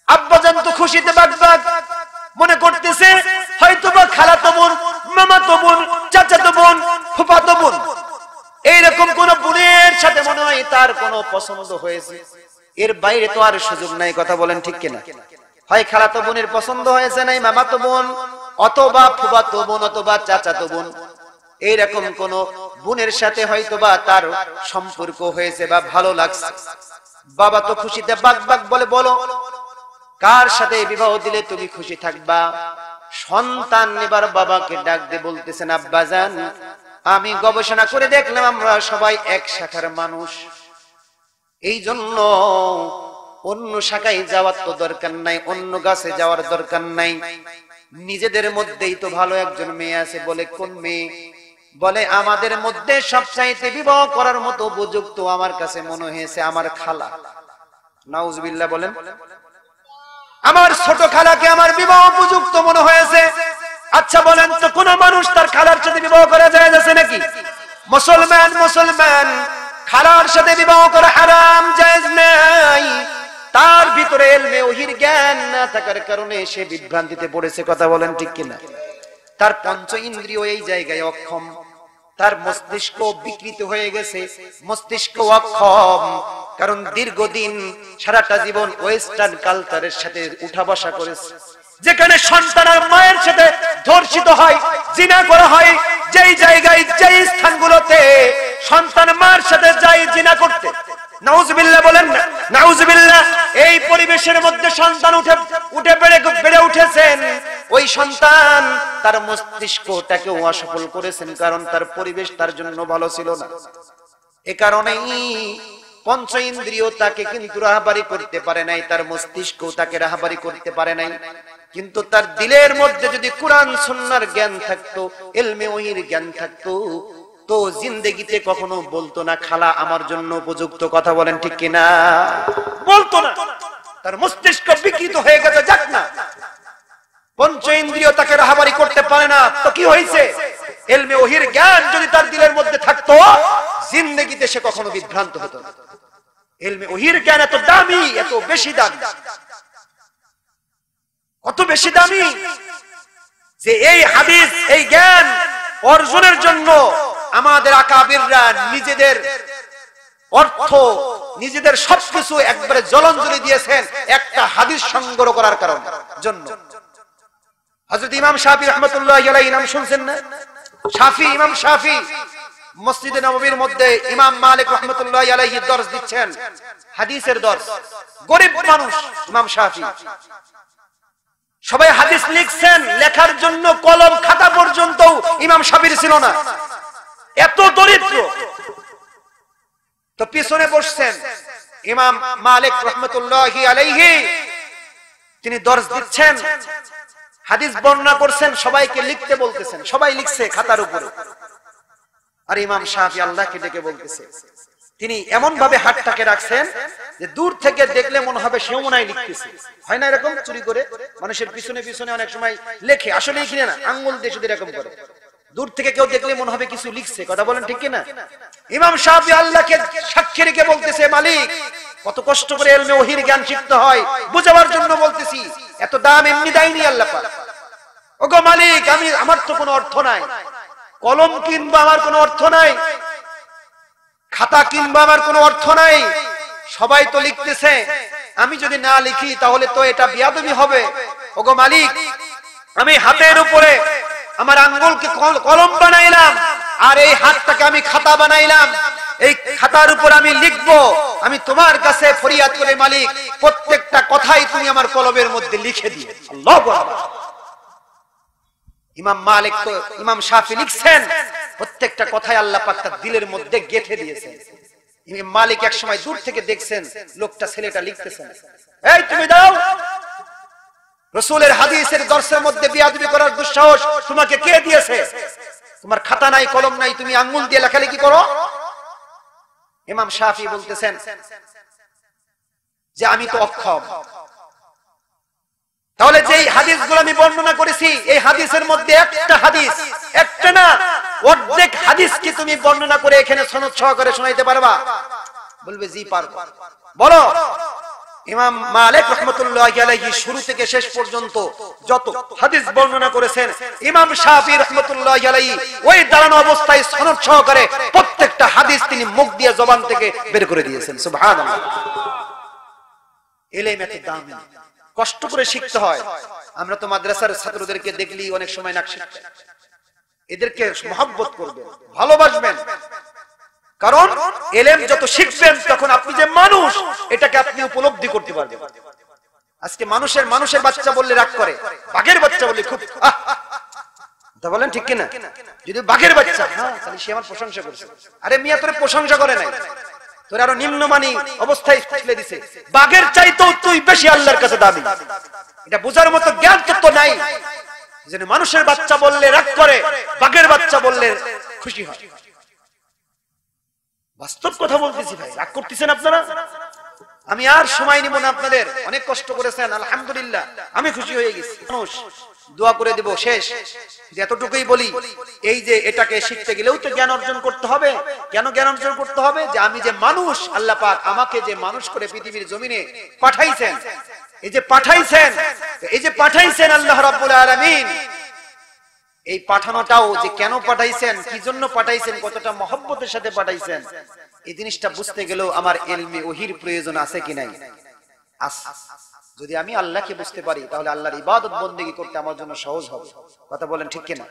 S2: আব্বাজান তো খুশিতে বাগবাগ, মনে করতেছে হয়তোবা খালাতো বোন, মামাতো বোন, চাচাতো বোন, ফুফাতো বোন, এইরকম কোন বোনের সাথে মনে হয় তার কোনো পছন্দ হয়েছে। এর বাইরে তো আর সুযোগ নাই, কথা বলেন ঠিক কিনা? হয় খালাতো বোনের পছন্দ হয়েছে, নাই মামাতো বোন, অথবা ফুফাতো বোন, অথবা চাচাতো বোন, এইরকম কোন বোনের সাথে হয়তোবা তার সম্পর্ক হয়েছে বা ভালো লাগছে। বাবা তো খুশিতে বাগবাগ বলে, বলো কার সাথে বিবাহ দিলে তুমি খুশি থাকবা? সন্তান এবার বাবাকে ডাক দিয়ে বলতেছেন, আব্বাজান আমি গবেষণা করে দেখলাম আমরা সবাই এক শাখার মানুষ, এই জন্য অন্য শাখায় যাওয়ার তো দরকার নাই, অন্য গাছে যাওয়ার দরকার নাই, নিজেদের মধ্যেই তো ভালো একজন মেয়ে আছে। বলে কোন মেয়ে? বলে আমাদের মধ্যে সবচাইতে বিবাহ করার মতো উপযুক্ত আমার কাছে মনে হয়েছে আমার খালা। নাউজুবিল্লাহ বলেন। আমার ছোট খালাকে আমার বিবাহ উপযুক্ত মনে হয়েছে। আচ্ছা বলেন তো, কোন মানুষ তার খালার সাথে বিবাহ করা যায় আছে নাকি? মুসলমান খালার সাথে বিবাহ করা হারাম, জায়েজ নাই। তার ভিতরে ইলমে ওহির জ্ঞান না থাকার কারণে সে বিভ্রান্তিতে পড়েছে, কথা বলেন ঠিক কিনা? তার পঞ্চ ইন্দ্রিয় এই জায়গায় অক্ষম, তার মস্তিষ্ক বিকৃত হয়ে গেছে, মস্তিষ্ক অক্ষম, কারণ দীর্ঘদিন সারাটা জীবন ওয়েস্টার্ন কালচারের সাথে উঠা বসা করেছে, যেখানে সন্তান আর মায়ের সাথে ধর্ষিত হয়, জিনা করা হয়, যেই জায়গায় যেই স্থানগুলোতে সন্তান মার সাথে যায় জিনা করতে, নাউজুবিল্লাহ বলেন না, নাউজুবিল্লাহ, এই পরিবেশের মধ্যে সন্তান উঠে বেড়ে উঠেছেন, ওই সন্তান তার মস্তিষ্কটাকে অসফল করেছেন, কারণ তার পরিবেশ তার জন্য ভালো ছিল না। এ কারণেই পঞ্চ ইন্দ্রিয় তাকে কিন্তু রাহাবারি করতে পারে নাই, তার মস্তিষ্ক তাকে রাহাবারি করতে পারে নাই। কিন্তু তার দিলের মধ্যে যদি কোরআন সুন্নাহর জ্ঞান থাকতো, ইলমে ওহির জ্ঞান থাকতো, তো জিন্দেগিতে কখনো বলতো না খালা আমার জন্য উপযুক্ত, কথা বলেন ঠিক কিনা? বলতো না। তার মস্তিষ্ক বিকৃত হয়ে গেছে, যাক না, পঞ্চ ইন্দ্রিয় তাকে রাহাবারি করতে পারে না, তো কি হয়েছে? ইলমে ওহির জ্ঞান যদি তার দিলের মধ্যে থাকতো, জিন্দেগিতে সে কখনো বিভ্রান্ত হতো না। ইলমে ওহির জ্ঞান এত দামি, এত বেশি দামি, কত বেশি দামি যে এই হাদিস, এই জ্ঞান অর্জনের জন্য আমাদের আকাবিররা নিজেদের অর্থ, নিজেদের সবকিছু একবারে জলাঞ্জলি দিয়েছেন একটা হাদিস সংগ্রহ করার জন্য। হযরত ইমাম শাফি রাহমাতুল্লাহি আলাইহি নাম শুনছেন না? শাফি, ইমাম শাফি মসজিদে নববীর মধ্যে ইমাম মালিক রাহমাতুল্লাহি আলাইহি দর্স দিচ্ছেন, হাদিসের দর্স। গরীব মানুষ ইমাম শাফি, সবাই হাদিস লিখছেন, লেখার জন্য কলম খাতা পর্যন্ত ইমাম শাফির ছিল না, এত দরিদ্র। তো পিছনে বসছেন ইমাম মালিক রাহমাতুল্লাহি আলাইহি, তিনি দর্স দিচ্ছেন, হাদিস বর্ণনা করছেন, সবাইকে লিখতে বলতেছেন, সবাই লিখছে খাতার উপরে। আর ইমাম শাফি আল্লাহকে ডেকে বলতেছে, তিনি এমন ভাবে হাতটাকে রাখছেন যে দূর থেকে দেখলে মনে হবে সেও মনে হয় লিখতেছে। হয় না এরকম, চুরি করে মানুষের পিছনে পিছনে অনেক সময় লেখে, আসলে লিখে না, আঙ্গুল দিয়ে শুধু এরকম করে, দূর থেকে কেউ দেখলে মনে হবে কিছু লিখছে, কথা বলেন ঠিক কিনা? ইমাম শাফি আল্লাহকে সাক্ষী রেখে বলতেছে, মালিক কত কষ্ট করে ইলমে ওহির জ্ঞান শিখতে হয়, বুঝাবার জন্য বলতেছি, এত দাম এমনি দেয়নি আল্লাহ পাক। ওগো মালিক, আমার তো কোনো অর্থ নাই, কলম কিনবো আমার কোনো অর্থ নাই, খাতা কিনবো আমার কোনো অর্থ নাই, সবাই তো লিখতেছে, আমি যদি না লিখি তাহলে তো এটা বিয়াদবি হবে। ওগো মালিক, আমি হাতের উপরে আমার আঙ্গুলকে কলম বানাইলাম, আর এই হাতটাকে আমি খাতা বানাইলাম, এই খাতার উপর আমি লিখবো, আমি তোমার কাছে ফরিয়াদ করে মালিক, প্রত্যেকটা কথাই তুমি আমার কলমের মধ্যে লিখে দিয়ে। আল্লাহু আকবার। ইমাম মালিক তো, ইমাম শাফি লিখছেন, প্রত্যেকটা কথাই আল্লাহ পাক তার দিলের মধ্যে গেঁথে দিয়েছেন। ইমাম মালিক এক সময় দূর থেকে দেখছেন লোকটা, ছেলেটা লিখতেছেন, এই তুমি দাও, রাসূলের হাদিসের দর্শের মধ্যে বিয়াদবি করার দুঃসাহস তোমাকে কে দিয়েছে? তোমার খাতা নাই, কলম নাই, তুমি আঙ্গুল দিয়ে লেখালেখি করো।
S1: ইমাম শাফি বলতেছেন যে আমি তো অক্ষম, তাহলে যেই হাদিসগুলো আমি বর্ণনা করেছি এই হাদিসের মধ্যে একটা হাদিস, একটা না অর্ধেক হাদিস কি তুমি বর্ণনা করে এখানে সনদ সহকারে শোনাইতে পারবা? বলবে জি পারবো। বলো। ইমাম মালিক রাহমাতুল্লাহি আলাইহি শুরু থেকে শেষ পর্যন্ত যত হাদিস বর্ণনা করেছেন ইমাম শাফি রাহমাতুল্লাহি আলাইহি ওই দাঁড়ানো অবস্থায় সনদ সহকারে প্রত্যেকটা হাদিস তিনি মুখ দিয়ে জবান থেকে বের করে দিয়েছেন। সুবহানাল্লাহ। ইলম এত দামি, কষ্ট করে শিখতে হয়। আমরা তো মাদ্রাসার ছাত্রদেরকে দেখলেই অনেক সময় নাক শিখতে, এদেরকে মহব্বত করবেন, ভালোবাসবেন, কারণ ইলম যত শিখবেন তখন আপনি যে মানুষ এটাকে আপনি উপলব্ধি করতে পারবেন। আজকে মানুষের বাচ্চা বললে রাগ করে, বাঘের বাচ্চা বললে খুব তা বলেন ঠিক কিনা? যদি বাঘের বাচ্চা, হ্যাঁ তাহলে সে আমার প্রশংসা করছে। আরে মিয়া তোরে প্রশংসা করে নাই, তোর আরো নিম্নমানী অবস্থায় ফেলে দিছে। বাঘের চাইতেও তুই বেশি আল্লাহর কাছে দামি। এটা বোঝার মতো জ্ঞান তো নাই। যেন মানুষের বাচ্চা বললে রাগ করে, বাঘের বাচ্চা বললে খুশি হয়। বাস্তব কথা বলতেছি ভাই, রাগ করতেছেন আপনারা? আমি আর সময় নিব না আপনাদের, অনেক কষ্ট করেছেন, আলহামদুলিল্লাহ আমি খুশি হয়ে গেছি। মানুষ দোয়া করে দেব, শেষ এতটুকুই বলি, এই যে এটাকে শিখতে গেলেও তো জ্ঞান অর্জন করতে হবে। কেন জ্ঞান অর্জন করতে হবে? যে আমি যে মানুষ, আল্লাহ পাক আমাকে যে মানুষ করে পৃথিবীর জমিনে পাঠাইছেন, এই যে পাঠাইছেন আল্লাহ রাব্বুল আলামিন, এই পাঠানোটাও যে কেন পাঠাইছেন, কি জন্য পাঠাইছেন, কতটা মহব্বতের সাথে পাঠাইছেন, এই জিনিসটা বুঝতে গেলেও আমার ইলমে ওহির প্রয়োজন আছে কি নাই? যদি আমি আল্লাহকে বুঝতে পারি তাহলে আল্লাহর ইবাদত বন্দেগী করতে আমার জন্য সহজ হবে। কথা বলেন ঠিক কিনা?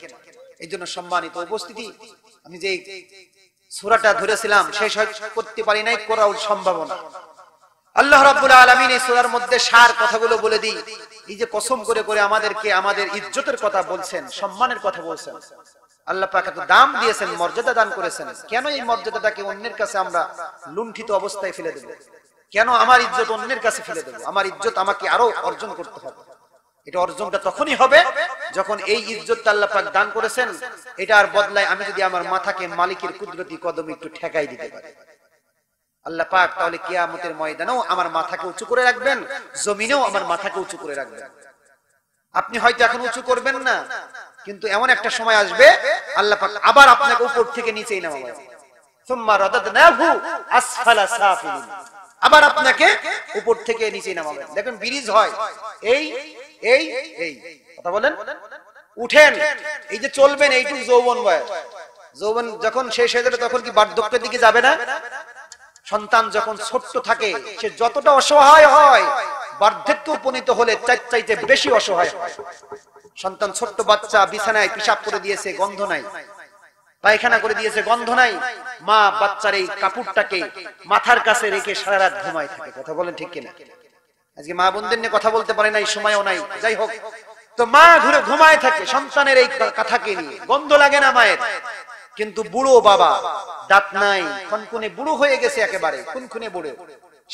S1: এই জন্য সম্মানিত উপস্থিতি, আমি যে সূরাটা ধরেছিলাম শেষ করতে পারি নাই, করাও সম্ভব না। আল্লাহ রাব্বুল আলামিন এই সূরার মধ্যে সার কথাগুলো বলে দিই। এই যে কসম করে করে আমাদেরকে আমাদের ইজ্জতের কথা বলছেন, সম্মানের কথা বলছেন, আল্লাহ পাক এত দাম দিয়েছেন, মর্যাদা দান করেছেন, কেন এই মর্যাদাটাকে অন্যের কাছে আমরা লুণ্ঠিত অবস্থায় ফেলে দেব? কেন আমার ইজ্জত অন্যের কাছে ফেলে দেব? আমার ইজ্জত আমাকে আরো অর্জন করতে হবে। এটা অর্জনটা তখনই হবে যখন এই ইজ্জতটা আল্লাহ পাক দান করেছেন এটার বদলায় আমি যদি আমার মাথাকে মালিকের কুদরতি কদমে একটু ঠেকাই দিতে পারি, আল্লাহ পাক তাহলে কিয়ামতের ময়দানেও আমার মাথাকে উঁচু করে রাখবেন, জমিনেও আমার মাথাকে উঁচু করে রাখবেন। আপনি হয়তো এখন উঁচু করবেন না, কিন্তু এমন একটা সময় আসবে আল্লাহ পাক আবার আপনাকে উপর থেকে নিচেই নামাবেন। সুম্মা রাদাদনাহু আসফালা সাফিলিন, আবার আপনাকে উপর থেকে নিচেই নামাবেন। দেখেন ব্রিজ হয়, এই এই এই কথা বলেন, উঠেন, এই যে চলবেন, এইটুকু যৌবন বয়স, যৌবন যখন শেষ হয়ে যাবে তখন কি বার্ধক্যের দিকে যাবে না? সন্তান যখন ছোট্ট থাকে সে যতটা অসহায় হয়, বার্ধক্যে উপনীত হলে চাইতে বেশি অসহায় হয়। সন্তান ছোট্ট বাচ্চা বিছানায় পেশাব করে দিয়েছে, গন্ধ নাই, পায়খানা করে দিয়েছে, গন্ধ নাই, মা বাচ্চার এই কাপড়টাকে মাথার কাছে রেখে সারা রাত ঘুমায় থাকে। কথা বলেন ঠিক কিনা? আজকে মা বোনদের নিয়ে কথা বলতে পারে নাই, সময়ও নাই, যাই হোক, তো মা ঘুরে ঘুমায় থাকে সন্তানের এই কথাকে নিয়ে, গন্ধ লাগে না মায়ের। কিন্তু বুড়ো বাবা, দাঁত নাই, খুনখুনে বুড়ো হয়ে গেছে, একেবারে খুনখুনে বুড়ো,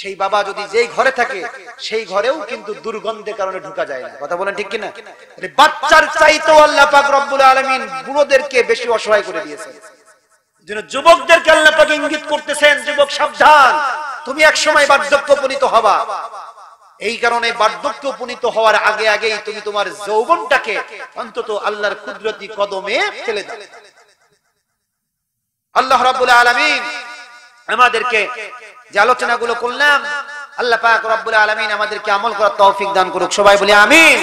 S1: সেই বাবা যদি যেই ঘরে থাকে সেই ঘরেও কিন্তু দুর্গন্ধের কারণে ঢোকা যায় না। কথা বলেন ঠিক কিনা? বাচ্চার চাইতেও আল্লাহ পাক রব্বুল আলামিন বুড়োদেরকে বেশি অসহায় করে দিয়েছেন। যেন যুবকদেরকে আল্লাহ পাক ইঙ্গিত করতেছেন, যুবক সাবধান, তুমি এক সময় বার্ধক্য উপনীত হবা। এই কারণে বার্ধক্য উপনীত হওয়ার আগে আগেই তুমি তোমার যৌবনটাকে অন্তত আল্লাহর কুদরতি কদমে ফেলে দাও। আল্লাহ রাব্বুল আলামিন আমাদেরকে যে আলোচনাগুলো করলাম, আল্লাহ পাক রব্বুল আলামিন আমাদেরকে আমল করার তৌফিক দান করুক। সবাই বলি আমিন।